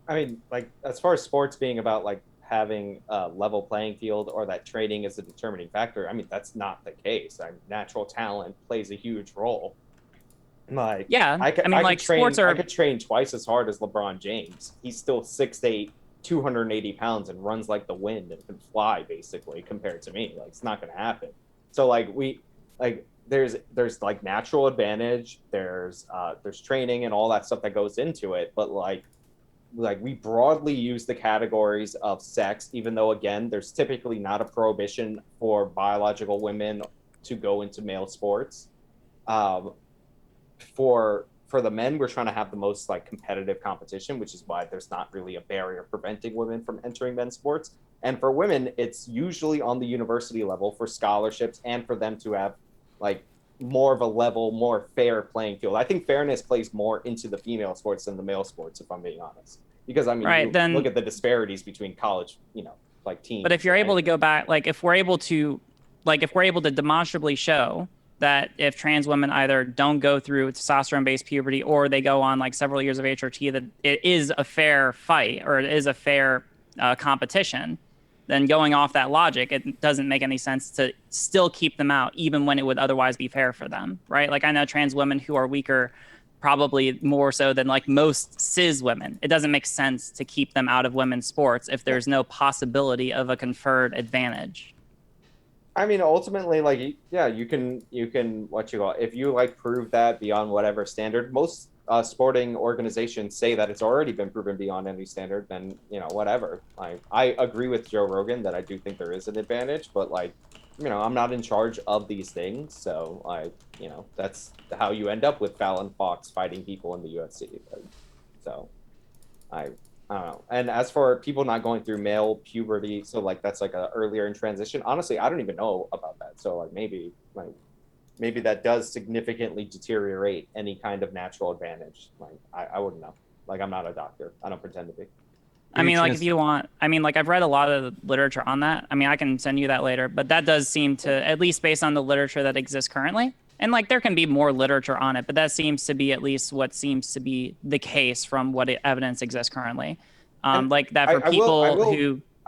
I mean, like, as far as sports being about like having a level playing field or that training is a determining factor, I mean, that's not the case. Natural talent plays a huge role. Like, I could train twice as hard as LeBron James. He's still 6'8", 280 pounds and runs like the wind and can fly basically compared to me. Like, it's not going to happen. So like there's like natural advantage. There's training and all that stuff that goes into it. But like we broadly use the categories of sex, even though again, there's typically not a prohibition for biological women to go into male sports. For the men, we're trying to have the most like competitive competition, which is why there's not really a barrier preventing women from entering men's sports. And for women, it's usually on the university level for scholarships and for them to have like more of a level, more fair playing field. I think fairness plays more into the female sports than the male sports, if I'm being honest. Because I mean, look at the disparities between college, like teams. But if you're able to go back, like if we're able to demonstrably show that if trans women either don't go through testosterone-based puberty or they go on like several years of HRT, that it is a fair fight or it is a fair competition, then going off that logic, it doesn't make any sense to still keep them out, even when it would otherwise be fair for them, right? Like I know trans women who are weaker, probably more so than like most cis women. It doesn't make sense to keep them out of women's sports if there's no possibility of a conferred advantage. I mean, ultimately, like, yeah, you can if you like prove that beyond whatever standard, most sporting organizations say that it's already been proven beyond any standard, then, whatever. I agree with Joe Rogan that I do think there is an advantage, but like, I'm not in charge of these things. So that's how you end up with Fallon Fox fighting people in the UFC. So I don't know. And as for people not going through male puberty, so like that's like a earlier in transition. Honestly, I don't even know about that. So like maybe that does significantly deteriorate any kind of natural advantage. Like I wouldn't know. Like I'm not a doctor. I don't pretend to be. I mean, like if you want, I mean, like I've read a lot of literature on that. I mean, I can send you that later, but that does seem to, at least based on the literature that exists currently, and like there can be more literature on it, but that seems to be at least what seems to be the case from what evidence exists currently. Like that for I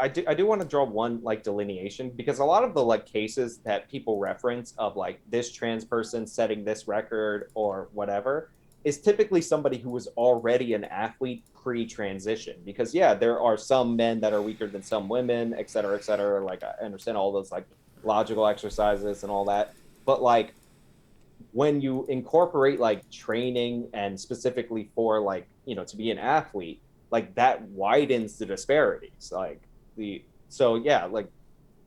do want to draw one like delineation, because a lot of the like cases that people reference of like this trans person setting this record or whatever, is typically somebody who was already an athlete pre-transition. Because yeah, there are some men that are weaker than some women, et cetera, et cetera. Like I understand all those like logical exercises and all that, but like when you incorporate like training and specifically for like, you know, to be an athlete, like that widens the disparities. Like so yeah, like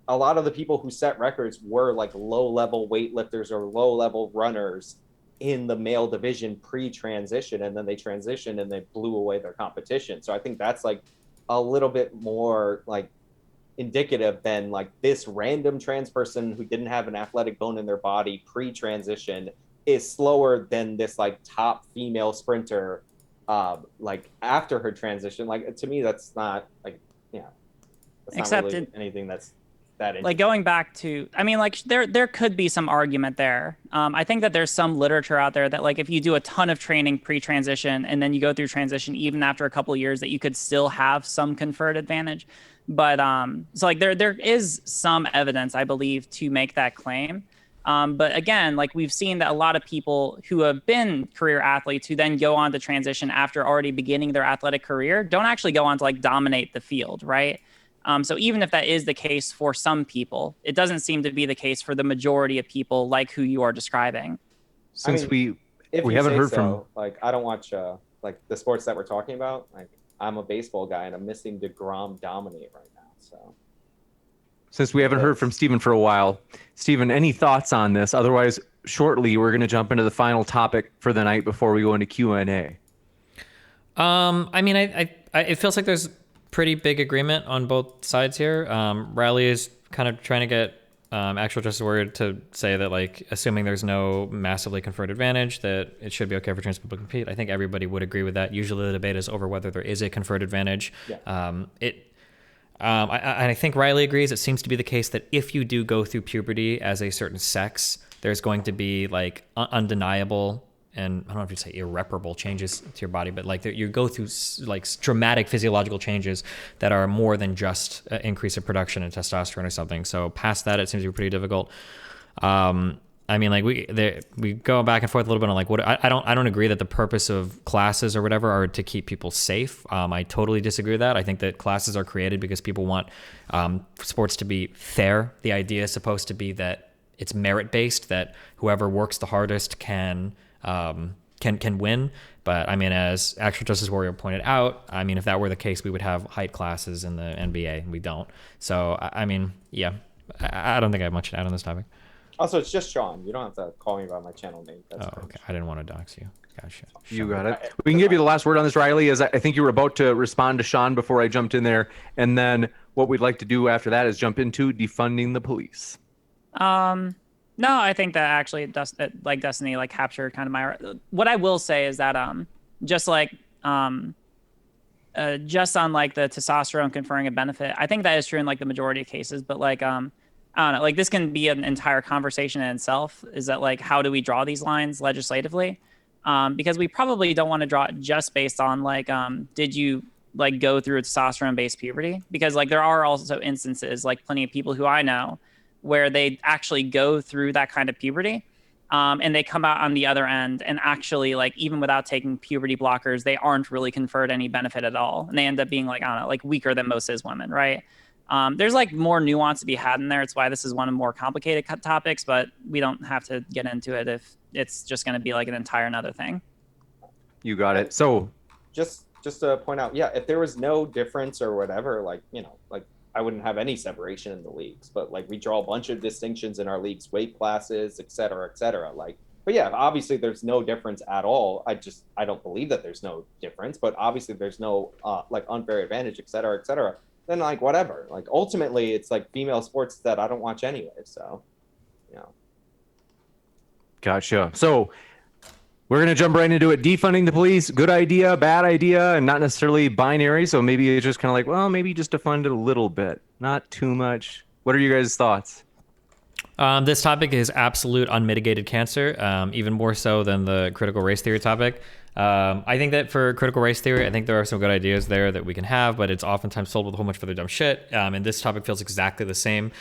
a lot of the people who set records were like low level weightlifters or low level runners in the male division pre-transition, and then they transitioned and they blew away their competition. So I think that's like a little bit more like indicative than like this random trans person who didn't have an athletic bone in their body pre-transition is slower than this like top female sprinter like after her transition. Like to me that's not like, yeah, that's Except not really anything that's that like going back to, I mean, like there could be some argument there. I think that there's some literature out there that like if you do a ton of training pre-transition and then you go through transition even after a couple of years, that you could still have some conferred advantage. But so like there is some evidence, I believe, to make that claim. But again, like we've seen that a lot of people who have been career athletes who then go on to transition after already beginning their athletic career don't actually go on to like dominate the field, right? So even if that is the case for some people, it doesn't seem to be the case for the majority of people like who you are describing. Since I mean, we haven't heard so, from like I don't watch like the sports that we're talking about. Like I'm a baseball guy and I'm missing DeGrom dominate right now. So since we haven't heard from Stephen for a while, Stephen, any thoughts on this? Otherwise, shortly we're going to jump into the final topic for the night before we go into Q&A. I mean, it feels like there's pretty big agreement on both sides here. Riley is kind of trying to get Actual Justice Warrior to say that, like, assuming there's no massively conferred advantage, that it should be okay for trans people to compete. I think everybody would agree with that. Usually the debate is over whether there is a conferred advantage. Yeah. I think Riley agrees. It seems to be the case that if you do go through puberty as a certain sex, there's going to be like undeniable, and I don't know if you'd say irreparable changes to your body, but like you go through like dramatic physiological changes that are more than just an increase of production in testosterone or something. So past that, it seems to be pretty difficult. I mean, like we go back and forth a little bit on like what I don't agree that the purpose of classes or whatever are to keep people safe. I totally disagree with that. I think that classes are created because people want sports to be fair. The idea is supposed to be that it's merit based, that whoever works the hardest can win. But I mean, as Actual Justice Warrior pointed out, I mean, if that were the case, we would have height classes in the NBA, and we don't. So I mean, yeah, I don't think I have much to add on this topic. Also, it's just Sean. You don't have to call me by my channel name. That's okay. I didn't want to dox you. Gotcha. You got it. We can give you the last word on this, Riley, as I think you were about to respond to Sean before I jumped in there. And then what we'd like to do after that is jump into defunding the police. No, I think that actually like Destiny like captured kind of my, what I will say is that just like just on like the testosterone conferring a benefit, I think that is true in like the majority of cases, but like I don't know, like this can be an entire conversation in itself, is that like how do we draw these lines legislatively? Because we probably don't want to draw it just based on like did you like go through a testosterone based puberty, because like there are also instances, like plenty of people who I know, where they actually go through that kind of puberty and they come out on the other end and actually like even without taking puberty blockers, they aren't really conferred any benefit at all, and they end up being like, I don't know, like weaker than most cis women, right? There's like more nuance to be had in there. It's why this is one of the more complicated topics, but we don't have to get into it if it's just going to be like an entire another thing. You got it. So just to point out, yeah, if there was no difference or whatever, like, you know, like I wouldn't have any separation in the leagues, but like we draw a bunch of distinctions in our leagues, weight classes, et cetera, et cetera. Like, but yeah, obviously there's no difference at all. I don't believe that there's no difference, but obviously there's no like unfair advantage, et cetera, et cetera. Then like whatever, like ultimately it's like female sports that I don't watch anyway. So, you know. Gotcha. So we're going to jump right into it. Defunding the police, good idea, bad idea, and not necessarily binary. So maybe it's just kind of like, well, maybe just defund it a little bit, not too much. What are you guys' thoughts? This topic is absolute unmitigated cancer, even more so than the critical race theory topic. I think that for critical race theory, I think there are some good ideas there that we can have, but it's oftentimes sold with a whole bunch of other dumb shit. And this topic feels exactly the same.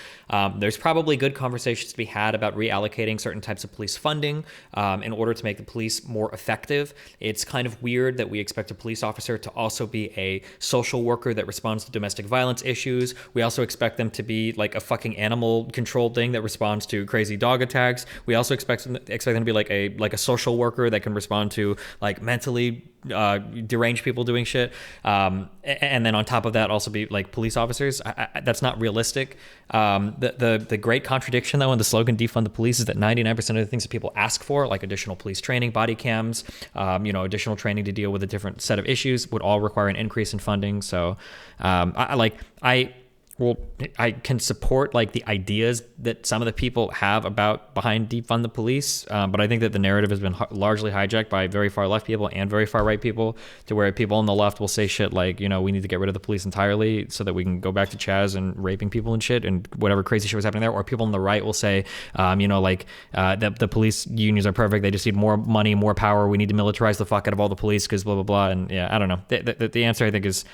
There's probably good conversations to be had about reallocating certain types of police funding in order to make the police more effective. It's kind of weird that we expect a police officer to also be a social worker that responds to domestic violence issues. We also expect them to be like a fucking animal control thing that responds to crazy dog attacks. We also expect them to be like a social worker that can respond to like mentally deranged people doing shit, and then on top of that also be like police officers. That's not realistic. The great contradiction though in the slogan defund the police is that 99% of the things that people ask for, like additional police training, body cams, additional training to deal with a different set of issues, would all require an increase in funding. So I can support like the ideas that some of the people have behind defund the police, but I think that the narrative has been largely hijacked by very far left people and very far right people, to where people on the left will say shit like, we need to get rid of the police entirely so that we can go back to Chaz and raping people and shit and whatever crazy shit was happening there. Or people on the right will say, that the police unions are perfect. They just need more money, more power. We need to militarize the fuck out of all the police because blah, blah, blah. And yeah, I don't know. The answer I think is,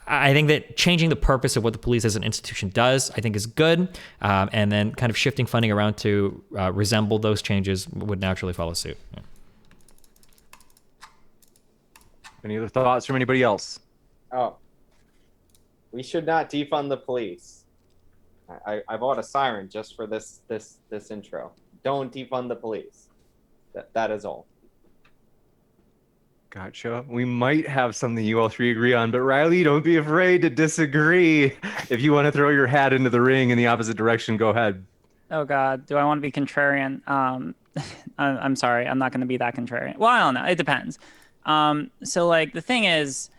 I think that changing the purpose of what the police as an institution does, I think is good. And then kind of shifting funding around to resemble those changes would naturally follow suit. Yeah. Any other thoughts from anybody else? Oh, we should not defund the police. I bought a siren just for this intro. Don't defund the police. That is all. Gotcha. We might have something you all three agree on, but Riley, don't be afraid to disagree. If you want to throw your hat into the ring in the opposite direction, go ahead. Oh God, do I want to be contrarian? I'm sorry, I'm not going to be that contrarian. Well, I don't know. It depends. So like the thing is,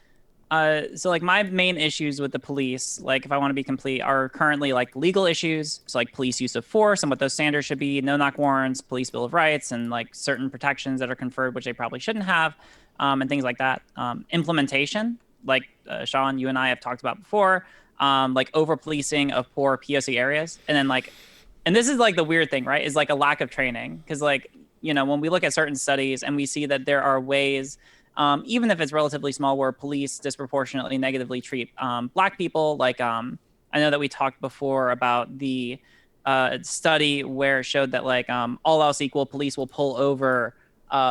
so like my main issues with the police, like if I want to be complete, are currently like legal issues. So like police use of force and what those standards should be, no knock warrants, police bill of rights, and like certain protections that are conferred, which they probably shouldn't have. And things like that. Implementation, like Sean, you and I have talked about before, like over policing of poor POC areas. And then and this is like the weird thing, right? Is like a lack of training. Because like, when we look at certain studies and we see that there are ways, even if it's relatively small, where police disproportionately negatively treat Black people. Like I know that we talked before about the study where it showed that like all else equal, police will pull over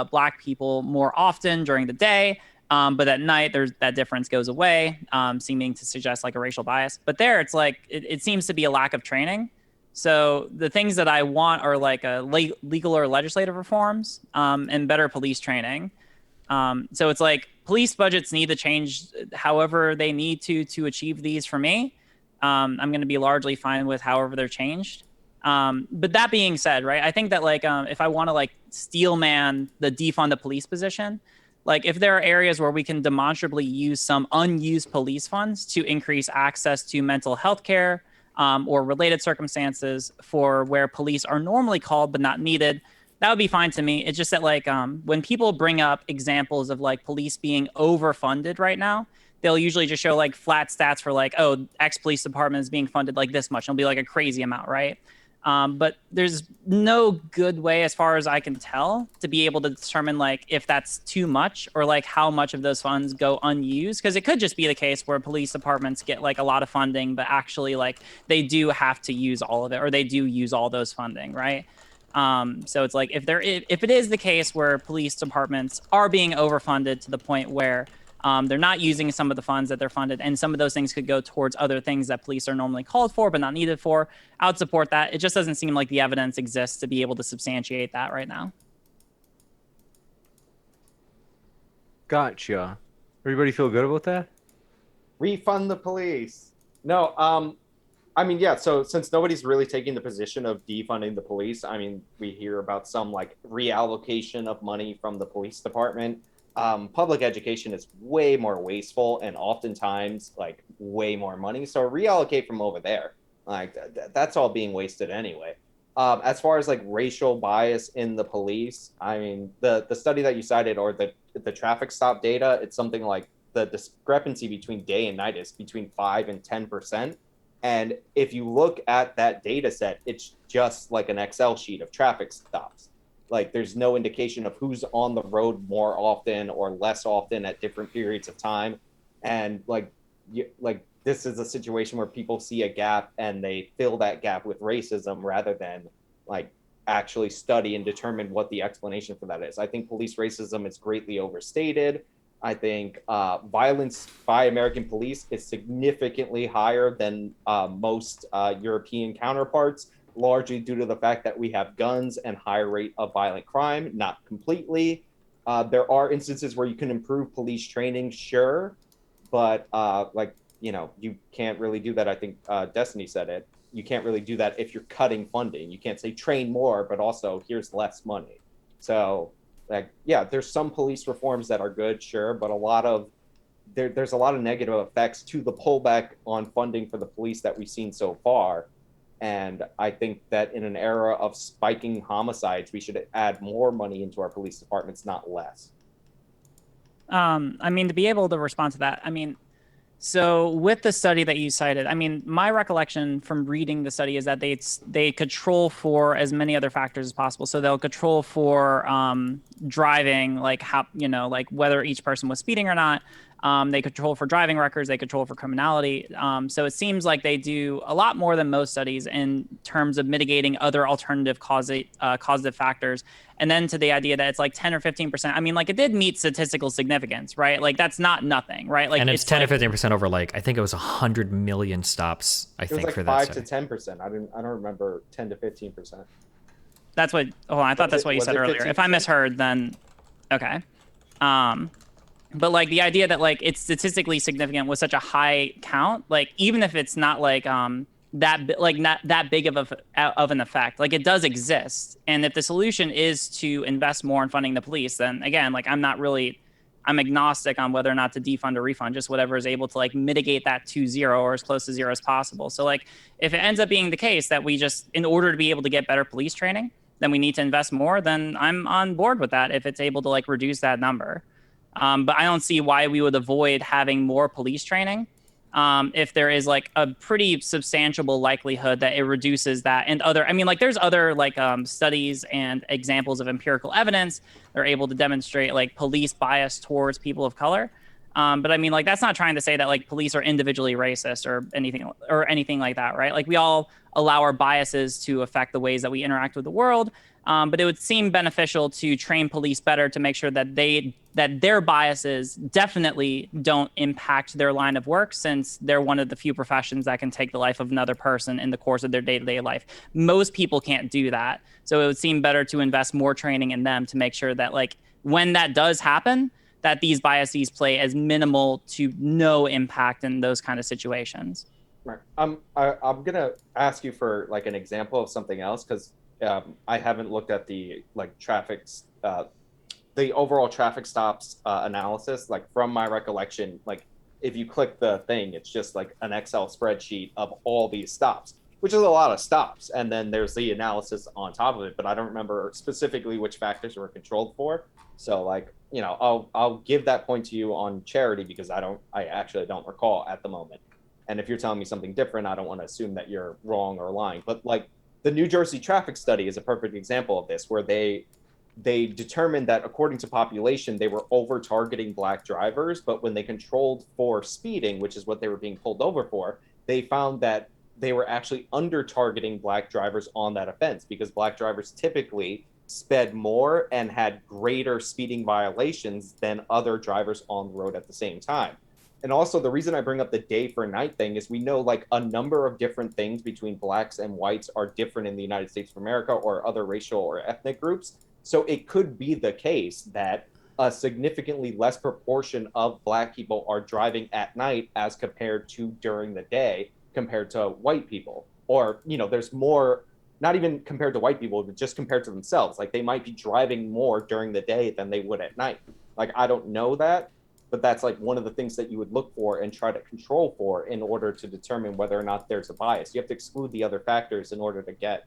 Black people more often during the day, but at night that difference goes away, seeming to suggest like a racial bias. But there it's like it seems to be a lack of training. So the things that I want are like legal or legislative reforms, and better police training. So it's like police budgets need to change however they need to achieve these. For me, I'm going to be largely fine with however they're changed. But that being said, right, I think that like if I want to like steel man the defund the police position, like if there are areas where we can demonstrably use some unused police funds to increase access to mental health care or related circumstances for where police are normally called but not needed, that would be fine to me. It's just that like when people bring up examples of like police being overfunded right now, they'll usually just show like flat stats for like, oh, X police department is being funded like this much. It'll be like a crazy amount, right? But there's no good way, as far as I can tell, to be able to determine like if that's too much or like how much of those funds go unused. Because it could just be the case where police departments get like a lot of funding, but actually like they do have to use all of it, or they do use all those funding, right? So it's like if it is the case where police departments are being overfunded to the point where they're not using some of the funds that they're funded, and some of those things could go towards other things that police are normally called for but not needed for, I would support that. It just doesn't seem like the evidence exists to be able to substantiate that right now. Gotcha. Everybody feel good about that? Refund the police. No, I mean, yeah, so since nobody's really taking the position of defunding the police, I mean, we hear about some like reallocation of money from the police department. Public education is way more wasteful and oftentimes like way more money. So reallocate from over there. Like that's all being wasted anyway. As far as like racial bias in the police, I mean, the study that you cited, or the traffic stop data, it's something like the discrepancy between day and night is between 5 and 10%. And if you look at that data set, it's just like an Excel sheet of traffic stops. Like there's no indication of who's on the road more often or less often at different periods of time. And like this is a situation where people see a gap and they fill that gap with racism rather than like actually study and determine what the explanation for that is. I think police racism is greatly overstated. I think violence by American police is significantly higher than most European counterparts, largely due to the fact that we have guns and higher rate of violent crime, not completely. There are instances where you can improve police training, sure, but you can't really do that. I think Destiny said it. You can't really do that if you're cutting funding. You can't say train more, but also here's less money. So there's some police reforms that are good, sure, but there's a lot of negative effects to the pullback on funding for the police that we've seen so far. And I think that in an era of spiking homicides, we should add more money into our police departments, not less. I mean, to be able to respond to that, I mean, so with the study that you cited, I mean, my recollection from reading the study is that they control for as many other factors as possible. So they'll control for driving, like how, like whether each person was speeding or not. They control for driving records. They control for criminality. So it seems like they do a lot more than most studies in terms of mitigating other alternative causative factors. And then to the idea that it's like 10 or 15%. I mean, like it did meet statistical significance, right? Like that's not nothing, right? Like and it's 10 or 15% over like I think it was 100 million stops. I think like for that. It was like 5 to 10%. I don't remember 10 to 15%. That's what. Oh, I thought that's what you said earlier. 15%? If I misheard, then okay. But like the idea that like it's statistically significant with such a high count, like even if it's not like not that big of an effect, like it does exist. And if the solution is to invest more in funding the police, then again, like I'm agnostic on whether or not to defund or refund, just whatever is able to like mitigate that to zero or as close to zero as possible. So like if it ends up being the case that we just, in order to be able to get better police training, then we need to invest more, then I'm on board with that if it's able to like reduce that number. But I don't see why we would avoid having more police training if there is like a pretty substantial likelihood that it reduces that. And there's other like studies and examples of empirical evidence that are able to demonstrate like police bias towards people of color. But I mean, like that's not trying to say that like police are individually racist or anything like that, right? Like we all allow our biases to affect the ways that we interact with the world. But it would seem beneficial to train police better to make sure that their biases definitely don't impact their line of work, since they're one of the few professions that can take the life of another person in the course of their day-to-day life. Most people can't do that. So it would seem better to invest more training in them to make sure that like when that does happen, that these biases play as minimal to no impact in those kind of situations. Right. I'm gonna ask you for like an example of something else, because I haven't looked at the like the overall traffic stops analysis. Like from my recollection, like if you click the thing, it's just like an Excel spreadsheet of all these stops, which is a lot of stops. And then there's the analysis on top of it, but I don't remember specifically which factors were controlled for. So like, I'll give that point to you on charity, because I actually don't recall at the moment. And if you're telling me something different, I don't want to assume that you're wrong or lying. But like the New Jersey traffic study is a perfect example of this, where they determined that according to population, they were over targeting Black drivers. But when they controlled for speeding, which is what they were being pulled over for, they found that they were actually under targeting Black drivers on that offense, because Black drivers typically sped more and had greater speeding violations than other drivers on the road at the same time. And also the reason I bring up the day for night thing is we know like a number of different things between Blacks and whites are different in the United States of America or other racial or ethnic groups. So it could be the case that a significantly less proportion of Black people are driving at night as compared to during the day compared to white people. Or, there's more, not even compared to white people, but just compared to themselves. Like they might be driving more during the day than they would at night. Like, I don't know that, but that's like one of the things that you would look for and try to control for in order to determine whether or not there's a bias. You have to exclude the other factors in order to get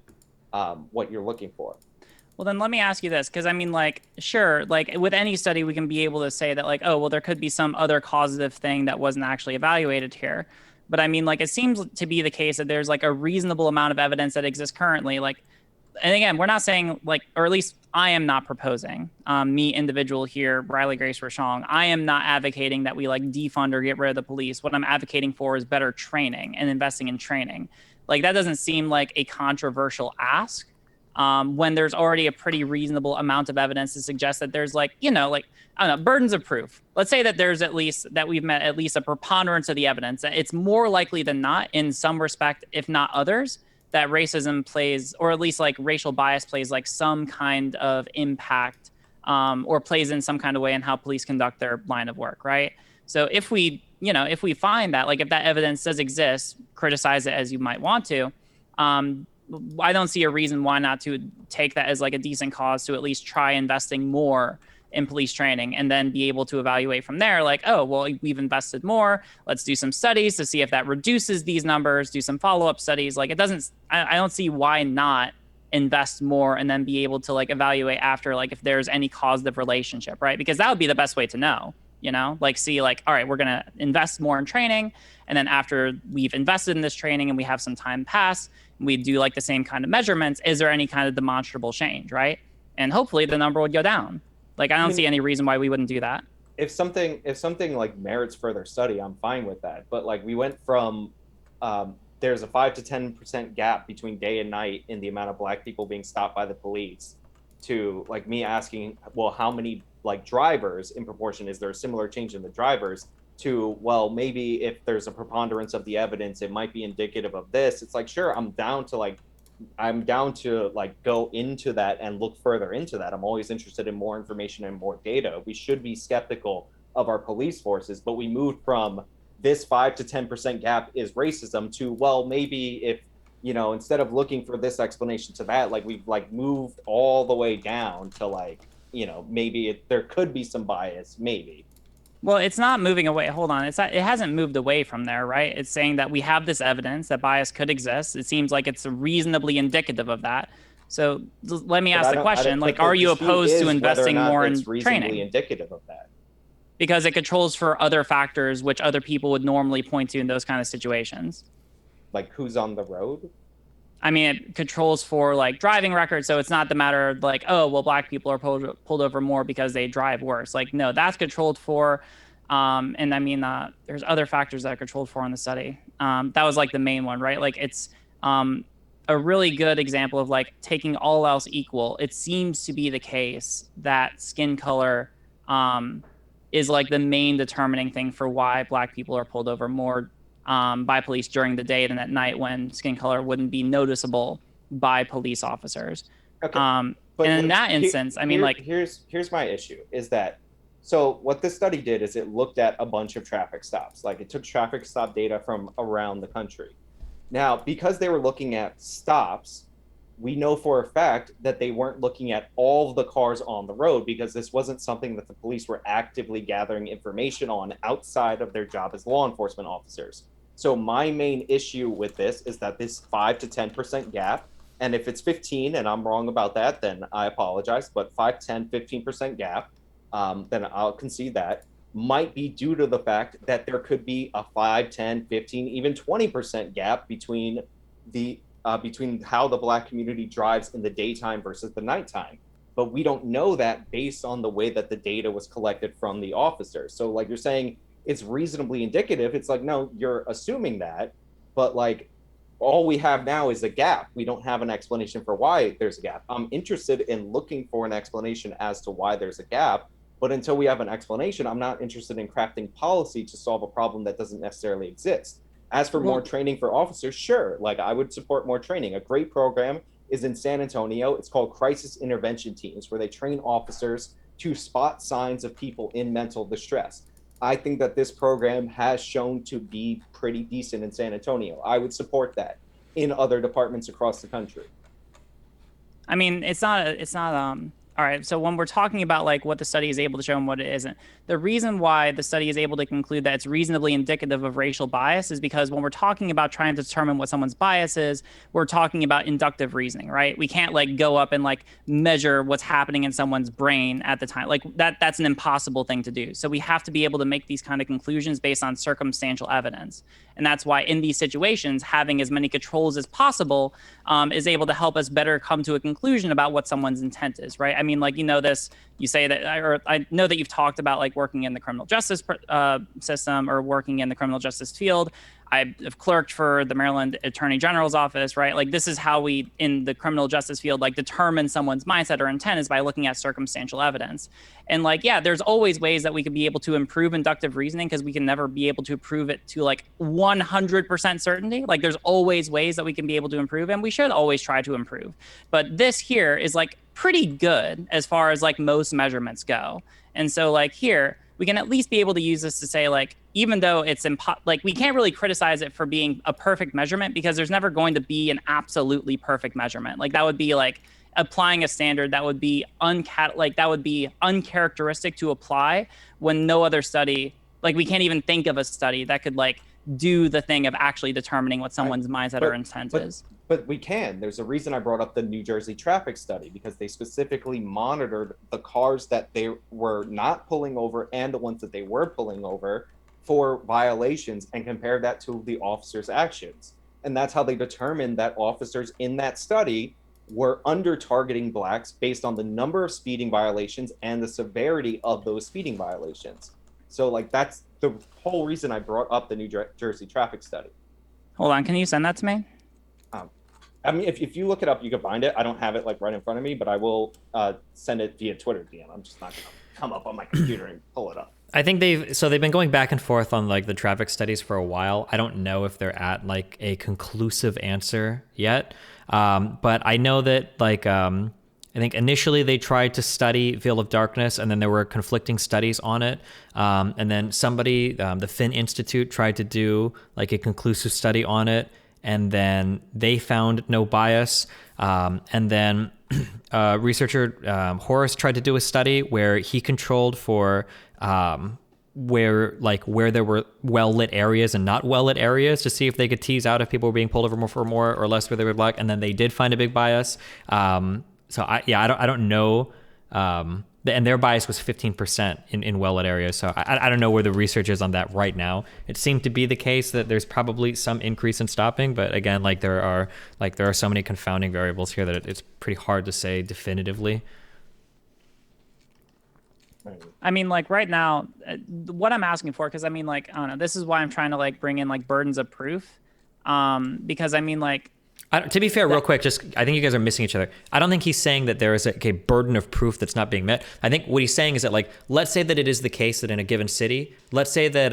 what you're looking for. Well, then let me ask you this, because I mean, like, sure, like with any study, we can be able to say that like, oh, well, there could be some other causative thing that wasn't actually evaluated here. But I mean, like, it seems to be the case that there's like a reasonable amount of evidence that exists currently. Like, and again, we're not saying like, or at least I am not proposing, me individual here, Riley Grace Roshong, I am not advocating that we like defund or get rid of the police. What I'm advocating for is better training and investing in training. Like that doesn't seem like a controversial ask when there's already a pretty reasonable amount of evidence to suggest that there's like, you know, like, I don't know, burdens of proof. Let's say that there's at least, that we've met at least a preponderance of the evidence. It's more likely than not in some respect, if not others, that racism plays, or at least like racial bias plays like some kind of impact or plays in some kind of way in how police conduct their line of work, right? So if we, you know, if we find that, like if that evidence does exist, criticize it as you might want to, I don't see a reason why not to take that as like a decent cause to at least try investing more in police training and then be able to evaluate from there like, oh, well, we've invested more. Let's do some studies to see if that reduces these numbers, do some follow-up studies. Like it doesn't, I don't see why not invest more and then be able to like evaluate after, like if there's any causative relationship, right? Because that would be the best way to know, you know, like see like, all right, we're going to invest more in training. And then after we've invested in this training and we have some time pass, we do like the same kind of measurements. Is there any kind of demonstrable change, right? And hopefully the number would go down. Like, I don't see any reason why we wouldn't do that. If something like merits further study, I'm fine with that. But like we went from there's a 5 to 10% gap between day and night in the amount of Black people being stopped by the police to like me asking, well, how many like drivers in proportion, is there a similar change in the drivers, to, well, maybe if there's a preponderance of the evidence, it might be indicative of this. It's like, sure, I'm down to like go into that and look further into that. I'm always interested in more information and more data. We should be skeptical of our police forces, but we moved from this 5 to 10% gap is racism to, well, maybe if, you know, instead of looking for this explanation to that, like we've like moved all the way down to like, you know, maybe there could be some bias, maybe. Well, it's not moving away. Hold on. It's not, it hasn't moved away from there, right? It's saying that we have this evidence that bias could exist. It seems like it's reasonably indicative of that. So let me ask the question, like, are you opposed to investing more in training? Indicative of that. Because it controls for other factors which other people would normally point to in those kind of situations. Like who's on the road? I mean, it controls for like driving records. So it's not the matter of like, oh, well, Black people are pulled over more because they drive worse. Like, no, that's controlled for. And I mean, there's other factors that are controlled for in the study. That was like the main one, right? Like it's a really good example of like taking all else equal. It seems to be the case that skin color is like the main determining thing for why Black people are pulled over more by police during the day than at night, when skin color wouldn't be noticeable by police officers. Okay. And in that instance, I mean, like, here's my issue is that, so what this study did is it looked at a bunch of traffic stops. Like it took traffic stop data from around the country. Now, because they were looking at stops, we know for a fact that they weren't looking at all of the cars on the road, because this wasn't something that the police were actively gathering information on outside of their job as law enforcement officers. So my main issue with this is that this 5 to 10% gap, and if it's 15 and I'm wrong about that, then I apologize, but 5, 10, 15% gap, then I'll concede that, might be due to the fact that there could be a 5, 10, 15, even 20% gap between the between how the Black community drives in the daytime versus the nighttime. But we don't know that based on the way that the data was collected from the officers. So like you're saying, it's reasonably indicative. It's like, no, you're assuming that, but like all we have now is a gap. We don't have an explanation for why there's a gap. I'm interested in looking for an explanation as to why there's a gap, but until we have an explanation, I'm not interested in crafting policy to solve a problem that doesn't necessarily exist. As for more training for officers, sure, like I would support more training. A great program is in San Antonio. It's called Crisis Intervention Teams, where they train officers to spot signs of people in mental distress. I think that this program has shown to be pretty decent in San Antonio. I would support that in other departments across the country. I mean, it's not all right. So when we're talking about like what the study is able to show and what it isn't, the reason why the study is able to conclude that it's reasonably indicative of racial bias is because when we're talking about trying to determine what someone's bias is, we're talking about inductive reasoning, right? We can't like go up and like measure what's happening in someone's brain at the time. Like that's an impossible thing to do. So we have to be able to make these kind of conclusions based on circumstantial evidence. And that's why in these situations, having as many controls as possible is able to help us better come to a conclusion about what someone's intent is, right? I mean, like, you know, this, you say that, or I know that you've talked about like working in the criminal justice system or working in the criminal justice field. I've clerked for the Maryland Attorney General's office, right? Like, this is how we, in the criminal justice field, like determine someone's mindset or intent is by looking at circumstantial evidence. And like, yeah, there's always ways that we could be able to improve inductive reasoning because we can never be able to prove it to like 100% certainty. Like, there's always ways that we can be able to improve, and we should always try to improve. But this here is like pretty good as far as like most measurements go. And so like here, we can at least be able to use this to say, like, even though it's like we can't really criticize it for being a perfect measurement because there's never going to be an absolutely perfect measurement. Like, that would be like applying a standard that would be uncharacteristic to apply when no other study, like, we can't even think of a study that could like do the thing of actually determining what someone's mindset or intent is. But we can. There's a reason I brought up the New Jersey traffic study, because they specifically monitored the cars that they were not pulling over and the ones that they were pulling over for violations and compared that to the officers' actions. And that's how they determined that officers in that study were under targeting blacks based on the number of speeding violations and the severity of those speeding violations. So like, that's the whole reason I brought up the New Jersey traffic study. Hold on, can you send that to me? I mean, if you look it up, you can find it. I don't have it like right in front of me, but I will send it via Twitter DM. I'm just not gonna come up on my computer and pull it up. I think they've been going back and forth on like the traffic studies for a while. I don't know if they're at like a conclusive answer yet. But I know that like, I think initially they tried to study Veil of Darkness, and then there were conflicting studies on it. And then somebody, the Finn Institute, tried to do like a conclusive study on it, and then they found no bias. And then researcher Horace tried to do a study where he controlled for where there were well-lit areas and not well-lit areas to see if they could tease out if people were being pulled over for more or less where they were black. And then they did find a big bias. So I don't know. And their bias was 15% in well-lit areas. So I don't know where the research is on that right now. It seemed to be the case that there's probably some increase in stopping, but again, there are so many confounding variables here that it's pretty hard to say definitively. I mean, like right now, what I'm asking for, because I mean, like, I don't know, this is why I'm trying to like bring in like burdens of proof, because I mean, like, to be fair, real quick, I think you guys are missing each other. I don't think he's saying that there is a burden of proof that's not being met. I think what he's saying is that, like, let's say that it is the case that in a given city, let's say that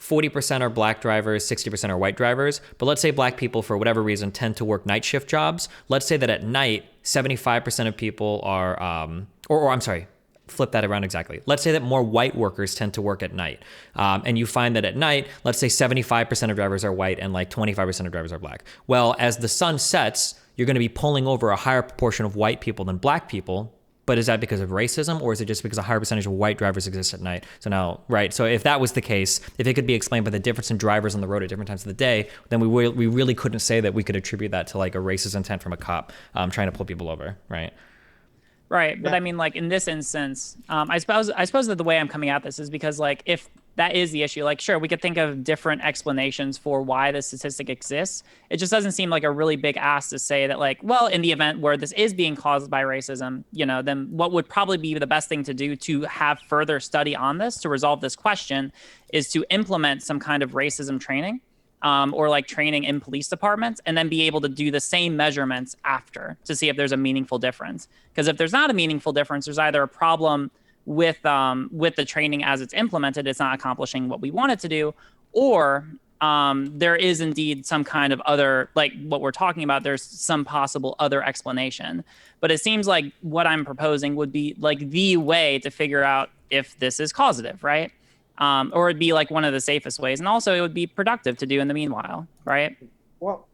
40% are black drivers, 60% are white drivers, but let's say black people, for whatever reason, tend to work night shift jobs. Let's say that at night, 75% of people are, I'm sorry, flip that around exactly. Let's say that more white workers tend to work at night. And you find that at night, let's say 75% of drivers are white and like 25% of drivers are black. Well, as the sun sets, you're going to be pulling over a higher proportion of white people than black people. But is that because of racism, or is it just because a higher percentage of white drivers exist at night? So now, right. So if that was the case, if it could be explained by the difference in drivers on the road at different times of the day, then we really couldn't say that we could attribute that to like a racist intent from a cop trying to pull people over, right? Right, but I mean, like in this instance, I suppose that the way I'm coming at this is because, like, if that is the issue, like, sure, we could think of different explanations for why the statistic exists. It just doesn't seem like a really big ask to say that, like, well, in the event where this is being caused by racism, you know, then what would probably be the best thing to do to have further study on this to resolve this question is to implement some kind of racism training. Or like training in police departments, and then be able to do the same measurements after to see if there's a meaningful difference. Because if there's not a meaningful difference, there's either a problem with the training as it's implemented, it's not accomplishing what we want it to do, or there is indeed some kind of other, like what we're talking about, there's some possible other explanation. But it seems like what I'm proposing would be like the way to figure out if this is causative, right? Or it'd be like one of the safest ways. And also it would be productive to do in the meanwhile, right? Well,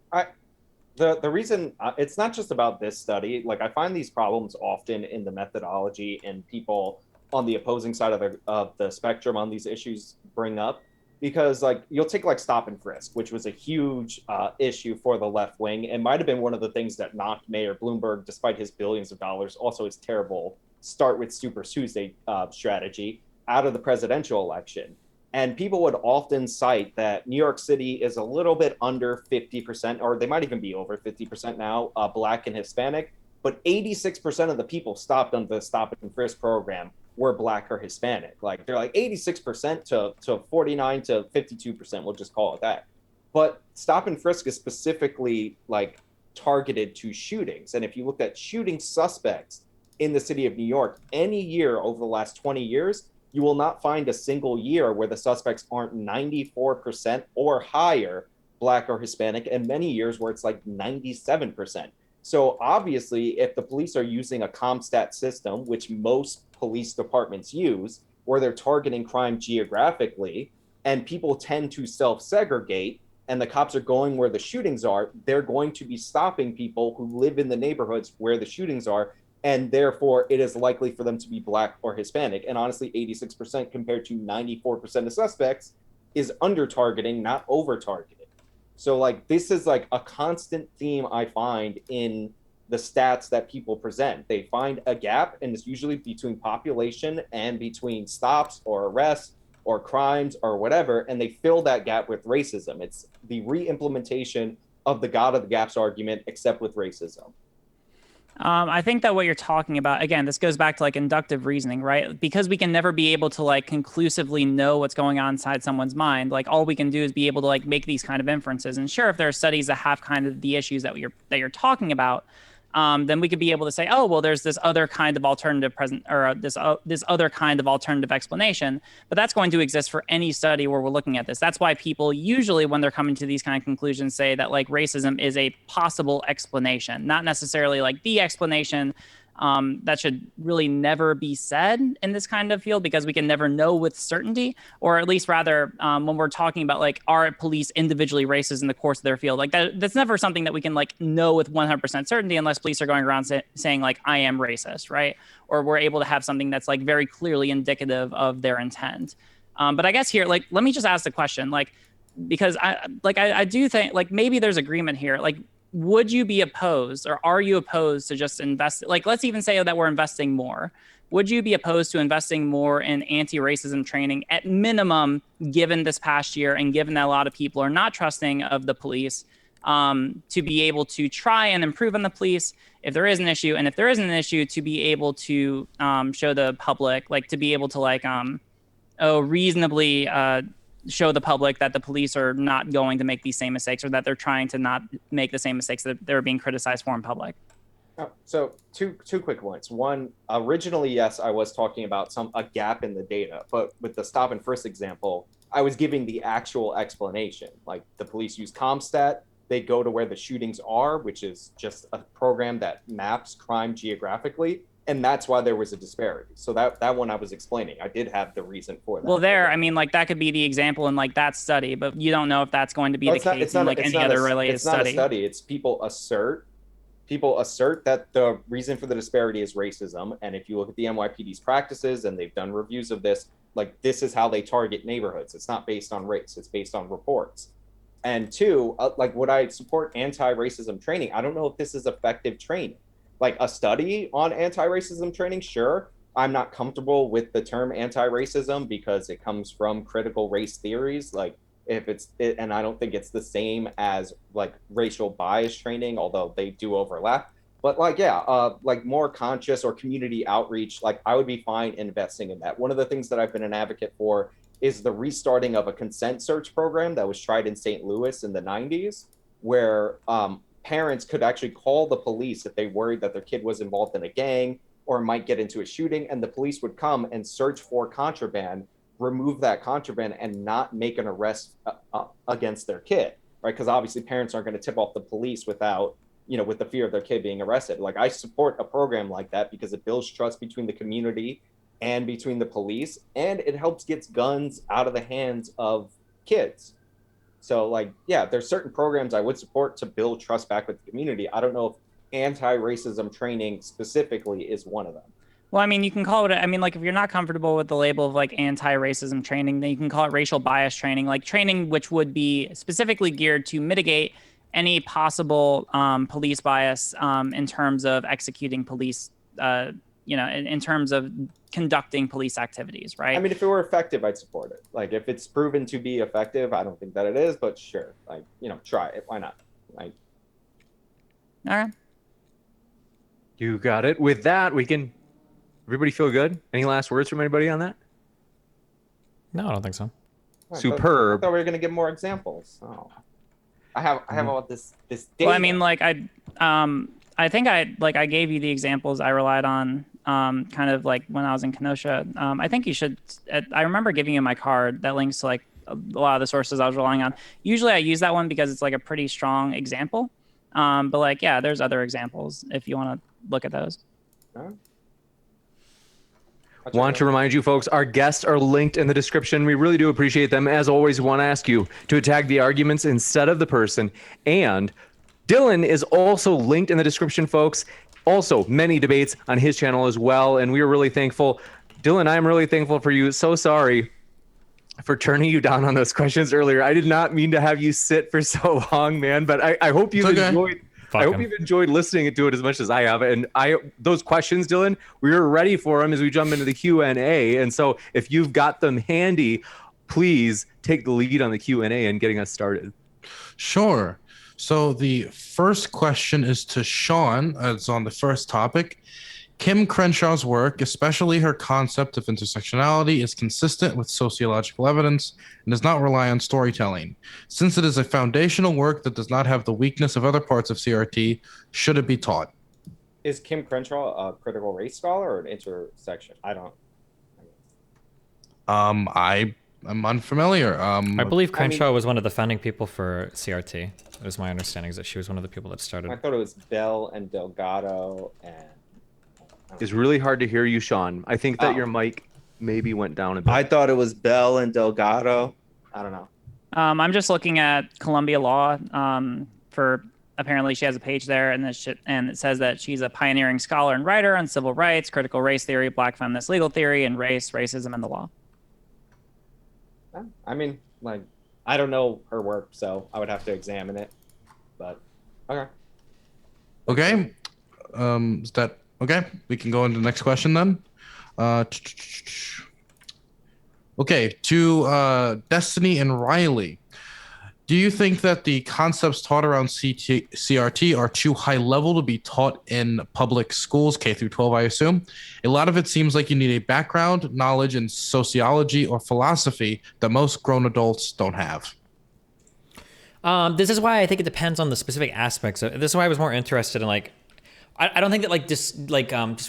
the reason it's not just about this study. Like, I find these problems often in the methodology, and people on the opposing side of the spectrum on these issues bring up, because like you'll take like stop and frisk, which was a huge issue for the left wing. It might have been one of the things that knocked Mayor Bloomberg, despite his billions of dollars, also his terrible start with Super Tuesday strategy, out of the presidential election. And people would often cite that New York City is a little bit under 50%, or they might even be over 50% now, Black and Hispanic. But 86% of the people stopped under the stop and frisk program were Black or Hispanic. Like they're like 86% to 49 to 52%. We'll just call it that. But stop and frisk is specifically like targeted to shootings. And if you looked at shooting suspects in the city of New York, any year over the last 20 years, you will not find a single year where the suspects aren't 94% or higher Black or Hispanic, and many years where it's like 97%. So obviously, if the police are using a CompStat system, which most police departments use, where they're targeting crime geographically, and people tend to self-segregate, and the cops are going where the shootings are, they're going to be stopping people who live in the neighborhoods where the shootings are, and therefore it is likely for them to be Black or Hispanic. And honestly, 86% compared to 94% of suspects is under targeting, not over targeting. So like this is like a constant theme I find in the stats that people present. They find a gap, and it's usually between population and between stops or arrests or crimes or whatever, and they fill that gap with racism. It's the re-implementation of the God of the gaps argument, except with racism. I think that what you're talking about, again, this goes back to like inductive reasoning, right? Because we can never be able to like conclusively know what's going on inside someone's mind. Like all we can do is be able to like make these kind of inferences. And sure, if there are studies that have kind of the issues that you're talking about, then we could be able to say, oh, well, there's this other kind of alternative present, or this other kind of alternative explanation. But that's going to exist for any study where we're looking at this. That's why people usually, when they're coming to these kind of conclusions, say that like racism is a possible explanation, not necessarily like the explanation. That should really never be said in this kind of field, because we can never know with certainty, or at least rather when we're talking about like, are police individually racist in the course of their field, like that's never something that we can like know with 100% certainty unless police are going around saying like, I am racist, right? Or we're able to have something that's like very clearly indicative of their intent. But I guess here, like, let me just ask the question, like, because I do think like maybe there's agreement here, like, would you be opposed, or are you opposed to just invest? Like, let's even say that we're investing more. Would you be opposed to investing more in anti-racism training at minimum, given this past year and given that a lot of people are not trusting of the police, to be able to try and improve on the police if there is an issue, and if there isn't an issue, to be able to show the public, like to be able to like reasonably show the public that the police are not going to make these same mistakes, or that they're trying to not make the same mistakes that they're being criticized for in public? So two quick points. One, originally, yes, I was talking about a gap in the data, but with the stop and frisk example, I was giving the actual explanation. Like the police use CompStat, they go to where the shootings are, which is just a program that maps crime geographically. And that's why there was a disparity. So that one I was explaining. I did have the reason for that. Well, I mean, like that could be the example in like that study, but you don't know if that's going to be the case in like any other related study. It's not a study. It's people assert that the reason for the disparity is racism. And if you look at the NYPD's practices, and they've done reviews of this, like this is how they target neighborhoods. It's not based on race. It's based on reports. And two, like would I support anti-racism training? I don't know if this is effective training. Like a study on anti-racism training, sure. I'm not comfortable with the term anti-racism because it comes from critical race theories. Like and I don't think it's the same as like racial bias training, although they do overlap. But like, yeah, like more conscious or community outreach, like I would be fine investing in that. One of the things that I've been an advocate for is the restarting of a consent search program that was tried in St. Louis in the 90s, where parents could actually call the police if they worried that their kid was involved in a gang or might get into a shooting, and the police would come and search for contraband, remove that contraband, and not make an arrest against their kid, right? Because obviously parents aren't going to tip off the police without, with the fear of their kid being arrested. Like I support a program like that because it builds trust between the community and between the police, and it helps get guns out of the hands of kids. So like, yeah, there's certain programs I would support to build trust back with the community. I don't know if anti-racism training specifically is one of them. Well, I mean, you can call it, I mean, like if you're not comfortable with the label of like anti-racism training, then you can call it racial bias training, like training which would be specifically geared to mitigate any possible police bias in terms of executing police in terms of conducting police activities, right? I mean, if it were effective, I'd support it. Like, if it's proven to be effective, I don't think that it is, but sure, like, try it. Why not? Like, all right. You got it. With that, everybody feel good? Any last words from anybody on that? No, I don't think so. Superb. I thought we were gonna give more examples. Oh, I have all this data. Well, I mean, like I think I gave you the examples I relied on, kind of like when I was in Kenosha. I think you should. I remember giving you my card that links to like a lot of the sources I was relying on. Usually, I use that one because it's like a pretty strong example. But like, yeah, there's other examples if you want to look at those. Want to remind you folks, our guests are linked in the description. We really do appreciate them. As always, we want to ask you to attack the arguments instead of the person. And Dylan is also linked in the description, folks. Also, many debates on his channel as well. And we are really thankful. Dylan, I'm really thankful for you. So sorry for turning you down on those questions earlier. I did not mean to have you sit for so long, man. But I hope you've enjoyed. I hope you've enjoyed listening to it as much as I have. And those questions, Dylan, we were ready for them as we jump into the Q&A. And so if you've got them handy, please take the lead on the Q&A and getting us started. Sure. So the first question is to Sean. It's on the first topic. Kim Crenshaw's work, especially her concept of intersectionality, is consistent with sociological evidence and does not rely on storytelling. Since it is a foundational work that does not have the weakness of other parts of CRT, should it be taught? Is Kim Crenshaw a critical race scholar or an intersection? I don't. I'm unfamiliar. I believe Crenshaw was one of the founding people for CRT. It was my understanding is that she was one of the people that started. I thought it was Bell and Delgado and. It's really hard to hear you, Sean. I think that your mic maybe went down a bit. I thought it was Bell and Delgado. I don't know. I'm just looking at Columbia Law. For apparently she has a page there, and it says that she's a pioneering scholar and writer on civil rights, critical race theory, Black feminist legal theory, and racism, and the law. I mean, like, I don't know her work, so I would have to examine it. But okay. Okay. Is that okay? We can go into the next question then. Okay, to Destiny and Riley. Do you think that the concepts taught around CRT are too high level to be taught in public schools, K through 12, I assume? A lot of it seems like you need a background knowledge in sociology or philosophy that most grown adults don't have. This is why I think it depends on the specific aspects. This is why I was more interested in like, I don't think that just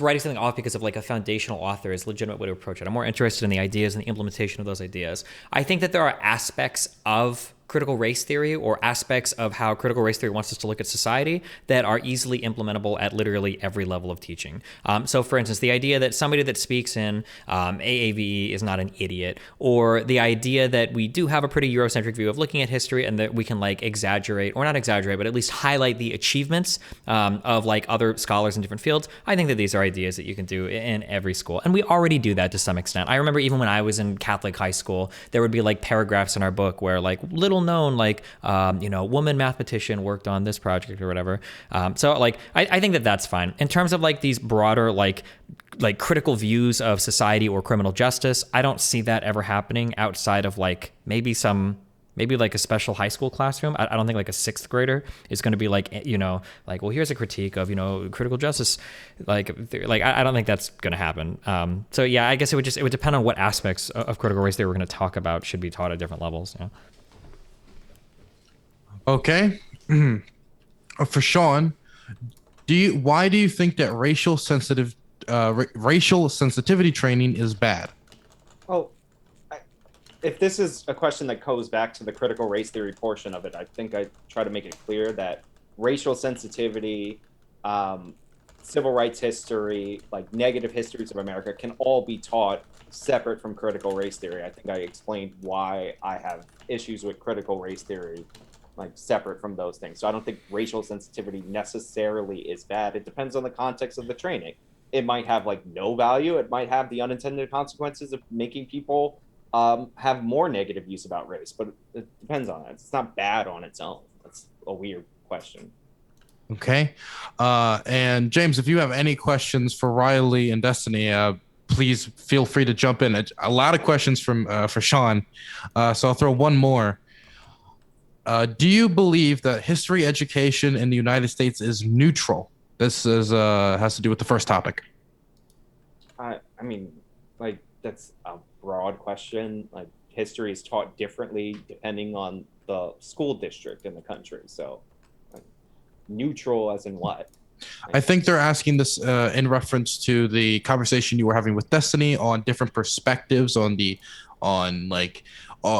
writing something off because of like a foundational author is a legitimate way to approach it. I'm more interested in the ideas and the implementation of those ideas. I think that there are aspects of critical race theory or aspects of how critical race theory wants us to look at society that are easily implementable at literally every level of teaching. So for instance, the idea that somebody that speaks in AAVE is not an idiot, or the idea that we do have a pretty Eurocentric view of looking at history and that we can like exaggerate, or not exaggerate, but at least highlight the achievements of like other scholars in different fields. I think that these are ideas that you can do in every school. And we already do that to some extent. I remember even when I was in Catholic high school, there would be like paragraphs in our book where like little known like woman mathematician worked on this project or whatever. So like I think that that's fine. In terms of like these broader like critical views of society or criminal justice, I don't see that ever happening outside of like maybe like a special high school classroom. I don't think like a sixth grader is going to be like, well, here's a critique of, critical justice. Like I don't think that's going to happen. So yeah, I guess it would depend on what aspects of critical race theory we're going to talk about should be taught at different levels. Yeah. Okay. For Sean, why do you think that racial sensitivity training is bad? Oh, if this is a question that goes back to the critical race theory portion of it, I think I try to make it clear that racial sensitivity, civil rights history, like negative histories of America can all be taught separate from critical race theory. I think I explained why I have issues with critical race theory, like separate from those things. So I don't think racial sensitivity necessarily is bad. It depends on the context of the training. It might have like no value. It might have the unintended consequences of making people have more negative views about race, but it depends on it. It's not bad on its own. That's a weird question. Okay. And James, if you have any questions for Riley and Destiny, please feel free to jump in. A lot of questions from for Sean, so I'll throw one more. Do you believe that history education in the United States is neutral? This is has to do with the first topic. I mean, like, that's a broad question. Like, history is taught differently depending on the school district in the country. So, like, neutral as in what? I think they're asking this in reference to the conversation you were having with Destiny on different perspectives on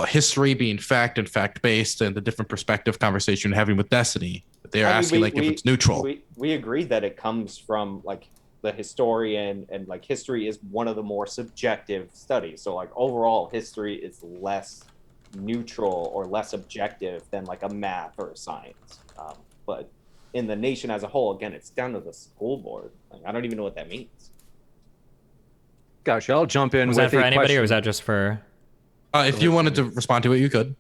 history being fact and fact based, and the different perspective conversation you're having with Destiny. They're asking if it's neutral. We agree that it comes from like the historian, and like history is one of the more subjective studies. So like overall history is less neutral or less objective than like a math or a science. But in the nation as a whole, again, it's down to the school board. Like, I don't even know what that means. Gotcha. I'll jump in. Was with that for a anybody, question. or was that just for? If you wanted to respond to it, you could.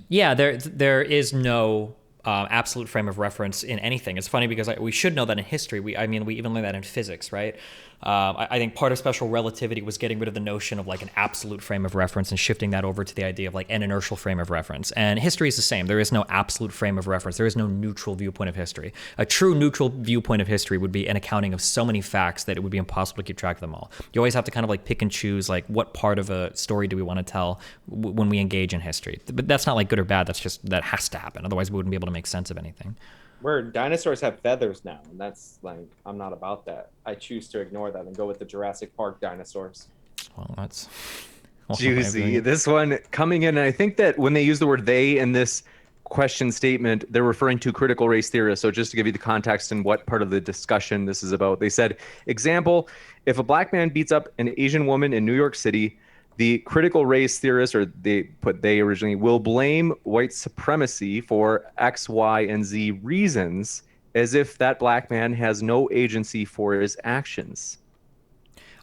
Yeah, there is no absolute frame of reference in anything. It's funny because we should know that in history. We even learned that in physics, right? I think part of special relativity was getting rid of the notion of like an absolute frame of reference and shifting that over to the idea of like an inertial frame of reference. And history is the same. There is no absolute frame of reference. There is no neutral viewpoint of history. A true neutral viewpoint of history would be an accounting of so many facts that it would be impossible to keep track of them all. You always have to kind of like pick and choose like what part of a story do we want to tell when we engage in history. But that's not like good or bad. That has to happen. Otherwise we wouldn't be able to make sense of anything. Where dinosaurs have feathers now, and that's like, I'm not about that. I choose to ignore that and go with the Jurassic Park dinosaurs. Well, that's Juicy. This one coming in, and I think that when they use the word they in this question statement, they're referring to critical race theorists. So just to give you the context and what part of the discussion this is about, they said, example, if a black man beats up an Asian woman in New York City, the critical race theorists, or they originally, will blame white supremacy for X, Y, and Z reasons, as if that black man has no agency for his actions.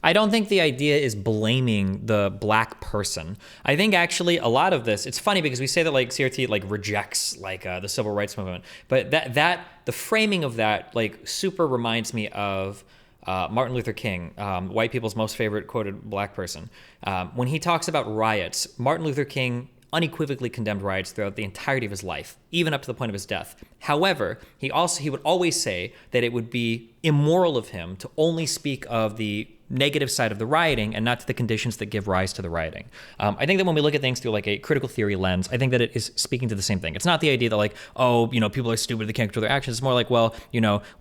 I don't think the idea is blaming the black person. I think actually a lot of this, it's funny because we say that like CRT like rejects like the civil rights movement, but that the framing of that like super reminds me of Martin Luther King, white people's most favorite quoted black person. When he talks about riots, Martin Luther King unequivocally condemned riots throughout the entirety of his life, even up to the point of his death. However, he would always say that it would be immoral of him to only speak of the negative side of the rioting and not to the conditions that give rise to the rioting. I think that when we look at things through like a critical theory lens, I think that it is speaking to the same thing. It's not the idea that like, oh, people are stupid, they can't control their actions. It's more like, well,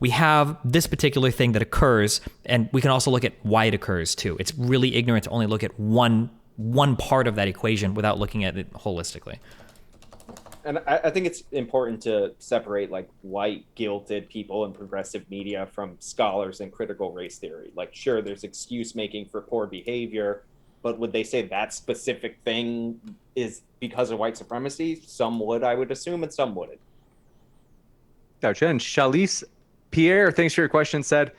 we have this particular thing that occurs, and we can also look at why it occurs too. It's really ignorant to only look at one part of that equation without looking at it holistically. And I think it's important to separate like white guilted people in progressive media from scholars in critical race theory. Like, sure, there's excuse making for poor behavior, but would they say that specific thing is because of white supremacy? Some would, I would assume, and some wouldn't. Gotcha. And Chalice Pierre, thanks for your question, said,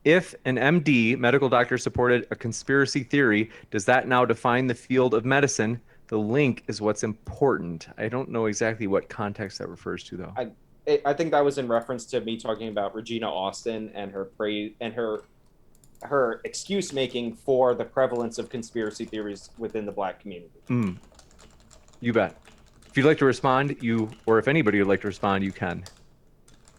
if an MD, medical doctor, supported a conspiracy theory, does that now define the field of medicine? The link is what's important. I don't know exactly what context that refers to, though. I think that was in reference to me talking about Regina Austin and her praise and her excuse making for the prevalence of conspiracy theories within the Black community. You bet. If you'd like to respond, or if anybody would like to respond, you can.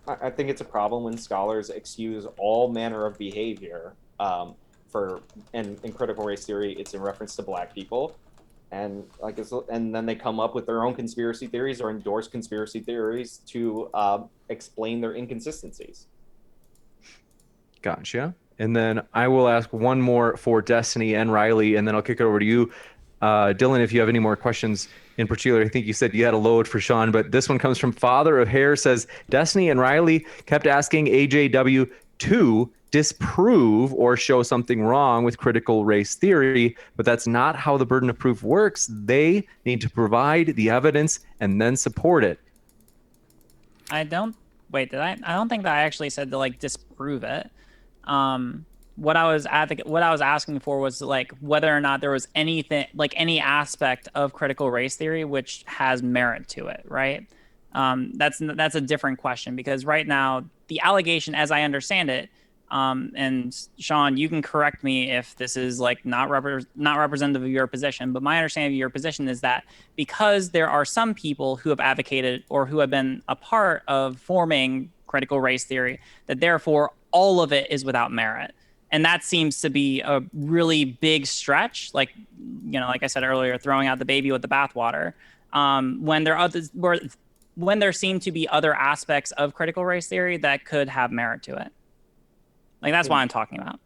I think it's a problem when scholars excuse all manner of behavior in critical race theory. It's in reference to Black people. And then they come up with their own conspiracy theories or endorse conspiracy theories to explain their inconsistencies. Gotcha. And then I will ask one more for Destiny and Riley, and then I'll kick it over to you. Dylan, if you have any more questions in particular, I think you said you had a load for Sean, but this one comes from Father of Hair, says, Destiny and Riley kept asking AJW to disprove or show something wrong with critical race theory, but that's not how the burden of proof works. They need to provide the evidence and then support it. I don't think that I actually said to like disprove it. What I was asking for was like whether or not there was anything, like any aspect of critical race theory which has merit to it, right? That's a different question, because right now the allegation, as I understand it, and Sean, you can correct me if this is like not representative of your position, but my understanding of your position is that because there are some people who have advocated or who have been a part of forming critical race theory, that therefore all of it is without merit. And that seems to be a really big stretch, like, like I said earlier, throwing out the baby with the bathwater. When there seem to be other aspects of critical race theory that could have merit to it. Like, that's what I'm talking about.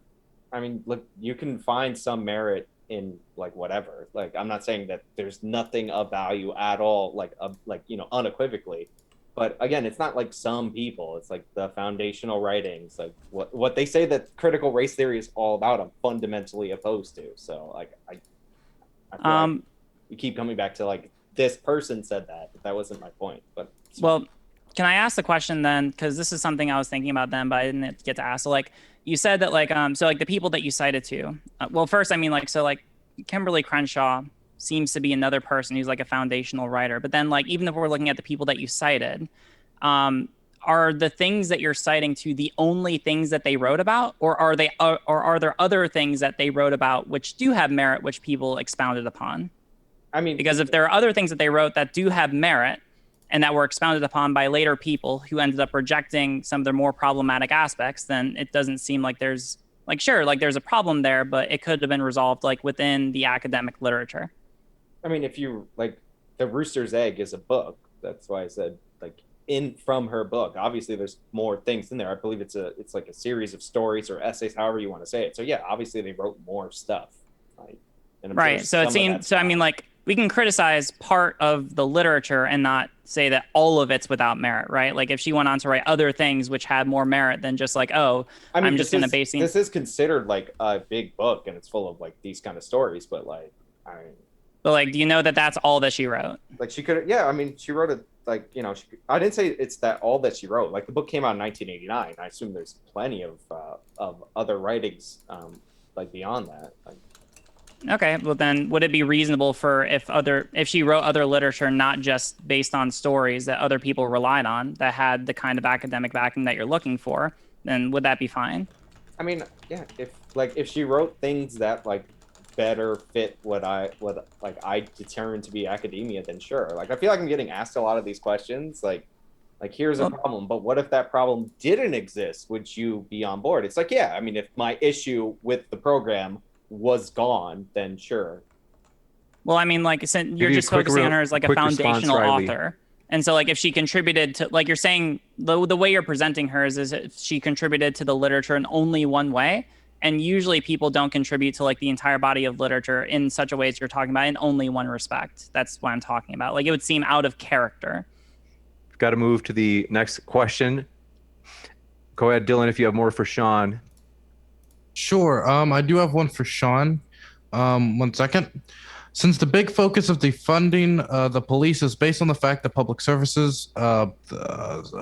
I mean, look, you can find some merit in like whatever. Like, I'm not saying that there's nothing of value at all, like unequivocally. But again, it's not like some people. It's like the foundational writings, like what they say that critical race theory is all about. I'm fundamentally opposed to. So like I feel like you keep coming back to like this person said that, but that wasn't my point. But well, can I ask the question then? Because this is something I was thinking about then, but I didn't get to ask. So like you said that like so like the people that you cited to. Well, first I mean like so like Kimberly Crenshaw seems to be another person who's like a foundational writer. But then like even if we're looking at the people that you cited, are the things that you're citing to the only things that they wrote about, or are there other things that they wrote about which do have merit, which people expounded upon? I mean, because if there are other things that they wrote that do have merit and that were expounded upon by later people who ended up rejecting some of their more problematic aspects, then it doesn't seem like there's like, sure, like there's a problem there, but it could have been resolved like within the academic literature. I mean, if you like, The Rooster's Egg is a book. That's why I said like from her book. Obviously, there's more things in there. I believe it's like a series of stories or essays, however you want to say it. So yeah, obviously they wrote more stuff. Right. Right. So it seems. So I mean, like we can criticize part of the literature and not say that all of it's without merit, right? Like if she went on to write other things which had more merit than just like, oh, I mean, I'm just going to base this is considered like a big book and it's full of like these kind of stories, but like I mean. But like, do you know that that's all that she wrote? Like she could, yeah. I mean, she wrote it like I didn't say it's that all that she wrote. Like the book came out in 1989. I assume there's plenty of other writings like beyond that. Like, okay, well then, would it be reasonable for if she wrote other literature not just based on stories that other people relied on that had the kind of academic backing that you're looking for, then would that be fine? I mean, yeah. If she wrote things that like better fit what I determined to be academia, then sure. Like I feel like I'm getting asked a lot of these questions. Like here's a problem, but what if that problem didn't exist? Would you be on board? It's like, yeah. I mean, if my issue with the program was gone, then sure. Well, I mean, like you're just focusing on her as like a foundational author, and so like if she contributed to, like you're saying, the way you're presenting her is if she contributed to the literature in only one way. And usually people don't contribute to like the entire body of literature in such a way as you're talking about in only one respect. That's what I'm talking about. Like it would seem out of character. We've got to move to the next question. Go ahead, Dylan, if you have more for Sean. Sure. I do have one for Sean. 1 second. Since the big focus of defunding the police is based on the fact that public services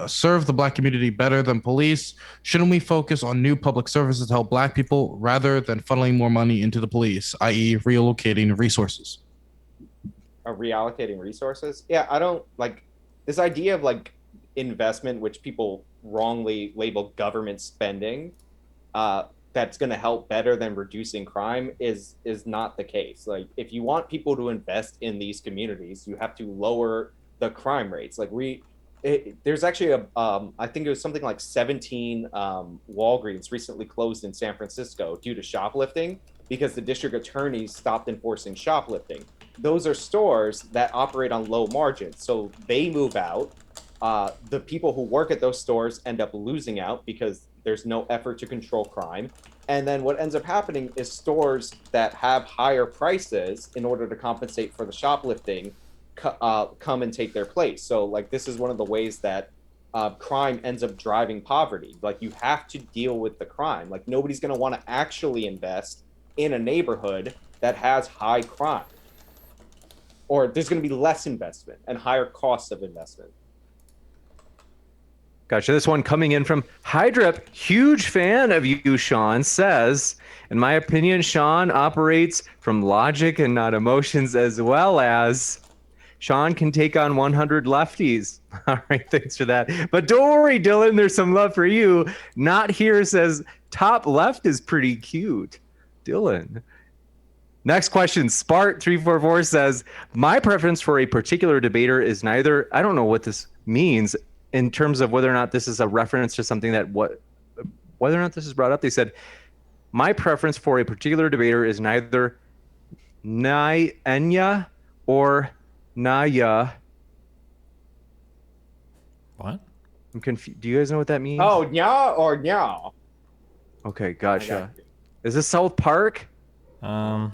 serve the Black community better than police, shouldn't we focus on new public services to help Black people rather than funneling more money into the police, i.e. relocating resources? Reallocating resources? Yeah, I don't like this idea of like investment, which people wrongly label government spending. That's going to help better than reducing crime is not the case. Like if you want people to invest in these communities, you have to lower the crime rates. Like there's actually I think it was something like 17 Walgreens recently closed in San Francisco due to shoplifting because the district attorneys stopped enforcing shoplifting. Those are stores that operate on low margins. So they move out. The people who work at those stores end up losing out because there's no effort to control crime. And then what ends up happening is stores that have higher prices in order to compensate for the shoplifting come and take their place. So like this is one of the ways that crime ends up driving poverty. Like you have to deal with the crime. Like nobody's going to want to actually invest in a neighborhood that has high crime. Or there's going to be less investment and higher costs of investment. Gotcha. This one coming in from Hydrip, huge fan of you, Sean, says, in my opinion, Sean operates from logic and not emotions, as well as Sean can take on 100 lefties. All right, thanks for that. But don't worry, Dylan, there's some love for you. Not Here says, top left is pretty cute. Dylan. Next question. Spart344 says, my preference for a particular debater is neither, I don't know what this means in terms of whether or not this is a reference to something that whether or not this is brought up. They said, my preference for a particular debater is neither Enya or Naya. What? I'm confused. Do you guys know what that means? Oh, nya or nya? Okay, gotcha. Is this South Park? No.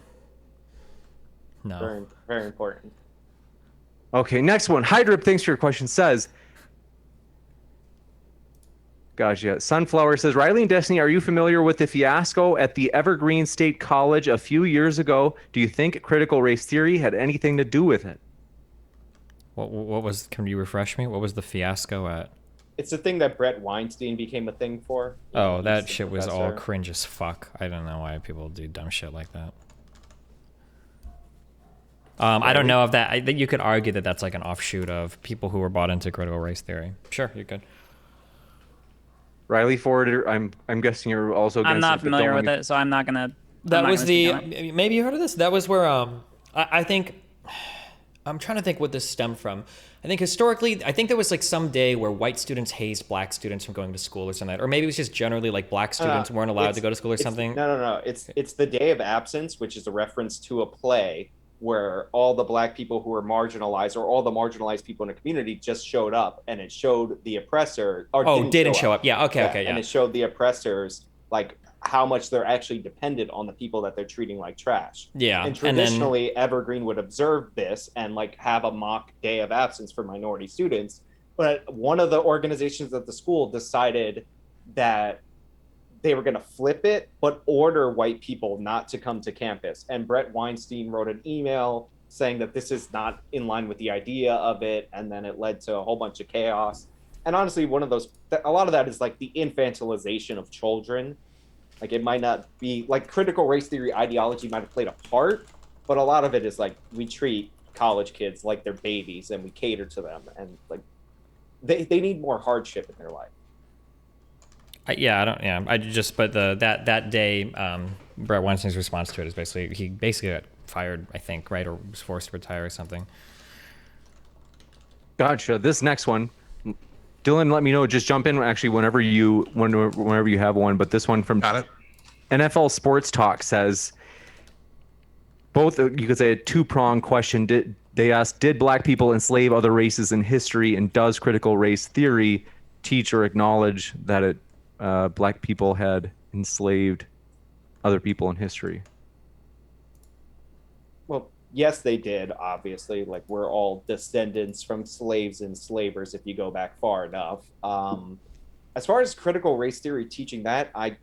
Very, very important. Okay, next one. Hydrip, thanks for your question, says, gotcha. Sunflower says, Riley and Destiny, are you familiar with the fiasco at the Evergreen State College a few years ago? Do you think critical race theory had anything to do with it? What was, can you refresh me? What was the fiasco at? It's the thing that Brett Weinstein became a thing for. Oh, that shit was all professor. cringe as fuck. I don't know why people do dumb shit like that. I don't know if that, I think you could argue that that's like an offshoot of people who were bought into critical race theory. Sure, you could. Riley Forder, I'm guessing you're also against I'm not it, but familiar don't with let me- it, so I'm not gonna. That was the, maybe you heard of this? That was where, I think, I'm trying to think what this stemmed from. I think historically, I think there was like some day where white students hazed black students from going to school or something, or maybe it was just generally like black students weren't allowed to go to school or something. No. It's the Day of Absence, which is a reference to a play where all the black people who were marginalized or all the marginalized people in a community just showed up, and it showed the oppressor. Or didn't show up. Yeah, okay, yeah. And it showed the oppressors like how much they're actually dependent on the people that they're treating like trash. Yeah, And traditionally, Evergreen would observe this and like have a mock day of absence for minority students. But one of the organizations at the school decided that they were going to flip it, but order white people not to come to campus. And Brett Weinstein wrote an email saying that this is not in line with the idea of it. And then it led to a whole bunch of chaos. And honestly, a lot of that is like the infantilization of children. Like it might not be like critical race theory ideology might have played a part, but a lot of it is like we treat college kids like they're babies and we cater to them. And like they need more hardship in their life. But that day, Brett Weinstein's response to it is basically, he basically got fired, I think, right? Or was forced to retire or something. Gotcha. This next one, Dylan, let me know. Just jump in actually whenever you have one. But this one from Got it. NFL Sports Talk says, both, you could say a two-pronged question. They asked, did black people enslave other races in history, and does critical race theory teach or acknowledge that black people had enslaved other people in history? Well, yes, they did, obviously. Like, we're all descendants from slaves and slavers if you go back far enough. As far as critical race theory teaching that, I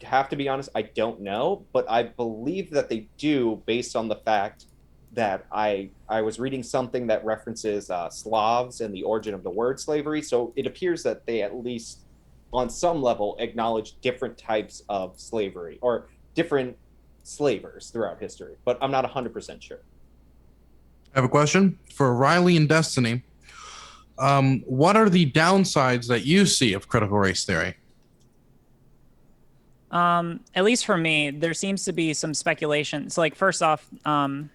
have to be honest, I don't know, but I believe that they do based on the fact that I was reading something that references Slavs and the origin of the word slavery. So it appears that they at least on some level acknowledge different types of slavery or different slavers throughout history, but I'm not 100% sure. I have a question for Riley and Destiny. What are the downsides that you see of critical race theory? At least for me, there seems to be some speculation. So, like, first off, and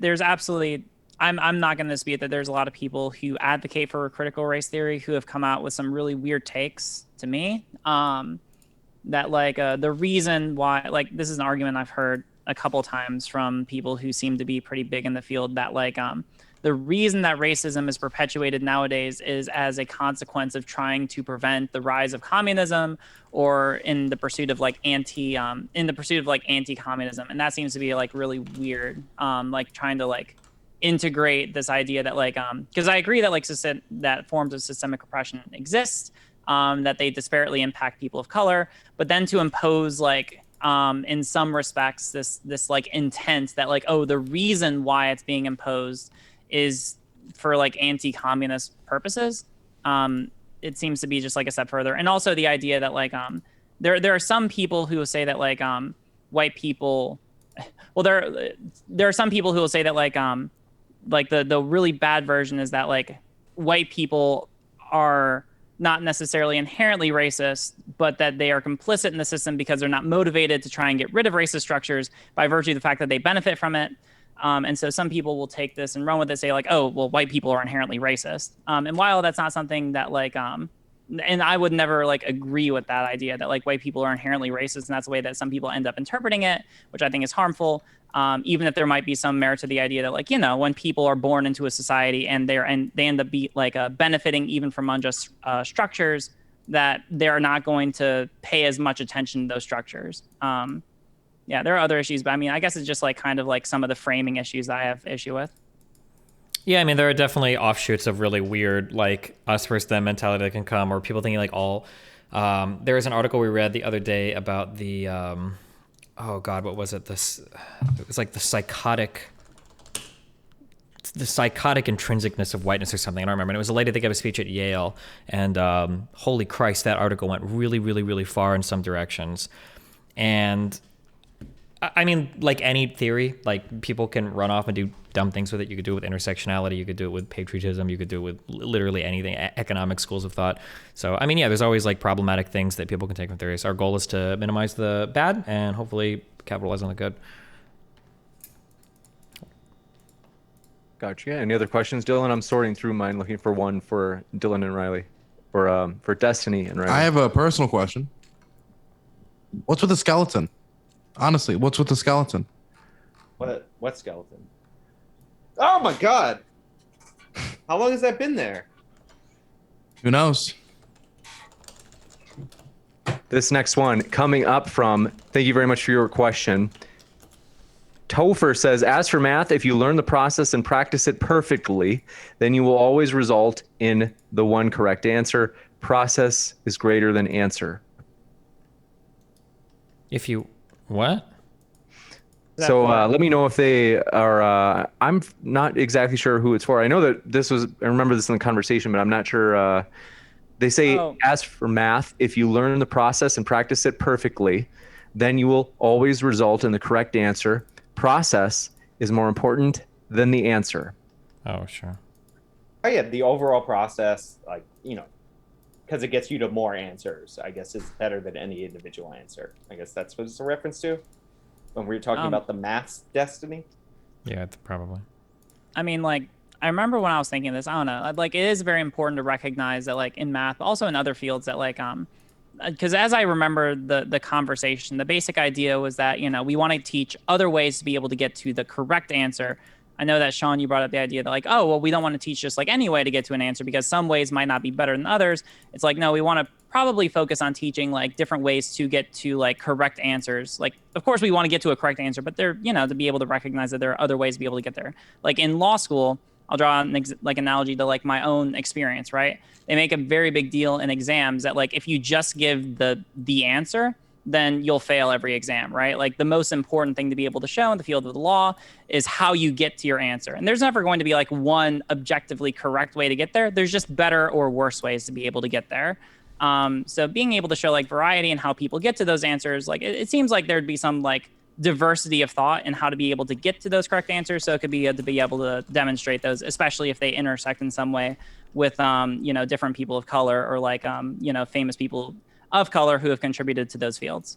there's absolutely, I'm not going to dispute that there's a lot of people who advocate for critical race theory who have come out with some really weird takes to me. That the reason why, like, this is an argument I've heard a couple times from people who seem to be pretty big in the field, that the reason that racism is perpetuated nowadays is as a consequence of trying to prevent the rise of communism, or in the pursuit of anti-communism. And that seems to be like really weird. Trying to integrate this idea that because I agree that that forms of systemic oppression exist, that they disparately impact people of color, but then to impose in some respects this intent that the reason why it's being imposed is for anti-communist purposes. It seems to be just a step further. And also the idea that there are some people who will say that white people, well, there are some people who will say that like the really bad version is that like white people are not necessarily inherently racist, but that they are complicit in the system because they're not motivated to try and get rid of racist structures by virtue of the fact that they benefit from it. And so some people will take this and run with it, say like, oh, well, white people are inherently racist. And while that's not something that like, and I would never like agree with that idea that like white people are inherently racist, and that's the way that some people end up interpreting it, which I think is harmful. Even if there might be some merit to the idea that like, you know, when people are born into a society and they end up benefiting even from unjust structures, that they're not going to pay as much attention to those structures. Yeah, there are other issues, but I mean, I guess it's just like kind of like some of the framing issues that I have issue with. Yeah, I mean, there are definitely offshoots of really weird, like, us versus them mentality that can come, or people thinking, like, all... there was an article we read the other day about the... oh, God, what was it? It was like the psychotic intrinsicness of whiteness or something. I don't remember. And it was a lady that gave a speech at Yale, and holy Christ, that article went really, really, really far in some directions. And... I mean, like any theory, like people can run off and do dumb things with it. You could do it with intersectionality. You could do it with patriotism. You could do it with literally anything, economic schools of thought. So, I mean, yeah, there's always like problematic things that people can take from theories. Our goal is to minimize the bad and hopefully capitalize on the good. Gotcha. Any other questions, Dylan? I'm sorting through mine, looking for one for Dylan and Riley, for Destiny and Riley. I have a personal question. What's with the skeleton? Honestly, what's with the skeleton? What skeleton? Oh my God! How long has that been there? Who knows? This next one coming up from, thank you very much for your question. Topher says, as for math, if you learn the process and practice it perfectly, then you will always result in the one correct answer. Process is greater than answer. If you... What? So let me know if they are. I'm not exactly sure who it's for. I know that this was. I remember this in the conversation, but I'm not sure. They say, as for math, if you learn the process and practice it perfectly, then you will always result in the correct answer. Process is more important than the answer. Oh, sure. Oh yeah, the overall process, like, you know, because it gets you to more answers, I guess is better than any individual answer. I guess that's what it's a reference to when we were talking about the math's destiny. Yeah, probably. I mean, like, I remember when I was thinking this, I don't know, like, it is very important to recognize that, like, in math, but also in other fields, that, like, because as I remember the conversation, the basic idea was that, you know, we want to teach other ways to be able to get to the correct answer. I know that, Sean, you brought up the idea that, like, oh, well, we don't want to teach just like any way to get to an answer because some ways might not be better than others. It's like, no, we want to probably focus on teaching like different ways to get to like correct answers. Like, of course, we want to get to a correct answer, but they're, you know, to be able to recognize that there are other ways to be able to get there. Like in law school, I'll draw an analogy to like my own experience, right? They make a very big deal in exams that like if you just give the answer, then you'll fail every exam, right? Like the most important thing to be able to show in the field of the law is how you get to your answer. And there's never going to be like one objectively correct way to get there. There's just better or worse ways to be able to get there. So being able to show like variety in how people get to those answers, like it seems like there'd be some like diversity of thought in how to be able to get to those correct answers. So it could be to be able to demonstrate those, especially if they intersect in some way with, you know, different people of color or like, you know, famous people of color who have contributed to those fields.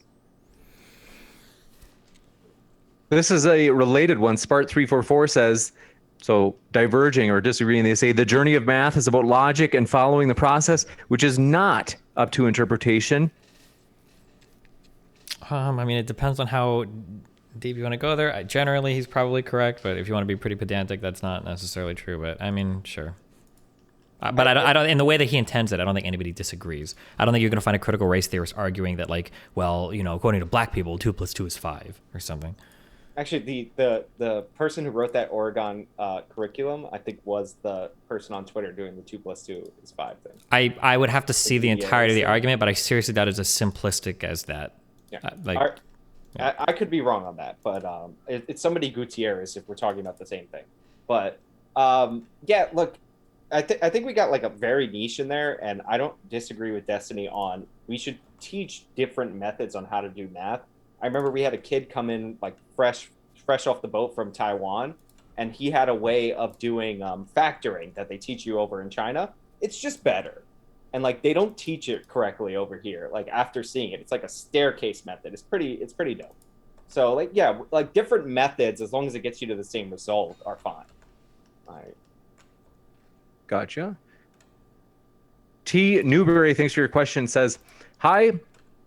This is a related one. Spart344 says, so diverging or disagreeing, they say the journey of math is about logic and following the process, which is not up to interpretation. I mean, it depends on how deep you want to go there. Generally, he's probably correct, but if you want to be pretty pedantic, that's not necessarily true. But I mean, sure. But I don't. In the way that he intends it, I don't think anybody disagrees. I don't think you're going to find a critical race theorist arguing that, like, well, you know, according to black people, 2 + 2 is 5 or something. Actually, the person who wrote that Oregon curriculum, I think, was the person on Twitter doing the 2 + 2 is 5 thing. I would have to see the entirety of the argument, but I seriously doubt it's as simplistic as that. Yeah. I could be wrong on that, but it's somebody Gutierrez if we're talking about the same thing. But yeah, look. I think we got like a very niche in there, and I don't disagree with Destiny on we should teach different methods on how to do math. I remember we had a kid come in like fresh off the boat from Taiwan, and he had a way of doing factoring that they teach you over in China. It's just better. And like they don't teach it correctly over here. Like after seeing it, it's like a staircase method. It's pretty dope. So like yeah, like different methods, as long as it gets you to the same result, are fine. All right. Gotcha. T. Newberry, thanks for your question, says, hi,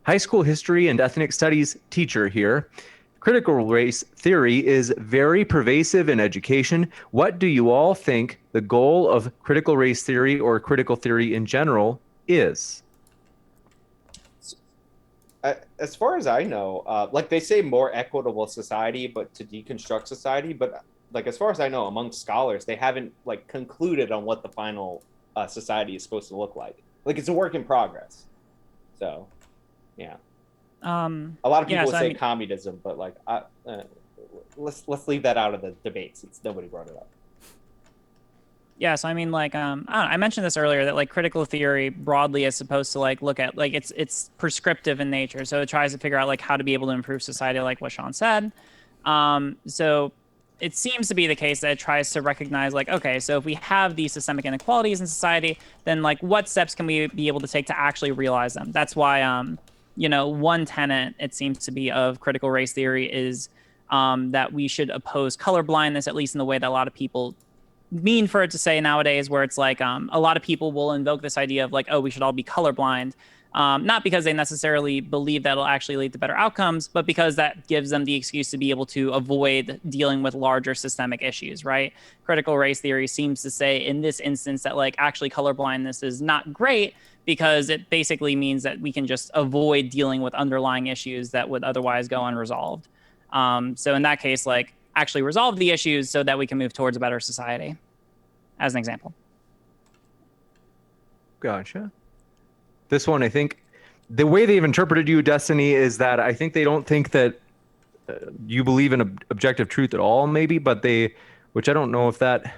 high school history and ethnic studies teacher here. Critical race theory is very pervasive in education. What do you all think the goal of critical race theory or critical theory in general is? As far as I know, like they say more equitable society, but to deconstruct society. But like as far as I know, among scholars, they haven't like concluded on what the final society is supposed to look like. Like it's a work in progress. So, yeah. A lot of people would say communism, but like let's leave that out of the debates. Nobody brought it up. Yeah, so I mean, like, I don't know, I mentioned this earlier that like critical theory broadly is supposed to like look at like it's prescriptive in nature, so it tries to figure out like how to be able to improve society, like what Sean said. So it seems to be the case that it tries to recognize like, okay, so if we have these systemic inequalities in society, then like what steps can we be able to take to actually realize them? That's why you know, one tenet it seems to be of critical race theory is that we should oppose colorblindness, at least in the way that a lot of people mean for it to say nowadays, where it's like a lot of people will invoke this idea of like, oh, we should all be colorblind, not because they necessarily believe that'll actually lead to better outcomes, but because that gives them the excuse to be able to avoid dealing with larger systemic issues, right? Critical race theory seems to say in this instance that like actually colorblindness is not great because it basically means that we can just avoid dealing with underlying issues that would otherwise go unresolved. So in that case, like actually resolve the issues so that we can move towards a better society, as an example. Gotcha. This one, I think the way they've interpreted you, Destiny, is that I think they don't think that you believe in objective truth at all, maybe, but which I don't know if that...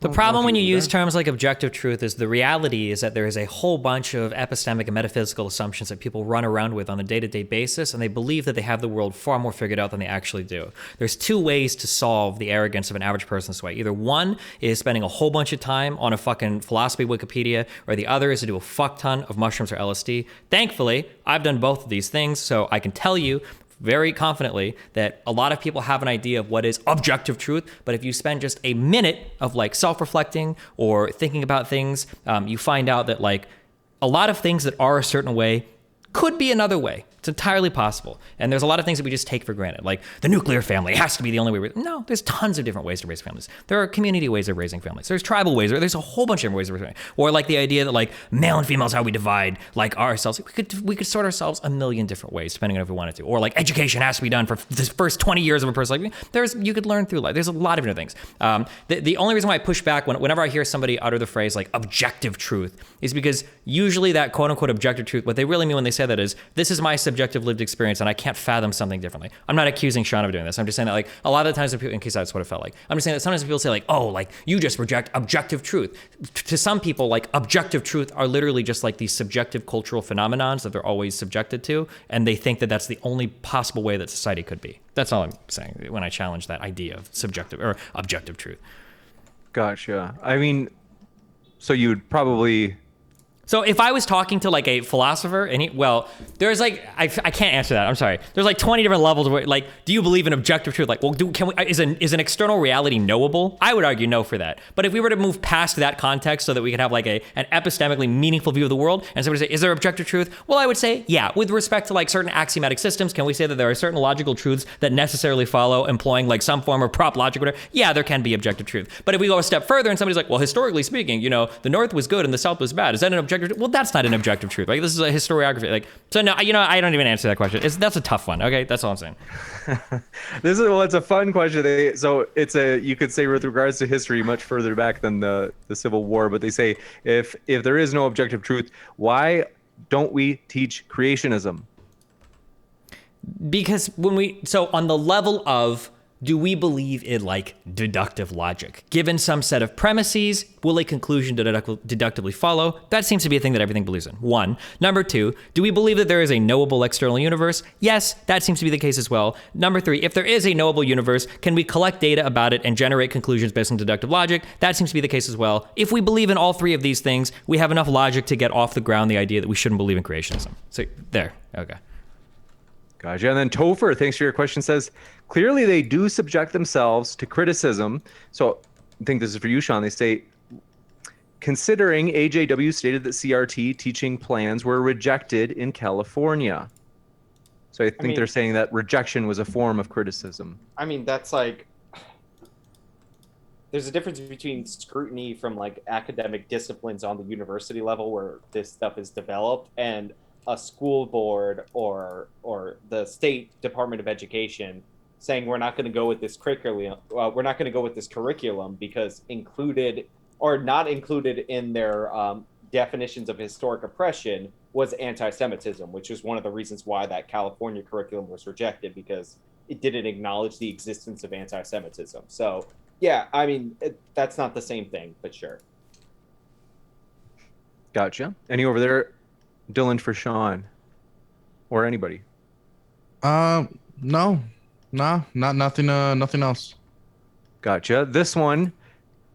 The problem when you use terms like objective truth is the reality is that there is a whole bunch of epistemic and metaphysical assumptions that people run around with on a day-to-day basis, and they believe that they have the world far more figured out than they actually do. There's two ways to solve the arrogance of an average person this way. Either one is spending a whole bunch of time on a fucking philosophy Wikipedia, or the other is to do a fuck ton of mushrooms or LSD. Thankfully, I've done both of these things, so I can tell you very confidently that a lot of people have an idea of what is objective truth, but if you spend just a minute of like self-reflecting or thinking about things, you find out that like a lot of things that are a certain way could be another way. It's entirely possible. And there's a lot of things that we just take for granted, like the nuclear family has to be the only way. No, there's tons of different ways to raise families. There are community ways of raising families. There's tribal ways. There's a whole bunch of different ways of raising families. Or like the idea that like male and female is how we divide like ourselves. We could sort ourselves a million different ways depending on if we wanted to. Or like education has to be done for the first 20 years of a person. Like you could learn through life. There's a lot of different things. The only reason why I push back whenever I hear somebody utter the phrase like objective truth is because usually that quote unquote objective truth, what they really mean when they say that is, this is my subjective lived experience and I can't fathom something differently. I'm not accusing Sean of doing this. I'm just saying that like a lot of the times when people, in case that's what it felt like, I'm just saying that sometimes people say like, oh, like you just reject objective truth. To some people, like objective truth are literally just like these subjective cultural phenomenons that they're always subjected to. And they think that that's the only possible way that society could be. That's all I'm saying when I challenge that idea of subjective or objective truth. Gotcha. I mean, so you would probably... So if I was talking to like a philosopher and there's like, I can't answer that. I'm sorry. There's like 20 different levels where like, do you believe in objective truth? Like, well, is an external reality knowable? I would argue no for that. But if we were to move past that context so that we could have like an epistemically meaningful view of the world and somebody say, is there objective truth? Well, I would say, yeah, with respect to like certain axiomatic systems, can we say that there are certain logical truths that necessarily follow employing like some form of prop logic or whatever? Yeah, there can be objective truth. But if we go a step further and somebody's like, well, historically speaking, the North was good and the South was bad. Is that an objective? Well, that's not an objective truth. Like this is a historiography. Like so, no, I don't even answer that question. That's a tough one. Okay, that's all I'm saying. It's a fun question. You could say with regards to history much further back than the Civil War. But they say if there is no objective truth, why don't we teach creationism? Because on the level of do we believe in like deductive logic? Given some set of premises, will a conclusion deductively follow? That seems to be a thing that everything believes in. One. Number two, do we believe that there is a knowable external universe? Yes, that seems to be the case as well. Number three, if there is a knowable universe, can we collect data about it and generate conclusions based on deductive logic? That seems to be the case as well. If we believe in all three of these things, we have enough logic to get off the ground the idea that we shouldn't believe in creationism. So there, okay. Gotcha. And then Topher, thanks for your question, says, clearly they do subject themselves to criticism. So I think this is for you, Sean. They say, considering AJW stated that CRT teaching plans were rejected in California. So I think they're saying that rejection was a form of criticism. I mean, that's like, there's a difference between scrutiny from like academic disciplines on the university level where this stuff is developed and a school board or the state Department of Education saying we're not going to go with this curriculum. We're not going to go with this curriculum because included or not included in their definitions of historic oppression was anti-Semitism, which was one of the reasons why that California curriculum was rejected, because it didn't acknowledge the existence of anti-Semitism. So yeah, I mean, that's not the same thing, but sure. Gotcha. Any over there? Dylan for Sean or anybody? No, nothing else. Gotcha. This one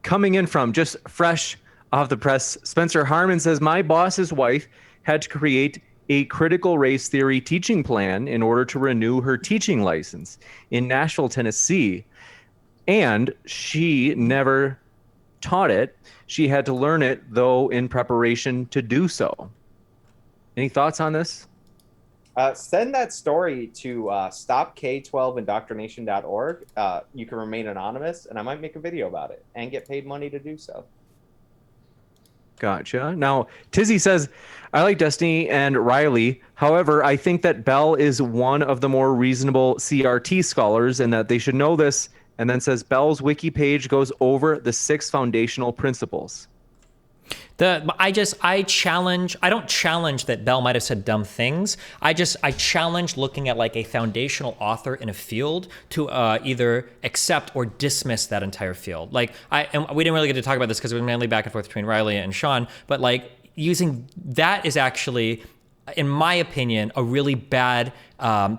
coming in from just fresh off the press. Spencer Harmon says, my boss's wife had to create a critical race theory teaching plan in order to renew her teaching license in Nashville, Tennessee. And she never taught it. She had to learn it, though, in preparation to do so. Any thoughts on this? Send that story to stopk12indoctrination.org. You can remain anonymous, and I might make a video about it and get paid money to do so. Gotcha. Now, Tizzy says, I like Destiny and Riley. However, I think that Bell is one of the more reasonable CRT scholars and that they should know this. And then says Bell's wiki page goes over the 6 foundational principles. I don't challenge that Bell might have said dumb things. I challenge looking at like a foundational author in a field to either accept or dismiss that entire field. Like and we didn't really get to talk about this because it was mainly back and forth between Riley and Sean, but like using that is actually, in my opinion, a really bad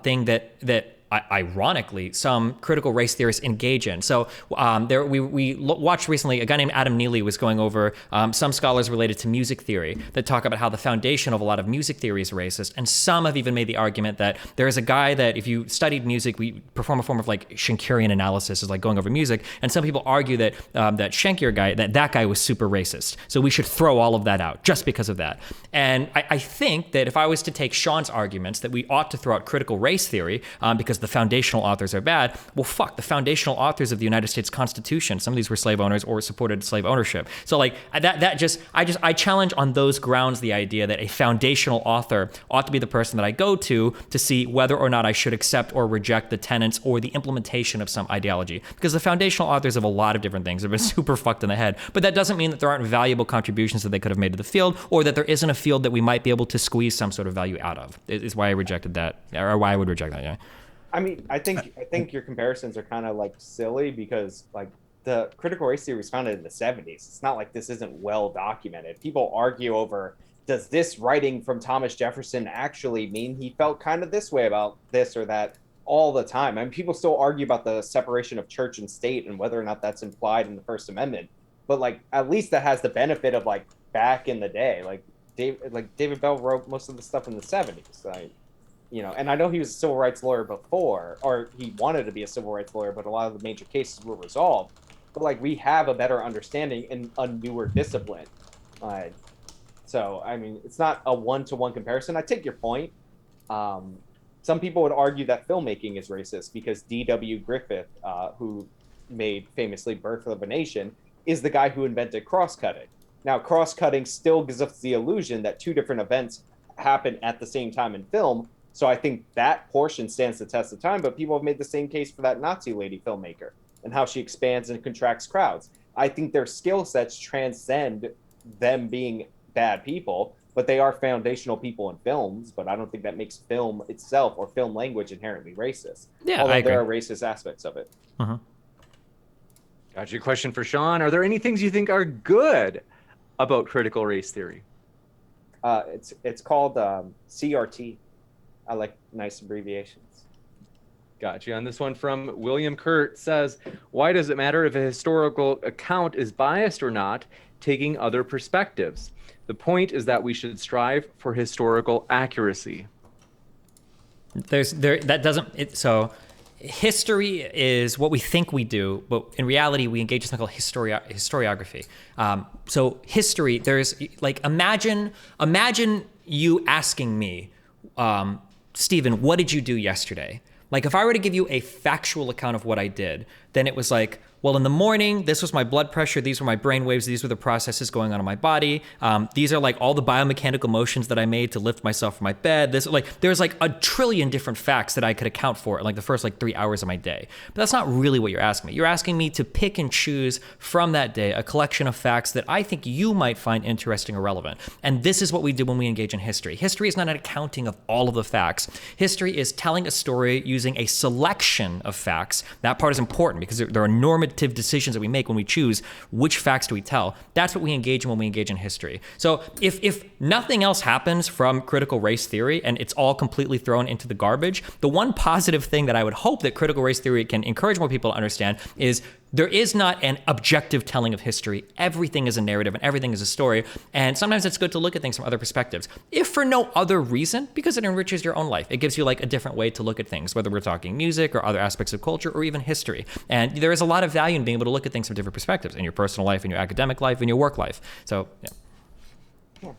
thing that ironically, some critical race theorists engage in. So we watched recently, a guy named Adam Neely was going over some scholars related to music theory that talk about how the foundation of a lot of music theory is racist. And some have even made the argument that there is a guy that if you studied music, we perform a form of like Schenkerian analysis, is like going over music. And some people argue that that Schenker guy, that guy was super racist. So we should throw all of that out just because of that. And I think that if I was to take Sean's arguments that we ought to throw out critical race theory because the foundational authors are bad. Well, fuck, the foundational authors of the United States Constitution, some of these were slave owners or supported slave ownership. So like I challenge on those grounds the idea that a foundational author ought to be the person that I go to see whether or not I should accept or reject the tenets or the implementation of some ideology. Because the foundational authors of a lot of different things have been super fucked in the head. But that doesn't mean that there aren't valuable contributions that they could have made to the field, or that there isn't a field that we might be able to squeeze some sort of value out of. Is why I rejected that, or why I would reject that, yeah. I mean, I think your comparisons are kind of like silly because like the critical race theory was founded in the 70s. It's not like this isn't well documented. People argue over, does this writing from Thomas Jefferson actually mean he felt kind of this way about this or that all the time? I mean, people still argue about the separation of church and state and whether or not that's implied in the First Amendment. But like, at least that has the benefit of like back in the day, like David Bell wrote most of the stuff in the 70s. You know, and I know he was a civil rights lawyer before, or he wanted to be a civil rights lawyer, but a lot of the major cases were resolved. But like, we have a better understanding in a newer discipline. So, I mean, it's not a one-to-one comparison. I take your point. Some people would argue that filmmaking is racist because D.W. Griffith, who made famously Birth of a Nation, is the guy who invented cross-cutting. Now, cross-cutting still gives us the illusion that two different events happen at the same time in film. So I think that portion stands the test of time, but people have made the same case for that Nazi lady filmmaker and how she expands and contracts crowds. I think their skill sets transcend them being bad people. but they are foundational people in films. But I don't think that makes film itself or film language inherently racist. Yeah, although I agree. there are racist aspects of it. Got you. A question for Sean. Are there any things you think are good about critical race theory? It's called CRT. I like nice abbreviations. Got you. On this one from William Kurt says, why does it matter if a historical account is biased or not, taking other perspectives? The point is that we should strive for historical accuracy. So history is what we think we do, but in reality, we engage in something called historiography. So history, there's like, imagine you asking me, Stephen, what did you do yesterday? Like, if I were to give you a factual account of what I did, then it was like, well, in the morning, this was my blood pressure, these were my brain waves, these were the processes going on in my body. These are like all the biomechanical motions that I made to lift myself from my bed. There's like a trillion different facts that I could account for in like the first like 3 hours of my day. But that's not really what you're asking me. You're asking me to pick and choose from that day a collection of facts that I think you might find interesting or relevant. And this is what we do when we engage in history. History is not an accounting of all of the facts. History is telling a story using a selection of facts. That part is important because there are normative decisions that we make when we choose which facts do we tell. That's what we engage in when we engage in history. So if nothing else happens from critical race theory and it's all completely thrown into the garbage, the one positive thing that I would hope that critical race theory can encourage more people to understand is there is not an objective telling of history. Everything is a narrative and everything is a story. And sometimes it's good to look at things from other perspectives. If for no other reason, because it enriches your own life. It gives you like a different way to look at things, whether we're talking music or other aspects of culture or even history. And there is a lot of value in being able to look at things from different perspectives in your personal life, in your academic life, in your work life. So, yeah.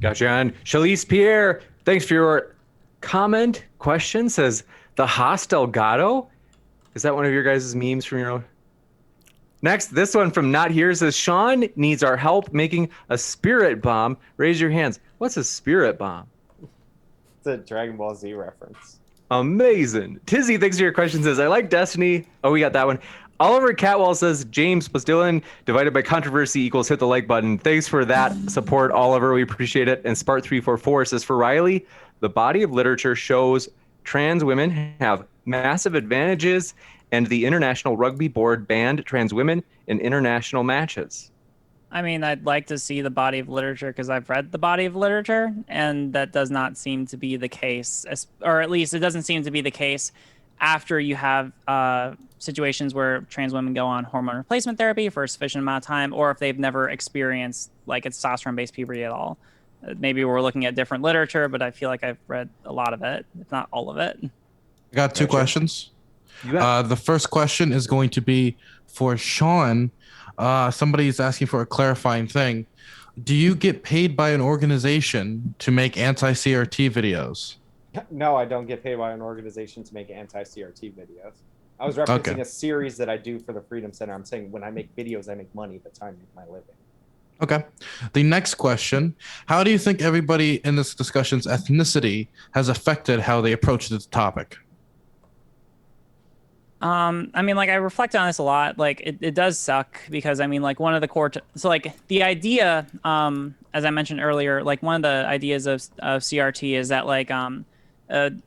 Gotcha. And Shalise Pierre, thanks for your comment. Question says, the hostile Gato? Is that one of your guys' memes from your own? Next, this one from Not Here says, Sean needs our help making a spirit bomb. Raise your hands. What's a spirit bomb? It's a Dragon Ball Z reference. Amazing. Tizzy, thanks for your question, says, I like Destiny. Oh, we got that one. Oliver Catwall says, James plus Dylan divided by controversy equals hit the like button. Thanks for that support, Oliver. We appreciate it. And Spart344 says, for Riley, the body of literature shows trans women have massive advantages and the International Rugby Board banned trans women in international matches. I mean, I'd like to see the body of literature because I've read the body of literature, and that does not seem to be the case, or at least it doesn't seem to be the case after you have situations where trans women go on hormone replacement therapy for a sufficient amount of time, or if they've never experienced like a testosterone-based puberty at all. Maybe we're looking at different literature, but I feel like I've read a lot of it, if not all of it. I got two questions. The first question is going to be for Sean. Somebody's asking for a clarifying thing. Do you get paid by an organization to make anti-CRT videos? No, I don't get paid by an organization to make anti-CRT videos. I was referencing a series that I do for the Freedom Center. I'm saying when I make videos, I make money. That's how I make my living. Okay. The next question, how do you think everybody in this discussion's ethnicity has affected how they approach this topic? I mean, like, I reflect on this a lot. Like, it does suck because, I mean, like, one of the core... So, like, the idea, as I mentioned earlier, like, one of the ideas of CRT is that, like,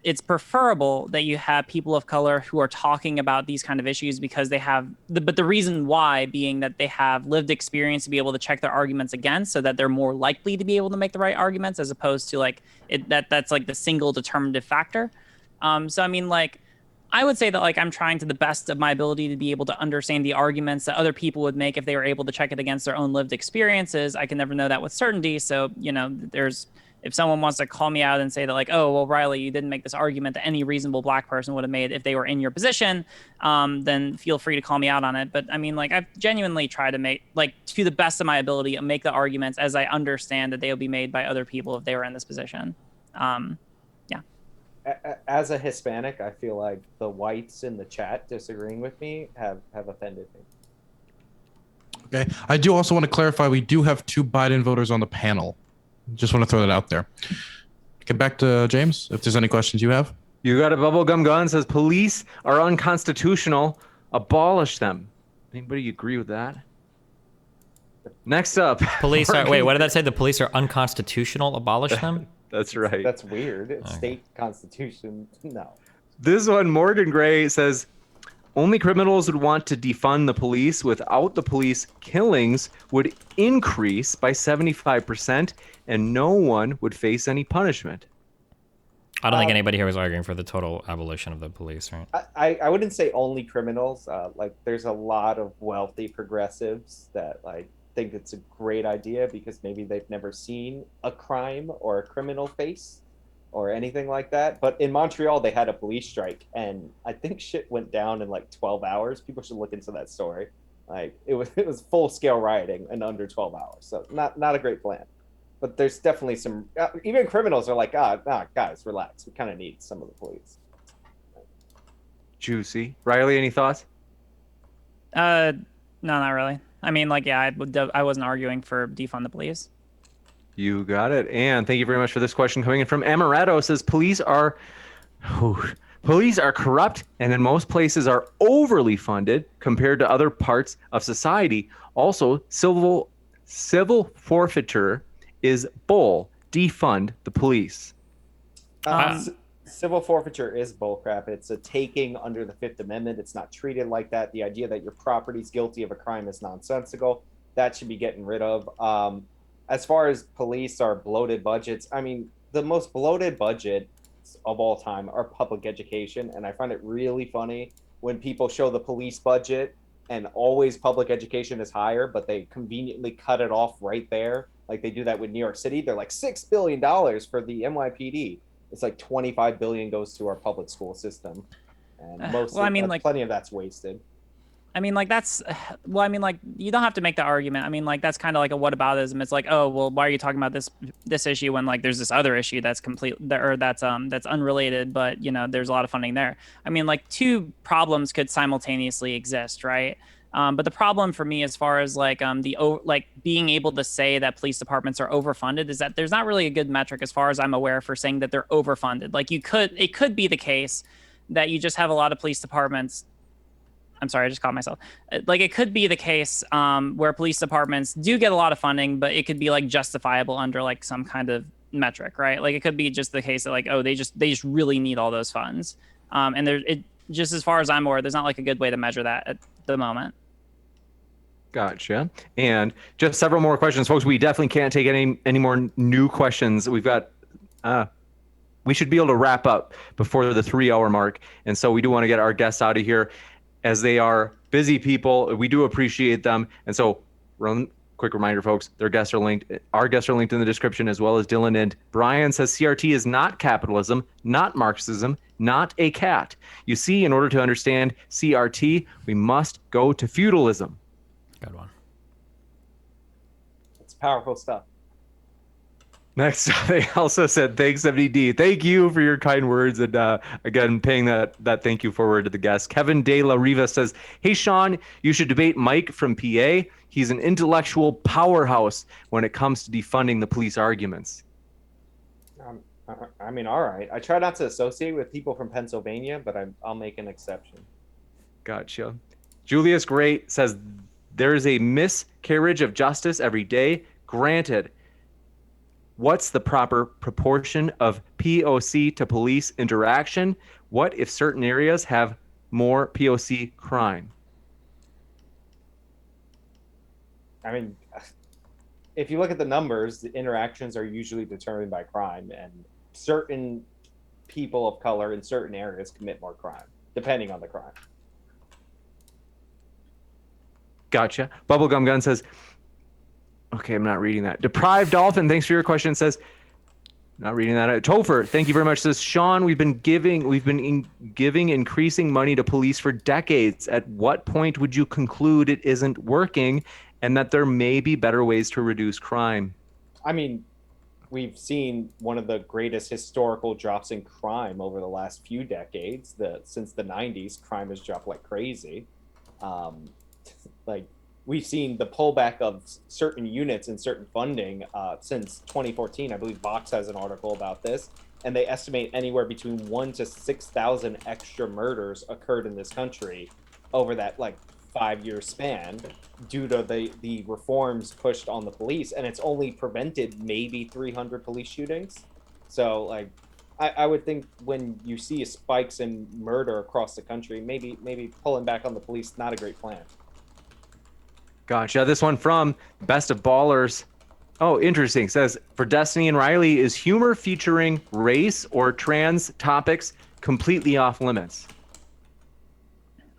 it's preferable that you have people of color who are talking about these kind of issues because they have... But the reason why being that they have lived experience to be able to check their arguments against so that they're more likely to be able to make the right arguments as opposed to, like, that's, like, the single determinative factor. So, I mean, like... I would say that like I'm trying to the best of my ability to be able to understand the arguments that other people would make if they were able to check it against their own lived experiences. I can never know that with certainty. So, you know, if someone wants to call me out and say that like, oh, well, Riley, you didn't make this argument that any reasonable black person would have made if they were in your position, then feel free to call me out on it. But I mean, like I've genuinely tried to make like to the best of my ability, make the arguments as I understand that they will be made by other people if they were in this position. As a Hispanic, I feel like the whites in the chat disagreeing with me have offended me. Okay. I do also want to clarify, we do have 2 Biden voters on the panel. Just want to throw that out there. Get back to James, if there's any questions you have. You got a bubblegum gun, says police are unconstitutional. Abolish them. Anybody agree with that? Next up, Police are, wait, what did that say? The police are unconstitutional? Abolish them? That's right. That's weird. It's state constitution. No. This one, Morgan Gray says, only criminals would want to defund the police. Without the police, killings would increase by 75%, and no one would face any punishment. I don't think anybody here was arguing for the total abolition of the police, right? I wouldn't say only criminals. Like, there's a lot of wealthy progressives that like think it's a great idea because maybe they've never seen a crime or a criminal face or anything like that. But in Montreal, they had a police strike, and I think shit went down in like 12 hours. People should look into that story. Like, it was full scale rioting in under 12 hours. So not a great plan. But there's definitely some, even criminals are like, guys, relax. We kind of need some of the police. Juicy. Riley, any thoughts? No, not really. I mean, like, yeah, I wasn't arguing for defund the police. You got it. And thank you very much for this question coming in from Amaretto. Says police are corrupt and in most places are overly funded compared to other parts of society. Also, civil forfeiture is bull. Defund the police. Civil forfeiture is bullcrap. It's a taking under the Fifth Amendment. It's not treated like that. The idea that your property's guilty of a crime is nonsensical. That should be getting rid of. As far as police are bloated budgets, I mean, the most bloated budgets of all time are public education. And I find it really funny when people show the police budget and always public education is higher, but they conveniently cut it off right there. Like they do that with New York City. They're like $6 billion for the NYPD. It's like 25 billion goes to our public school system. And most well, I mean, like, plenty of that's wasted. I mean, like, that's, well, I mean, like, you don't have to make the argument. I mean, like, that's kind of like a whataboutism. It's like, oh, well, why are you talking about this issue when, like, there's this other issue that's that's unrelated, but, you know, there's a lot of funding there. I mean, like, two problems could simultaneously exist, right? But the problem for me, as far as like being able to say that police departments are overfunded, is that there's not really a good metric, as far as I'm aware, for saying that they're overfunded. Like, it could be the case that you just have a lot of police departments. I'm sorry, I just caught myself. Like, it could be the case where police departments do get a lot of funding, but it could be like justifiable under like some kind of metric, right? Like, it could be just the case that like, oh, they just really need all those funds. And just as far as I'm aware, there's not like a good way to measure that at the moment. Gotcha. And just several more questions, folks. We definitely can't take any more new questions. We've got, we should be able to wrap up before the 3-hour mark. And so we do want to get our guests out of here, as they are busy people. We do appreciate them. And so quick reminder, folks, our guests are linked in the description, as well as Dylan. And Brian says CRT is not capitalism, not Marxism, not a cat. You see, in order to understand CRT, we must go to feudalism. Good one. It's powerful stuff. Next, they also said, thanks, MDD. Thank you for your kind words. And again, paying that thank you forward to the guest. Kevin De La Riva says, hey, Sean, you should debate Mike from PA. He's an intellectual powerhouse when it comes to defunding the police arguments. I mean, all right. I try not to associate with people from Pennsylvania, but I'll make an exception. Gotcha. Julius Great says, there is a miscarriage of justice every day. Granted, what's the proper proportion of POC to police interaction? What if certain areas have more POC crime? I mean, if you look at the numbers, the interactions are usually determined by crime, and certain people of color in certain areas commit more crime, depending on the crime. Gotcha. Bubblegum Gun says, okay, I'm not reading that. Deprived Dolphin, thanks for your question, says, not reading that. Topher, thank you very much, says, Sean, we've been giving increasing money to police for decades. At what point would you conclude it isn't working and that there may be better ways to reduce crime? I mean, we've seen one of the greatest historical drops in crime over the last few decades. Since the 90s, crime has dropped like crazy. Like, we've seen the pullback of certain units and certain funding since 2014. I believe Vox has an article about this, and they estimate anywhere between 1,000 to 6,000 extra murders occurred in this country over that like 5-year span due to the reforms pushed on the police, and it's only prevented maybe 300 police shootings. So like, I would think when you see spikes in murder across the country, maybe pulling back on the police, not a great plan. Gotcha. This one from Best of Ballers. Oh, interesting. Says, for Destiny and Riley, is humor featuring race or trans topics completely off limits?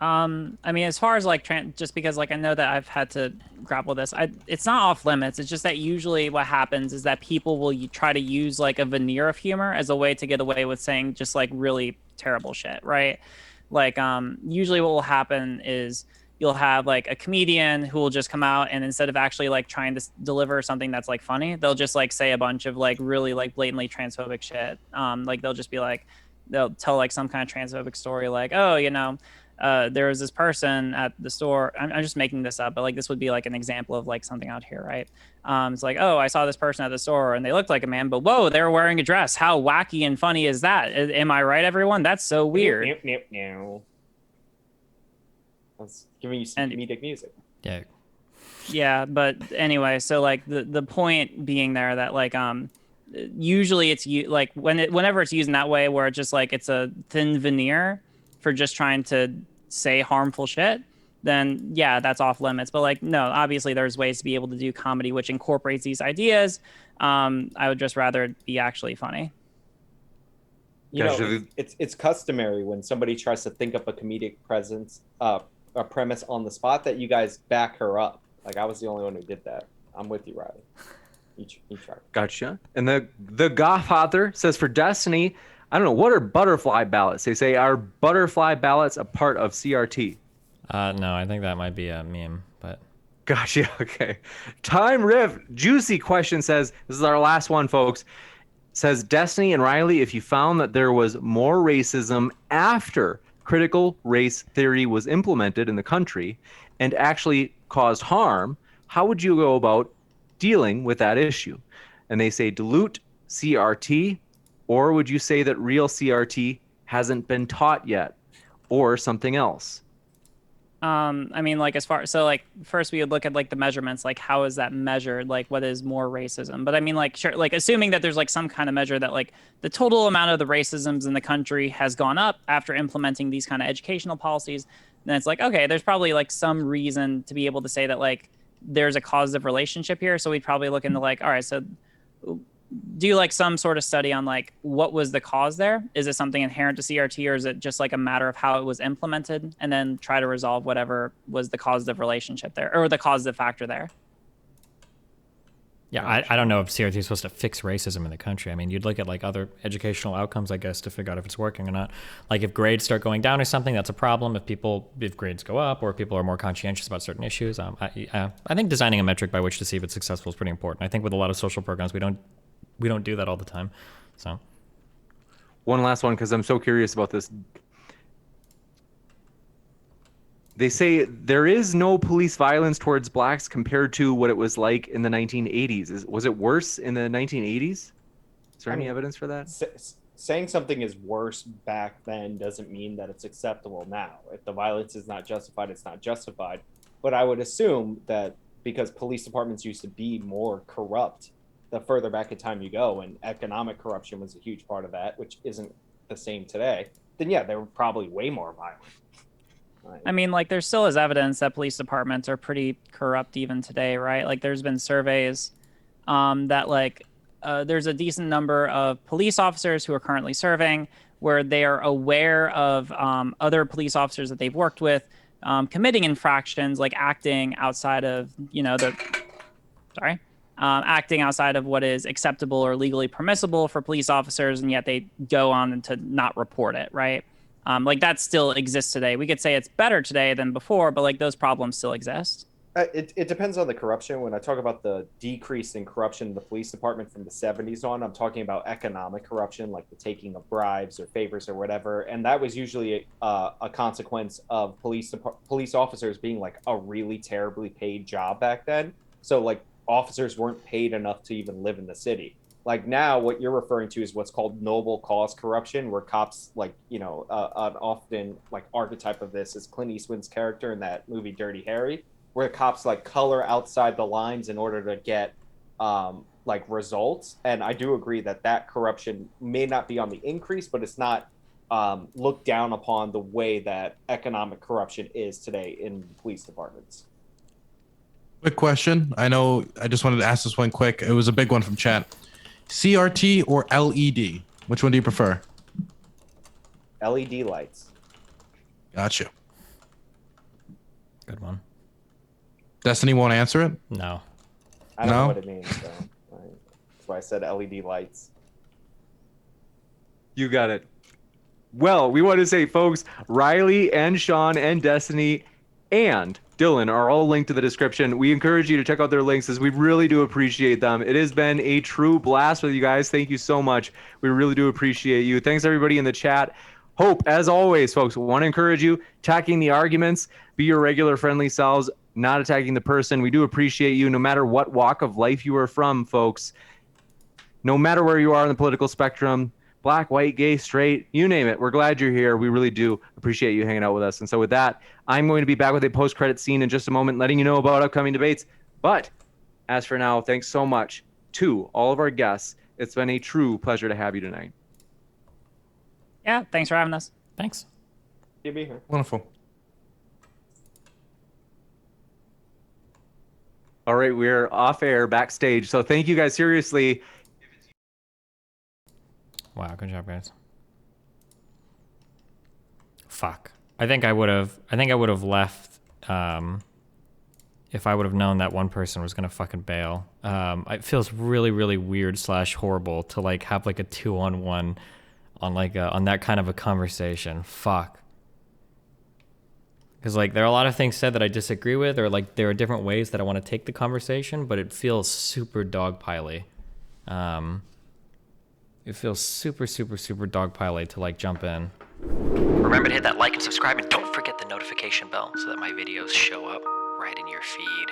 I mean, as far as like just because like I know that I've had to grapple with this, it's not off limits. It's just that usually what happens is that people will try to use like a veneer of humor as a way to get away with saying just like really terrible shit, right? Like, usually what will happen is you'll have like a comedian who will just come out and instead of actually like trying to deliver something that's like funny, they'll just like say a bunch of like really like blatantly transphobic shit. Like they'll just be like, they'll tell like some kind of transphobic story, like, oh, you know, there was this person at the store. I'm just making this up, but like this would be like an example of like something out here, right? It's like, oh, I saw this person at the store and they looked like a man, but whoa, they were wearing a dress. How wacky and funny is that? Am I right, everyone? That's so weird. That's giving you some comedic music. Yeah. Yeah, but anyway, so like the point being there that like usually it's like whenever it's used in that way where it's just like it's a thin veneer for just trying to say harmful shit, then yeah, that's off limits. But like no, obviously there's ways to be able to do comedy which incorporates these ideas. I would just rather it be actually funny. You know, it's customary when somebody tries to think up a comedic a premise on the spot that you guys back her up. Like I was the only one who did that. I'm with you, Riley. You try. Gotcha. And the Godfather says, for Destiny, I don't know, what are butterfly ballots? They say, are butterfly ballots a part of CRT? No, I think that might be a meme, but. Gotcha. Okay. Time Rift, juicy question says, this is our last one, folks. Says, Destiny and Riley, if you found that there was more racism after critical race theory was implemented in the country and actually caused harm, how would you go about dealing with that issue? And they say dilute CRT, or would you say that real CRT hasn't been taught yet, or something else? I mean, like so like first we would look at like the measurements, like how is that measured? Like what is more racism? But I mean, like sure, like assuming that there's like some kind of measure that like the total amount of the racisms in the country has gone up after implementing these kind of educational policies, then it's like, okay, there's probably like some reason to be able to say that like there's a causative relationship here. So we'd probably look into like, all right, so do like some sort of study on like what was the cause there? Is it something inherent to CRT, or is it just like a matter of how it was implemented, and then try to resolve whatever was the causative relationship there or the causative factor there? Yeah, I don't know if CRT is supposed to fix racism in the country. I mean, you'd look at like other educational outcomes, I guess, to figure out if it's working or not. Like if grades start going down or something, that's a problem. If grades go up, or if people are more conscientious about certain issues, I think designing a metric by which to see if it's successful is pretty important. I think with a lot of social programs, we don't do that all the time. So one last one, because I'm so curious about this. They say there is no police violence towards blacks compared to what it was like in the 1980s. Was it worse in the 1980s? Is there any evidence for that? Saying something is worse back then doesn't mean that it's acceptable now. If the violence is not justified, it's not justified. But I would assume that because police departments used to be more corrupt, the further back in time you go, and economic corruption was a huge part of that, which isn't the same today, then yeah, they were probably way more violent. I mean, like, there still is evidence that police departments are pretty corrupt even today, right? Like, there's been surveys that, like, there's a decent number of police officers who are currently serving where they are aware of other police officers that they've worked with committing infractions, like acting outside of, you know, acting outside of what is acceptable or legally permissible for police officers, and yet they go on to not report it, right? Like that still exists today. We could say it's better today than before, but like those problems still exist. It depends on the corruption. When I talk about the decrease in corruption in the police department from the 70s on, I'm talking about economic corruption, like the taking of bribes or favors or whatever. And that was usually a consequence of police officers being like a really terribly paid job back then. So like officers weren't paid enough to even live in the city. Like now, what you're referring to is what's called noble cause corruption, where cops, like, an often like archetype of this is Clint Eastwood's character in that movie Dirty Harry, where cops like color outside the lines in order to get like results. And I do agree that that corruption may not be on the increase, but it's not looked down upon the way that economic corruption is today in police departments. Quick question. I know I just wanted to ask this one quick. It was a big one from chat. CRT or LED? Which one do you prefer? LED lights. Gotcha. Good one. Destiny won't answer it? No. I don't No? know what it means, so that's why I said LED lights. You got it. Well, we want to say, folks, Riley and Sean and Destiny and Dylan are all linked to the description. We encourage you to check out their links as we really do appreciate them. It has been a true blast with you guys. Thank you so much. We really do appreciate you. Thanks everybody in the chat. Hope, as always, folks, want to encourage you, attacking the arguments, be your regular friendly selves, not attacking the person. We do appreciate you no matter what walk of life you are from, folks. No matter where you are on the political spectrum, black, white, gay, straight, you name it. We're glad you're here. We really do appreciate you hanging out with us. And so with that, I'm going to be back with a post-credit scene in just a moment, letting you know about upcoming debates. But as for now, thanks so much to all of our guests. It's been a true pleasure to have you tonight. Yeah, thanks for having us. Thanks. Good to be here. Wonderful. All right, we're off air backstage. So thank you guys seriously. Wow, good job, guys. Fuck. I think I would have left if I would have known that one person was gonna fucking bail. It feels really, really weird / horrible to like have like a 2-on-1 on like on that kind of a conversation. Fuck. Because like there are a lot of things said that I disagree with, or like there are different ways that I want to take the conversation, but it feels super dogpile-y. It feels super, super, super dogpile-y to like jump in. Remember to hit that like and subscribe, and don't forget the notification bell so that my videos show up right in your feed.